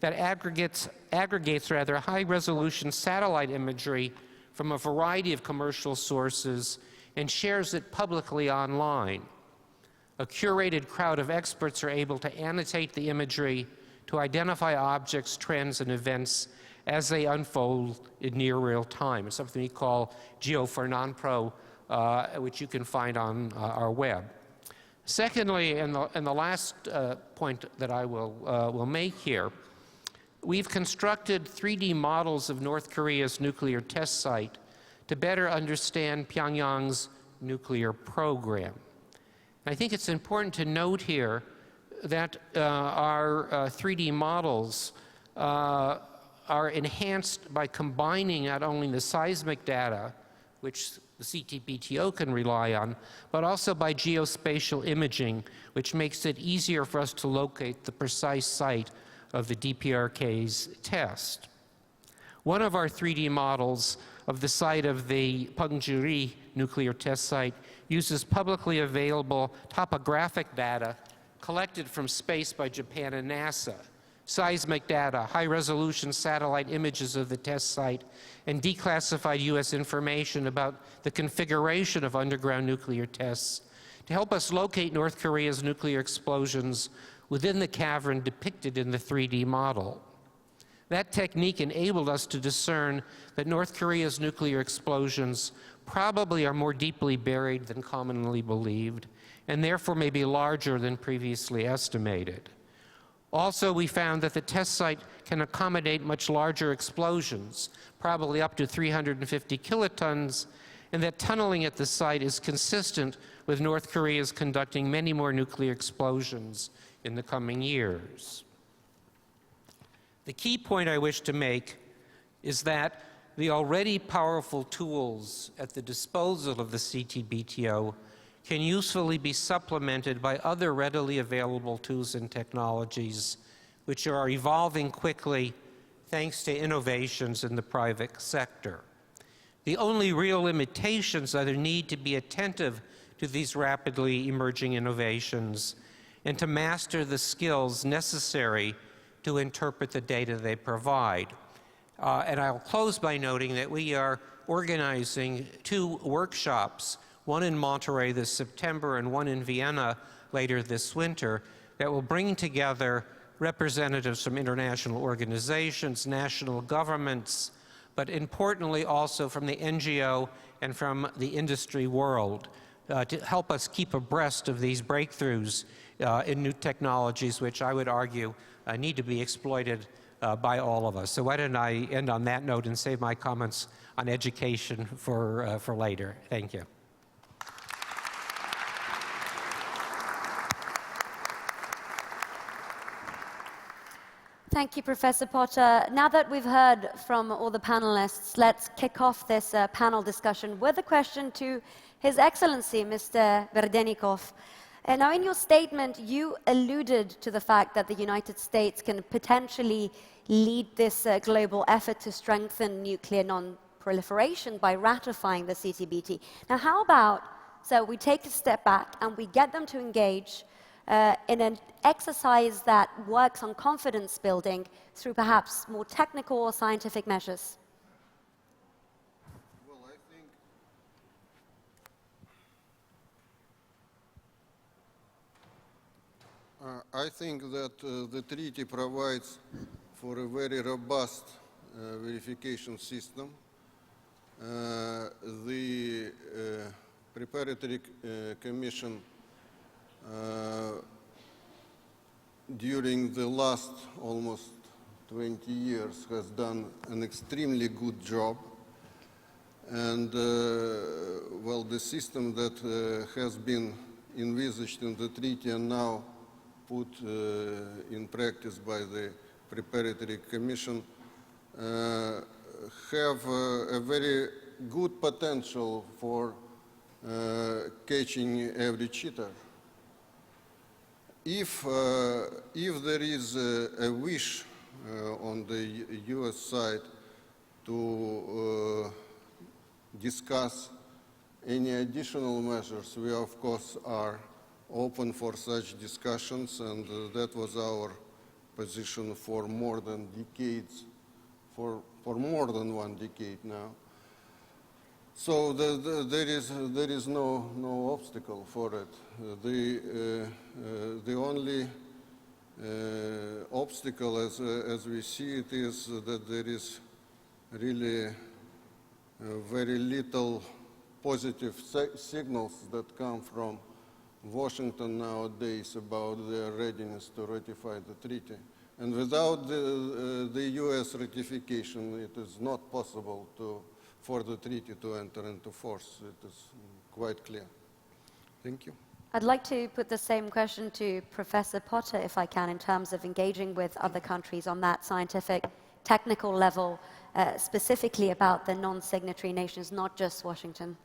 that aggregates high-resolution satellite imagery from a variety of commercial sources and shares it publicly online. A curated crowd of experts are able to annotate the imagery to identify objects, trends, and events as they unfold in near real time. It's something we call Geo for Non-Pro, which you can find on our web. Secondly, and the last point that I will make here, we've constructed 3D models of North Korea's nuclear test site to better understand Pyongyang's nuclear program. And I think it's important to note here that our 3D models are enhanced by combining not only the seismic data, which the CTBTO can rely on, but also by geospatial imaging, which makes it easier for us to locate the precise site of the DPRK's test. One of our 3D models of the site of the Punggye-ri nuclear test site uses publicly available topographic data collected from space by Japan and NASA, seismic data, high-resolution satellite images of the test site, and declassified U.S. information about the configuration of underground nuclear tests to help us locate North Korea's nuclear explosions within the cavern depicted in the 3D model. That technique enabled us to discern that North Korea's nuclear explosions probably are more deeply buried than commonly believed, and therefore may be larger than previously estimated. Also, we found that the test site can accommodate much larger explosions, probably up to 350 kilotons, and that tunneling at the site is consistent with North Korea's conducting many more nuclear explosions in the coming years. The key point I wish to make is that the already powerful tools at the disposal of the CTBTO can usefully be supplemented by other readily available tools and technologies which are evolving quickly thanks to innovations in the private sector. The only real limitations are the need to be attentive to these rapidly emerging innovations and to master the skills necessary to interpret the data they provide. And I'll close by noting that we are organizing 2 workshops, one in Monterey this September and one in Vienna later this winter, that will bring together representatives from international organizations, national governments, but importantly also from the NGO and from the industry world to help us keep abreast of these breakthroughs in new technologies, which I would argue need to be exploited by all of us. So why don't I end on that note and save my comments on education for later. Thank you. Thank you, Professor Potter. Now that we've heard from all the panelists, let's kick off this panel discussion with a question to His Excellency, Mr. Verdenikov. Now, in your statement, you alluded to the fact that the United States can potentially lead this global effort to strengthen nuclear non-proliferation by ratifying the CTBT. Now, how about, so we take a step back and we get them to engage in an exercise that works on confidence building through perhaps more technical or scientific measures? Well, I think that the treaty provides for a very robust verification system. The Preparatory Commission during the last almost 20 years has done an extremely good job, and well, the system that has been envisaged in the treaty and now put in practice by the Preparatory Commission have a very good potential for catching every cheater. If there is a wish on the US side to discuss any additional measures, we of course are open for such discussions, and that was our position for more than decades, for more than one decade now. So there is no obstacle for it. The only obstacle, as we see it, is that there is really very little positive signals that come from Washington nowadays about their readiness to ratify the treaty. And without the US ratification, it is not possible for the treaty to enter into force. It is quite clear. Thank you. I'd like to put the same question to Professor Potter, if I can, in terms of engaging with other countries on that scientific, technical level, specifically about the non-signatory nations, not just Washington.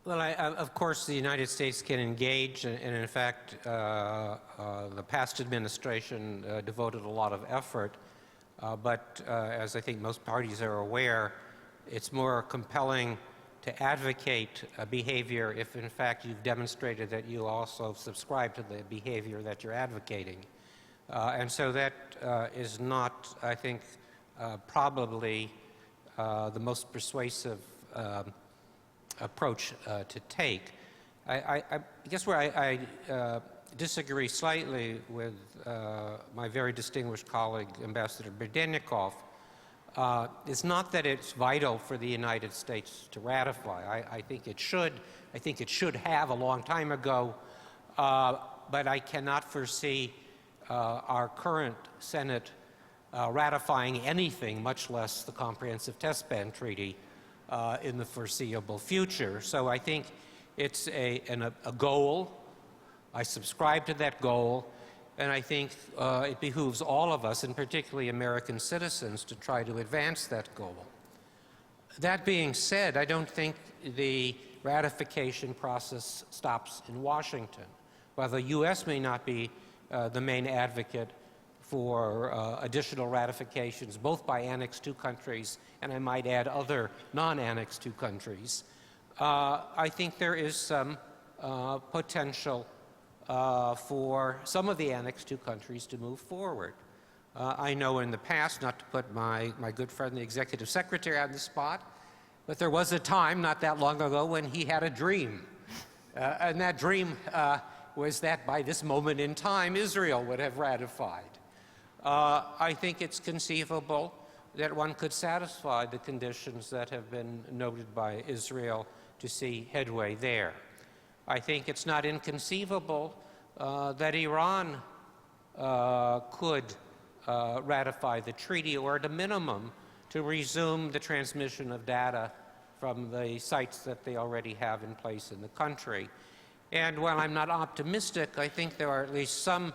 Well, of course, the United States can engage, and in fact, the past administration devoted a lot of effort, but as I think most parties are aware, it's more compelling to advocate a behavior if, in fact, you've demonstrated that you also subscribe to the behavior that you're advocating. And so that is not, I think, probably the most persuasive approach to take. I guess where I disagree slightly with my very distinguished colleague, Ambassador Berdenikov, is not that it's vital for the United States to ratify. I think it should. I think it should have a long time ago, but I cannot foresee our current Senate ratifying anything, much less the Comprehensive Test Ban Treaty, in the foreseeable future. So I think it's a goal. I subscribe to that goal, and I think it behooves all of us, and particularly American citizens, to try to advance that goal. That being said, I don't think the ratification process stops in Washington. While the U.S. may not be the main advocate for additional ratifications, both by Annex II countries and I might add other non-Annex II countries, I think there is some potential for some of the Annex II countries to move forward. I know in the past, not to put my good friend, the Executive Secretary, on the spot, but there was a time not that long ago when he had a dream. And that dream was that by this moment in time, Israel would have ratified. I think it's conceivable that one could satisfy the conditions that have been noted by Israel to see headway there. I think it's not inconceivable that Iran could ratify the treaty, or at a minimum, to resume the transmission of data from the sites that they already have in place in the country. And while I'm not optimistic, I think there are at least some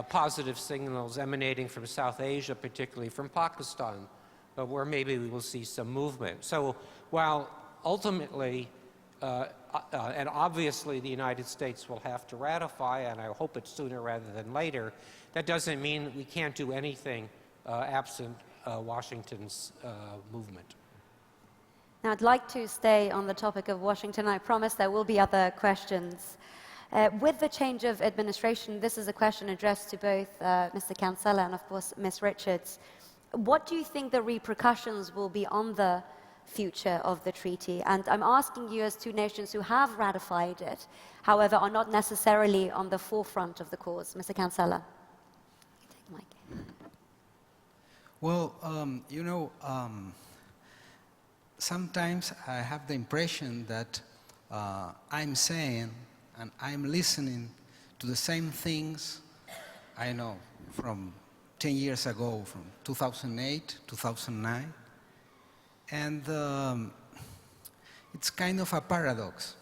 positive signals emanating from South Asia, particularly from Pakistan, where maybe we will see some movement. So while ultimately and obviously the United States will have to ratify, and I hope it's sooner rather than later, that doesn't mean that we can't do anything absent Washington's movement. Now, I'd like to stay on the topic of Washington. I promise there will be other questions. With the change of administration, this is a question addressed to both Mr. Cancela and, of course, Ms. Richards. What do you think the repercussions will be on the future of the treaty? And I'm asking you as two nations who have ratified it, however, are not necessarily on the forefront of the cause. Mr. Cancela. Take the mic. Well, sometimes I have the impression that I'm saying and I'm listening to the same things I know from 10 years ago, from 2008, 2009. And it's kind of a paradox,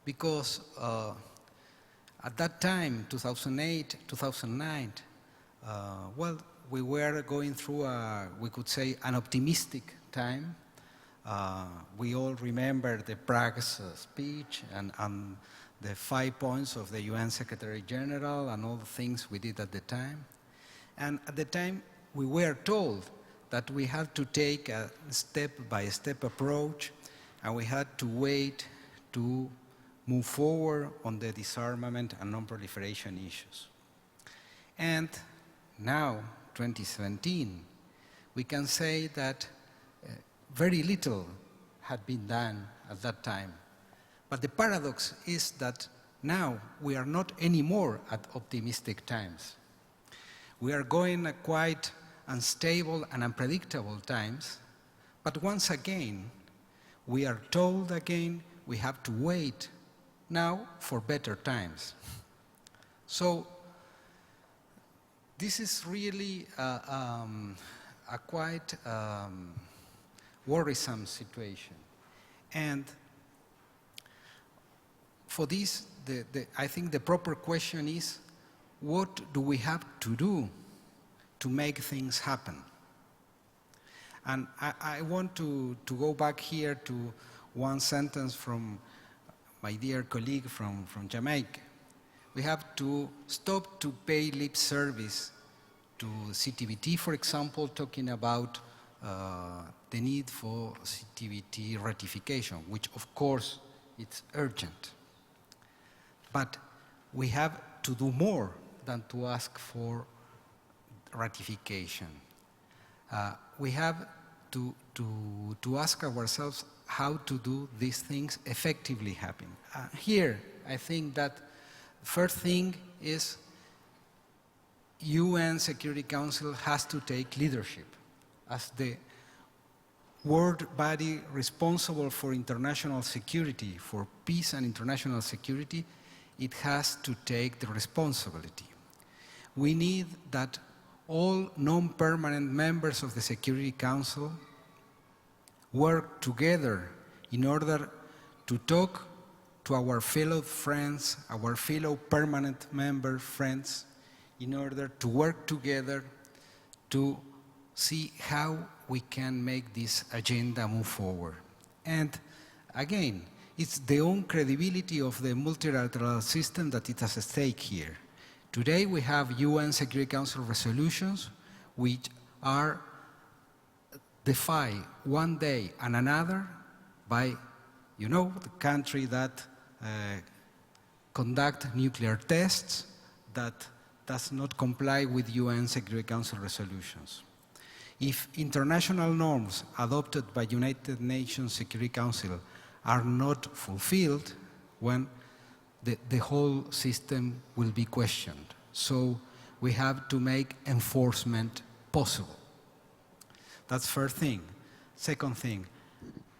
because at that time, 2008, 2009, well, we were going through, we could say, an optimistic time. We all remember the Prague's speech and the 5 points of the UN Secretary General and all the things we did at the time. And at the time, we were told that we had to take a step-by-step approach, and we had to wait to move forward on the disarmament and non-proliferation issues. And now, 2017, we can say that very little had been done at that time. But the paradox is that now we are not anymore at optimistic times. We are going at quite unstable and unpredictable times, but once again, we are told again we have to wait now for better times. So this is really a quite worrisome situation. And for this, I think the proper question is, what do we have to do to make things happen? And I want to go back here to one sentence from my dear colleague from Jamaica. We have to stop to pay lip service to CTBT, for example, talking about the need for CTBT ratification, which of course it's urgent. But we have to do more than to ask for ratification. We have to ask ourselves how to do these things effectively happen. Here, I think that the first thing is UN Security Council has to take leadership as the world body responsible for international security, for peace and international security. It has to take the responsibility. We need that all non-permanent members of the Security Council work together in order to talk to our fellow friends, our fellow permanent member friends, in order to work together to see how we can make this agenda move forward. And again, it's the own credibility of the multilateral system that is at stake here. Today we have UN Security Council resolutions which are defied one day and another by, the country that conduct nuclear tests, that does not comply with UN Security Council resolutions. If international norms adopted by United Nations Security Council are not fulfilled, when the whole system will be questioned. So we have to make enforcement possible. That's first thing. Second thing,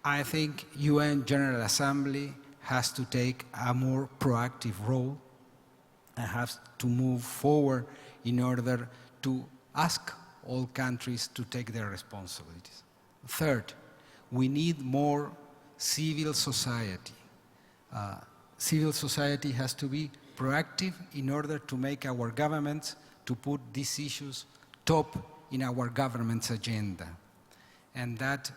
I think UN General Assembly has to take a more proactive role and has to move forward in order to ask all countries to take their responsibilities. Third, we need more civil society. Civil society has to be proactive in order to make our governments to put these issues top in our government's agenda. And that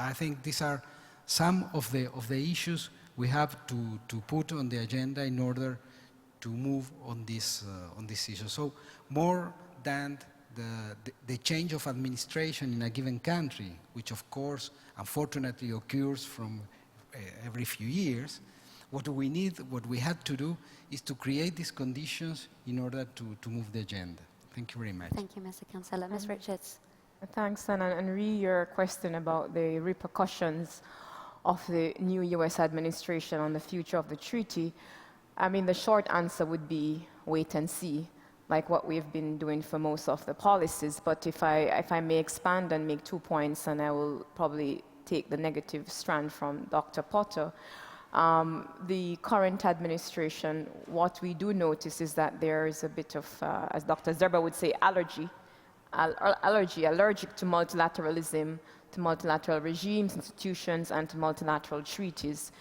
I think these are some of the issues we have to put on the agenda in order to move on this issue. So more than the change of administration in a given country, which of course unfortunately occurs from every few years, what we had to do is to create these conditions in order to move the agenda. Thank you very much. Thank you, Mr. Chancellor. Ms. Richards. Thanks, and re your question about the repercussions of the new US administration on the future of the treaty. I mean, the short answer would be wait and see, like what we've been doing for most of the policies. But if I may expand and make 2 points, and I will probably take the negative strand from Dr. Potter. The current administration, what we do notice is that there is a bit of, as Dr. Zerba would say, allergic to multilateralism, to multilateral regimes, institutions, and to multilateral treaties.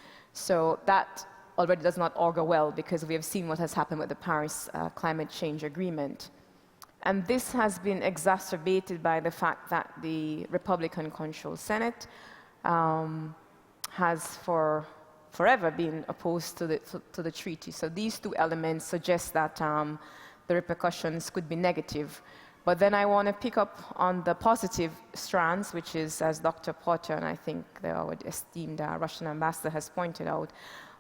So that already does not augur well, because we have seen what has happened with the Paris Climate Change Agreement. And this has been exacerbated by the fact that the Republican-controlled Senate has forever been opposed to the treaty. So these two elements suggest that the repercussions could be negative. But then I want to pick up on the positive strands, which is, as Dr. Potter and I think our esteemed Russian ambassador has pointed out,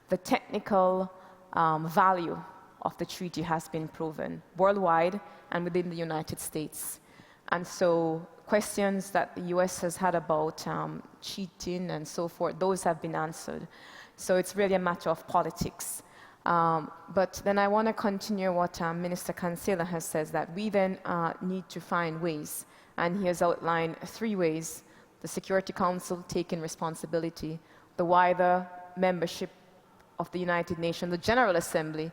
the technical value of the treaty has been proven worldwide and within the United States. And so questions that the US has had about cheating and so forth, those have been answered. So it's really a matter of politics. But then I want to continue what Minister Cancela has said, that we then need to find ways, and he has outlined 3 ways: the Security Council taking responsibility, the wider membership of the United Nations, the General Assembly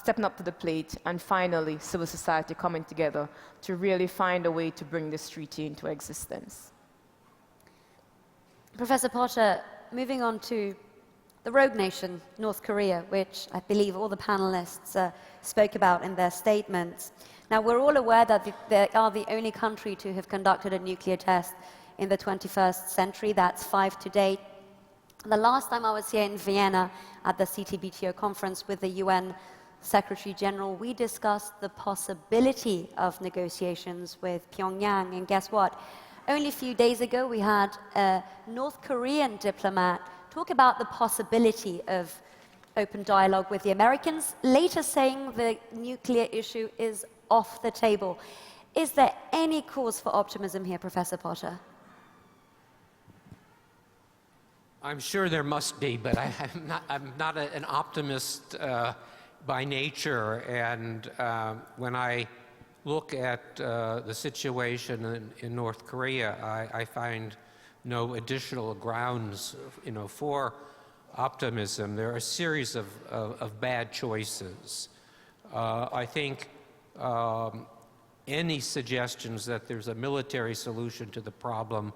stepping up to the plate, and finally civil society coming together to really find a way to bring this treaty into existence. Professor Potter, moving on to the rogue nation, North Korea, which I believe all the panelists spoke about in their statements. Now, we're all aware that they are the only country to have conducted a nuclear test in the 21st century. That's 5 to date. The last time I was here in Vienna at the CTBTO conference with the UN Secretary General, we discussed the possibility of negotiations with Pyongyang. And guess what? Only a few days ago, we had a North Korean diplomat talk about the possibility of open dialogue with the Americans, later saying the nuclear issue is off the table. Is there any cause for optimism here, Professor Potter? I'm sure there must be, but I'm not an optimist by nature. And when I look at the situation in North Korea, I find no additional grounds, for optimism. There are a series of bad choices. I think any suggestions that there's a military solution to the problem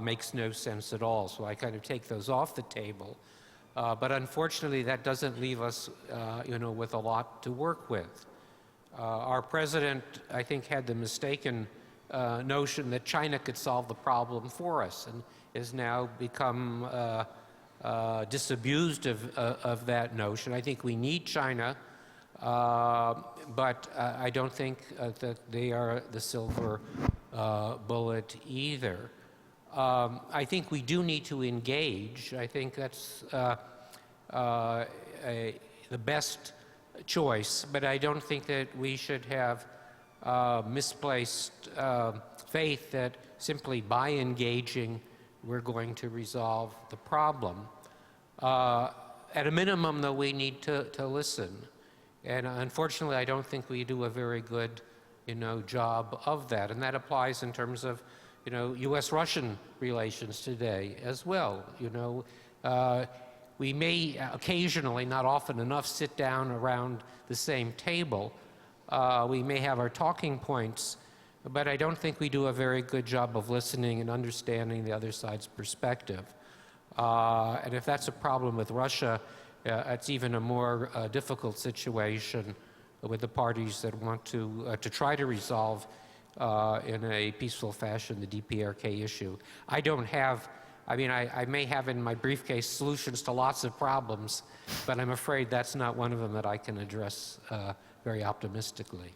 makes no sense at all. So I kind of take those off the table. But unfortunately, that doesn't leave us, with a lot to work with. Our president, I think, had the mistaken notion that China could solve the problem for us, and has now become disabused of that notion. I think we need China, but I don't think that they are the silver bullet either. I think we do need to engage. I think that's the best choice, but I don't think that we should have misplaced faith that simply by engaging we're going to resolve the problem. At a minimum, though, we need to listen. And unfortunately, I don't think we do a very good job of that. And that applies in terms of U.S.-Russian relations today as well. We may occasionally, not often enough, sit down around the same table, We may have our talking points, but I don't think we do a very good job of listening and understanding the other side's perspective. And if that's a problem with Russia, it's even a more difficult situation with the parties that want to try to resolve in a peaceful fashion the DPRK issue. I don't have, I mean, I may have in my briefcase solutions to lots of problems, but I'm afraid that's not one of them that I can address very optimistically.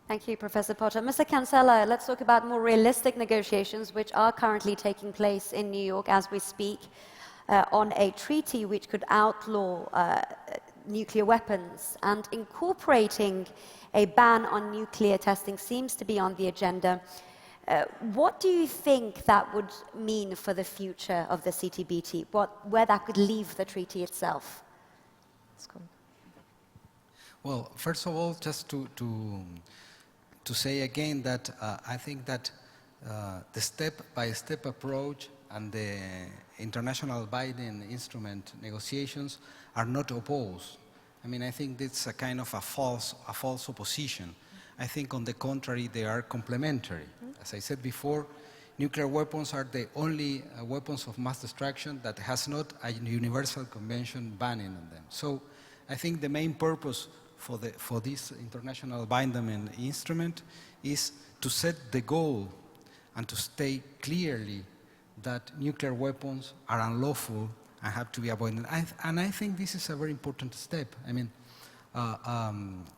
Thank you, Professor Potter. Mr. Cancela, let's talk about more realistic negotiations which are currently taking place in New York as we speak on a treaty which could outlaw nuclear weapons, and incorporating a ban on nuclear testing seems to be on the agenda. What do you think that would mean for the future of the CTBT, where that could leave the treaty itself? Well, first of all, just to say again that I think that the step-by-step approach and the international Biden instrument negotiations are not opposed. I mean, I think it's a kind of a false opposition. I think, on the contrary, they are complementary. As I said before, nuclear weapons are the only weapons of mass destruction that has not a universal convention banning on them. So I think the main purpose for this international binding instrument is to set the goal and to state clearly that nuclear weapons are unlawful and have to be avoided. And I think this is a very important step. I mean,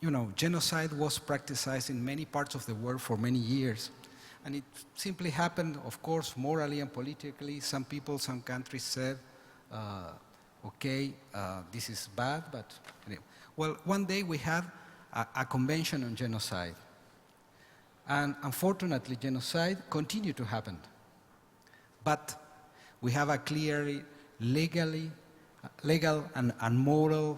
you know, genocide was practiced in many parts of the world for many years. And it simply happened, of course, morally and politically. Some people, some countries said, okay, this is bad, but anyway. Well, one day we had a convention on genocide. And unfortunately, genocide continued to happen. But we have a clearly legal and moral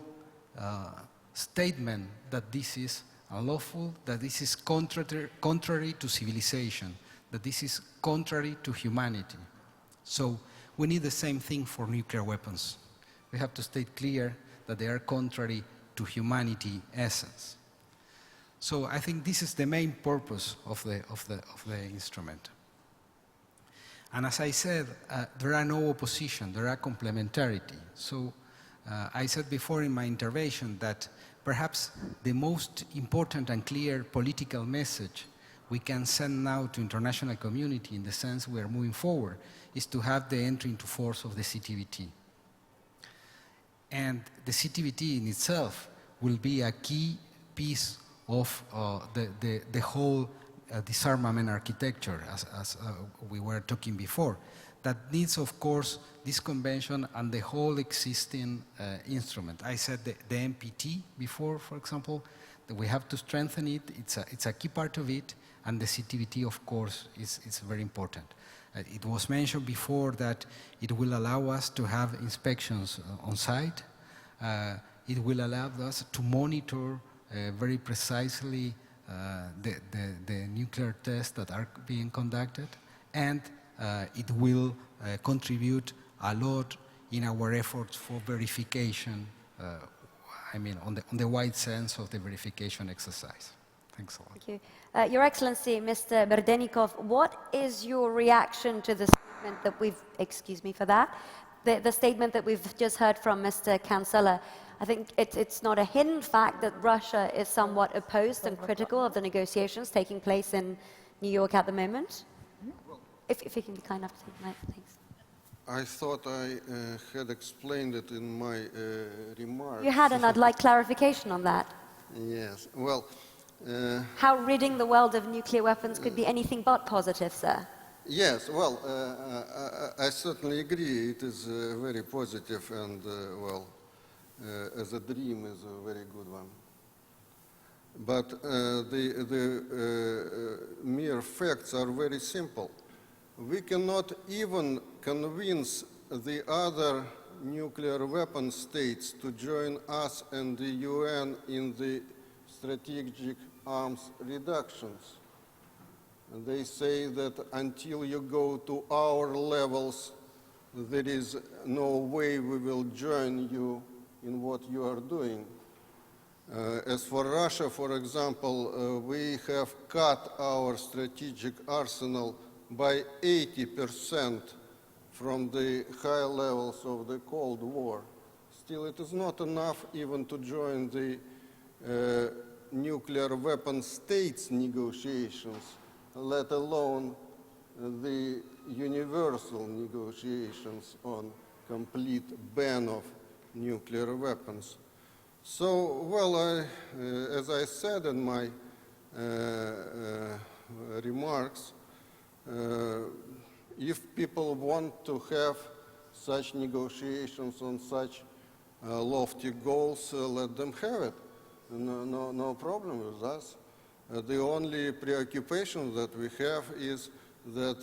statement that this is unlawful, that this is contrary to civilization, that this is contrary to humanity. So we need the same thing for nuclear weapons. We have to state clear that they are contrary to humanity essence. So I think this is the main purpose of the instrument. And as I said, there are no opposition, there are complementarity. So I said before in my intervention that perhaps the most important and clear political message we can send now to international community, in the sense we are moving forward, is to have the entry into force of the CTBT. And the CTBT in itself will be a key piece of the whole disarmament architecture, as we were talking before, that needs, of course, this convention and the whole existing instrument. I said the NPT before, for example, that we have to strengthen it. It's a key part of it, and the CTBT, of course, is very important. It was mentioned before that it will allow us to have inspections on site. It will allow us to monitor very precisely the nuclear tests that are being conducted, and it will contribute a lot in our efforts for verification, I mean, on the wide sense of the verification exercise. Thanks a lot. Thank you. Your Excellency, Mr. Berdenikov, what is your reaction to the statement that we've, excuse me for that, the statement that we've just heard from Mr. Cancela? I think it's not a hidden fact that Russia is somewhat opposed and critical of the negotiations taking place in New York at the moment. If you can be kind enough to take the mic, thanks. I thought I had explained it in my remarks. You had, and I'd like clarification on that. Yes, well... how ridding the world of nuclear weapons could be anything but positive, sir. Yes, well, I certainly agree. It is very positive, and, well, as a dream is a very good one. But the mere facts are very simple. We cannot even convince the other nuclear weapon states to join us and the UN in the strategic arms reductions. And they say that until you go to our levels, there is no way we will join you in what you are doing. As for Russia, for example, we have cut our strategic arsenal by 80% from the high levels of the Cold War. Still, it is not enough even to join the nuclear weapon states negotiations, let alone the universal negotiations on complete ban of nuclear weapons. So, well, as I said in my remarks, if people want to have such negotiations on such lofty goals, let them have it. No problem with us. The only preoccupation that we have is that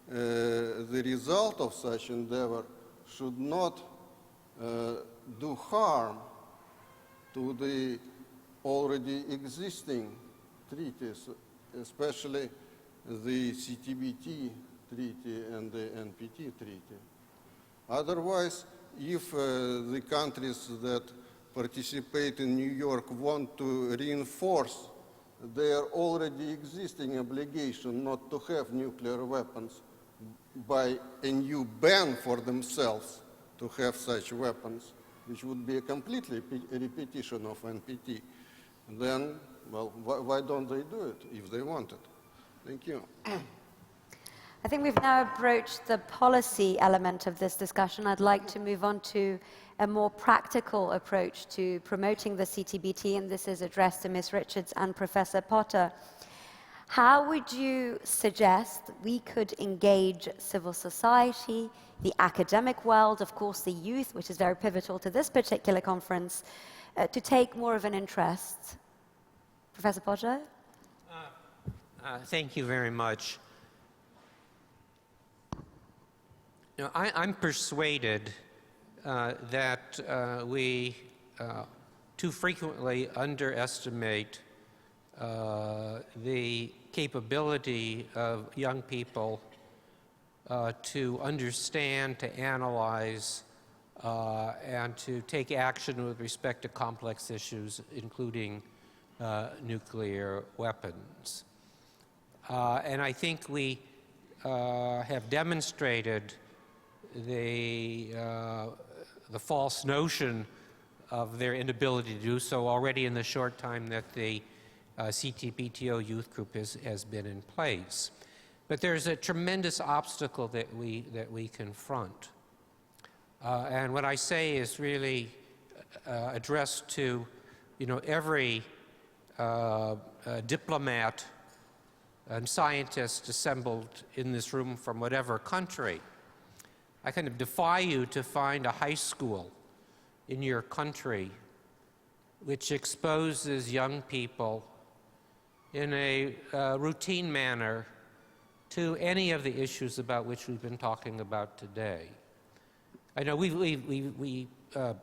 the result of such endeavor should not do harm to the already existing treaties, especially the CTBT treaty and the NPT treaty. Otherwise, if the countries that participate in New York want to reinforce their already existing obligation not to have nuclear weapons by a new ban for themselves to have such weapons, which would be a completely repetition of NPT, then, well, why don't they do it if they want it? Thank you. I think we've now approached the policy element of this discussion. I'd like to move on to a more practical approach to promoting the CTBT, and this is addressed to Ms. Richards and Professor Potter. How would you suggest we could engage civil society, the academic world, of course the youth, which is very pivotal to this particular conference, to take more of an interest? Professor Potter? Thank you very much. You know, I'm persuaded that we too frequently underestimate the capability of young people to understand, to analyze, and to take action with respect to complex issues, including nuclear weapons. And I think we have demonstrated the false notion of their inability to do so already in the short time that the CTBTO youth group has been in place. But there's a tremendous obstacle that we confront. And what I say is really addressed to, you know, every diplomat and scientist assembled in this room from whatever country. I kind of defy you to find a high school in your country which exposes young people in a routine manner to any of the issues about which we've been talking about today. I know we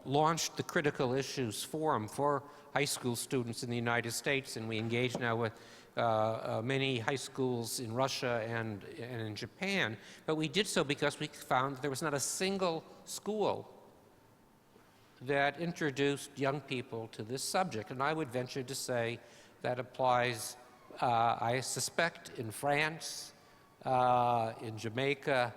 launched the Critical Issues Forum for high school students in the United States, and we engage now with many high schools in Russia and in Japan, but we did so because we found that there was not a single school that introduced young people to this subject. And I would venture to say that applies, I suspect, in France, in Jamaica.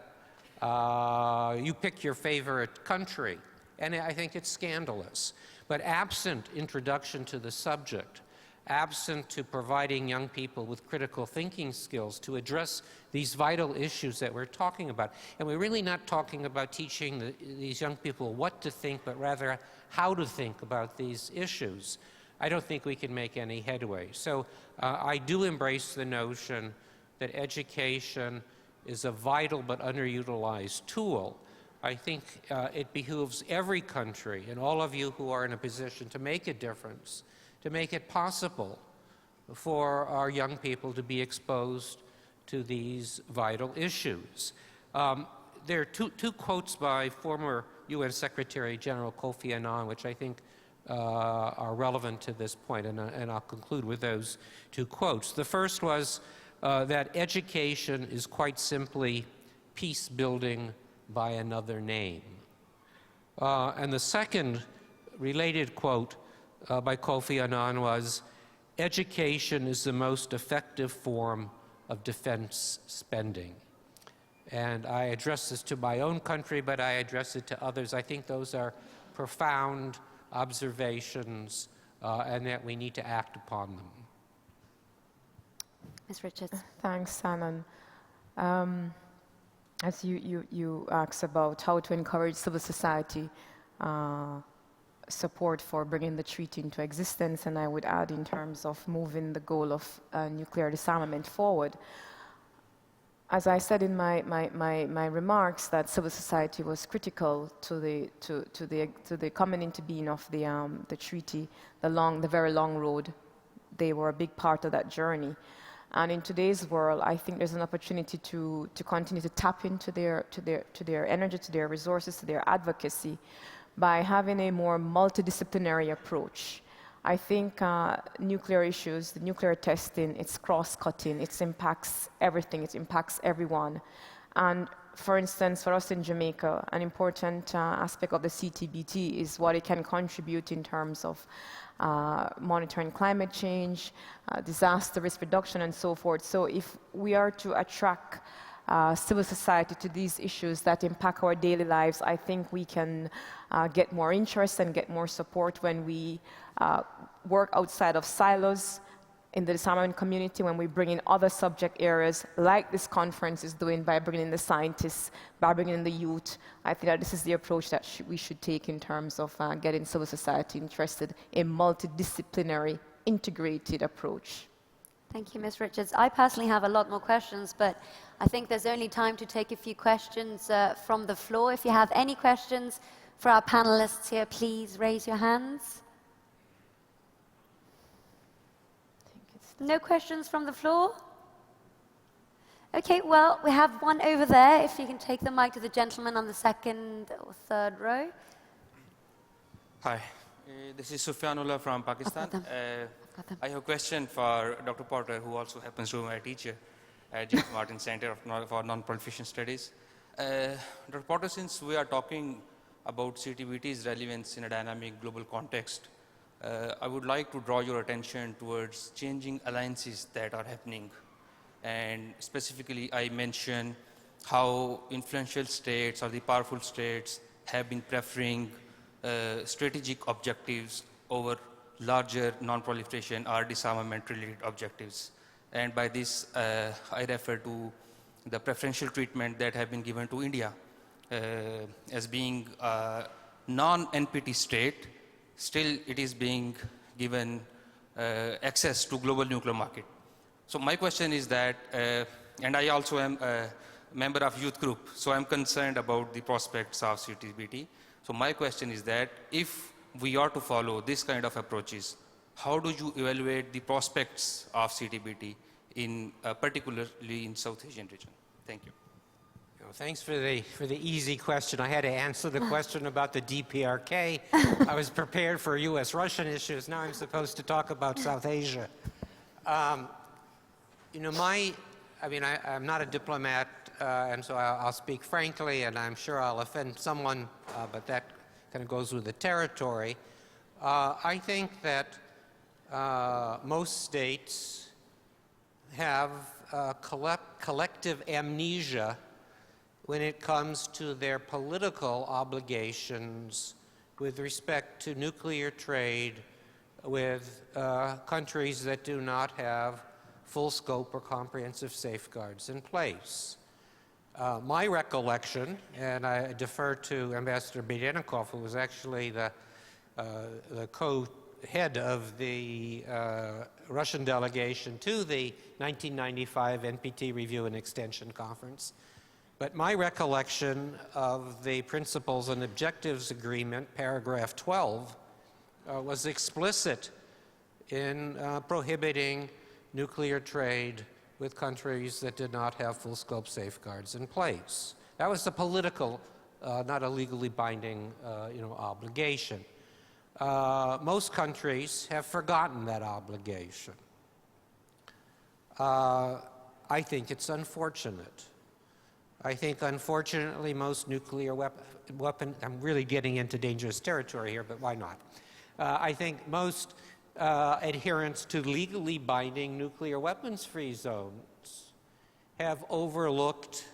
You pick your favorite country, and I think it's scandalous. But absent introduction to the subject, absent to providing young people with critical thinking skills to address these vital issues that we're talking about. And we're really not talking about teaching these young people what to think, but rather how to think about these issues. I don't think we can make any headway. So I do embrace the notion that education is a vital but underutilized tool. I think it behooves every country and all of you who are in a position to make a difference, to make it possible for our young people to be exposed to these vital issues. There are two quotes by former UN Secretary General Kofi Annan, which I think are relevant to this point, and I'll conclude with those two quotes. The first was that education is quite simply peace building by another name. And the second related quote by Kofi Annan was, education is the most effective form of defense spending. And I address this to my own country, but I address it to others. I think those are profound observations and that we need to act upon them. Ms. Richards. Thanks, Shannon. As you asked about how to encourage civil society support for bringing the treaty into existence, and I would add in terms of moving the goal of nuclear disarmament forward. As I said in my remarks, that civil society was critical to the coming into being of the treaty, the very long road. They were a big part of that journey. And in today's world, I think there's an opportunity to continue to tap into their energy, to their resources, to their advocacy, by having a more multidisciplinary approach. I think nuclear issues, the nuclear testing, it's cross-cutting, it impacts everything, it impacts everyone. And for instance, for us in Jamaica, an important aspect of the CTBT is what it can contribute in terms of monitoring climate change, disaster risk reduction, and so forth. So if we are to attract civil society to these issues that impact our daily lives, I think we can get more interest and get more support when we work outside of silos in the disarmament community, when we bring in other subject areas like this conference is doing, by bringing in the scientists, by bringing in the youth. I think that this is the approach that we should take in terms of getting civil society interested in multidisciplinary, integrated approach. Thank you, Ms. Richards. I personally have a lot more questions, but I think there's only time to take a few questions from the floor. If you have any questions for our panelists here, please raise your hands. No questions from the floor? Okay, well, we have one over there. If you can take the mic to the gentleman on the second or third row. Hi, this is Sufyanullah from Pakistan. I have a question for Dr. Porter, who also happens to be my teacher at James Martin Center for Non-Proliferation Studies. Dr. Porter, since we are talking about CTBT's relevance in a dynamic global context, I would like to draw your attention towards changing alliances that are happening. And specifically, I mention how influential states or the powerful states have been preferring strategic objectives over larger non-proliferation or disarmament-related objectives. And by this, I refer to the preferential treatment that have been given to India as being a non-NPT state. Still, it is being given access to global nuclear market. So my question is that, and I also am a member of youth group, so I'm concerned about the prospects of CTBT. So my question is that, if we are to follow this kind of approaches, how do you evaluate the prospects of CTBT particularly in South Asian region? Thank you. Thanks for the easy question. I had to answer the question about the DPRK. I was prepared for U.S.-Russian issues. Now I'm supposed to talk about South Asia. You know, I'm not a diplomat, and so I'll speak frankly, and I'm sure I'll offend someone, but that kind of goes with the territory. I think that most states have collective amnesia when it comes to their political obligations with respect to nuclear trade with countries that do not have full scope or comprehensive safeguards in place. My recollection, and I defer to Ambassador Bedenikov, who was actually the co-head of the Russian delegation to the 1995 NPT Review and Extension Conference. But my recollection of the Principles and Objectives Agreement, paragraph 12, was explicit in prohibiting nuclear trade with countries that did not have full scope safeguards in place. That was the political, not a legally binding obligation. Most countries have forgotten that obligation. I think it's unfortunate. I think, unfortunately, most nuclear weapon, I'm really getting into dangerous territory here, but why not? I think most adherents to legally binding nuclear weapons-free zones have overlooked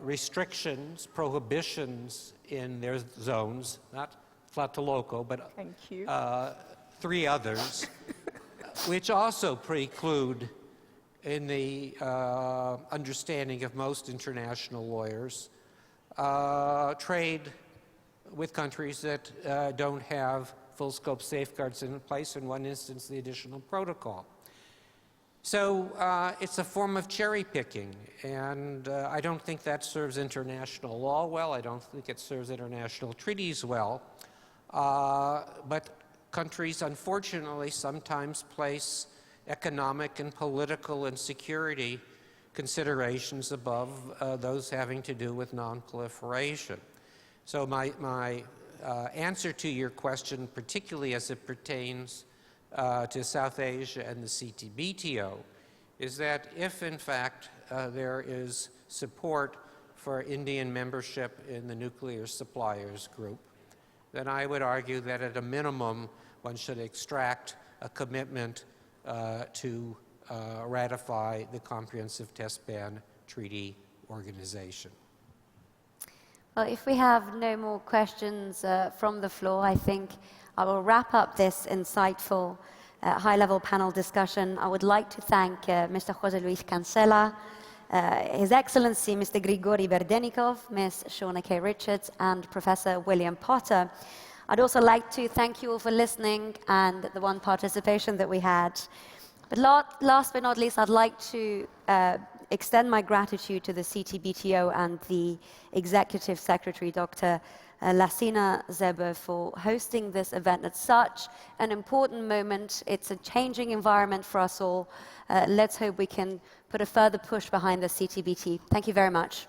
restrictions, prohibitions in their zones, not Tlatelolco, but Thank you. 3 others, which also preclude, in the understanding of most international lawyers, trade with countries that don't have full-scope safeguards in place, in one instance, the additional protocol. So it's a form of cherry-picking, and I don't think that serves international law well. I don't think it serves international treaties well. But countries, unfortunately, sometimes place economic and political and security considerations above those having to do with non-proliferation. So my answer to your question, particularly as it pertains to South Asia and the CTBTO, is that if, in fact, there is support for Indian membership in the nuclear suppliers group, then I would argue that at a minimum, one should extract a commitment to ratify the Comprehensive Test Ban Treaty Organization. Well, if we have no more questions from the floor, I think I will wrap up this insightful high-level panel discussion. I would like to thank Mr. José Luis Cancela, His Excellency Mr. Grigori Verdenikov, Ms. Shauna K. Richards, and Professor William Potter. I'd also like to thank you all for listening and the one participation that we had. But last but not least, I'd like to extend my gratitude to the CTBTO and the Executive Secretary, Dr. Lassina Zerbo, for hosting this event at such an important moment. It's a changing environment for us all. Let's hope we can put a further push behind the CTBT. Thank you very much.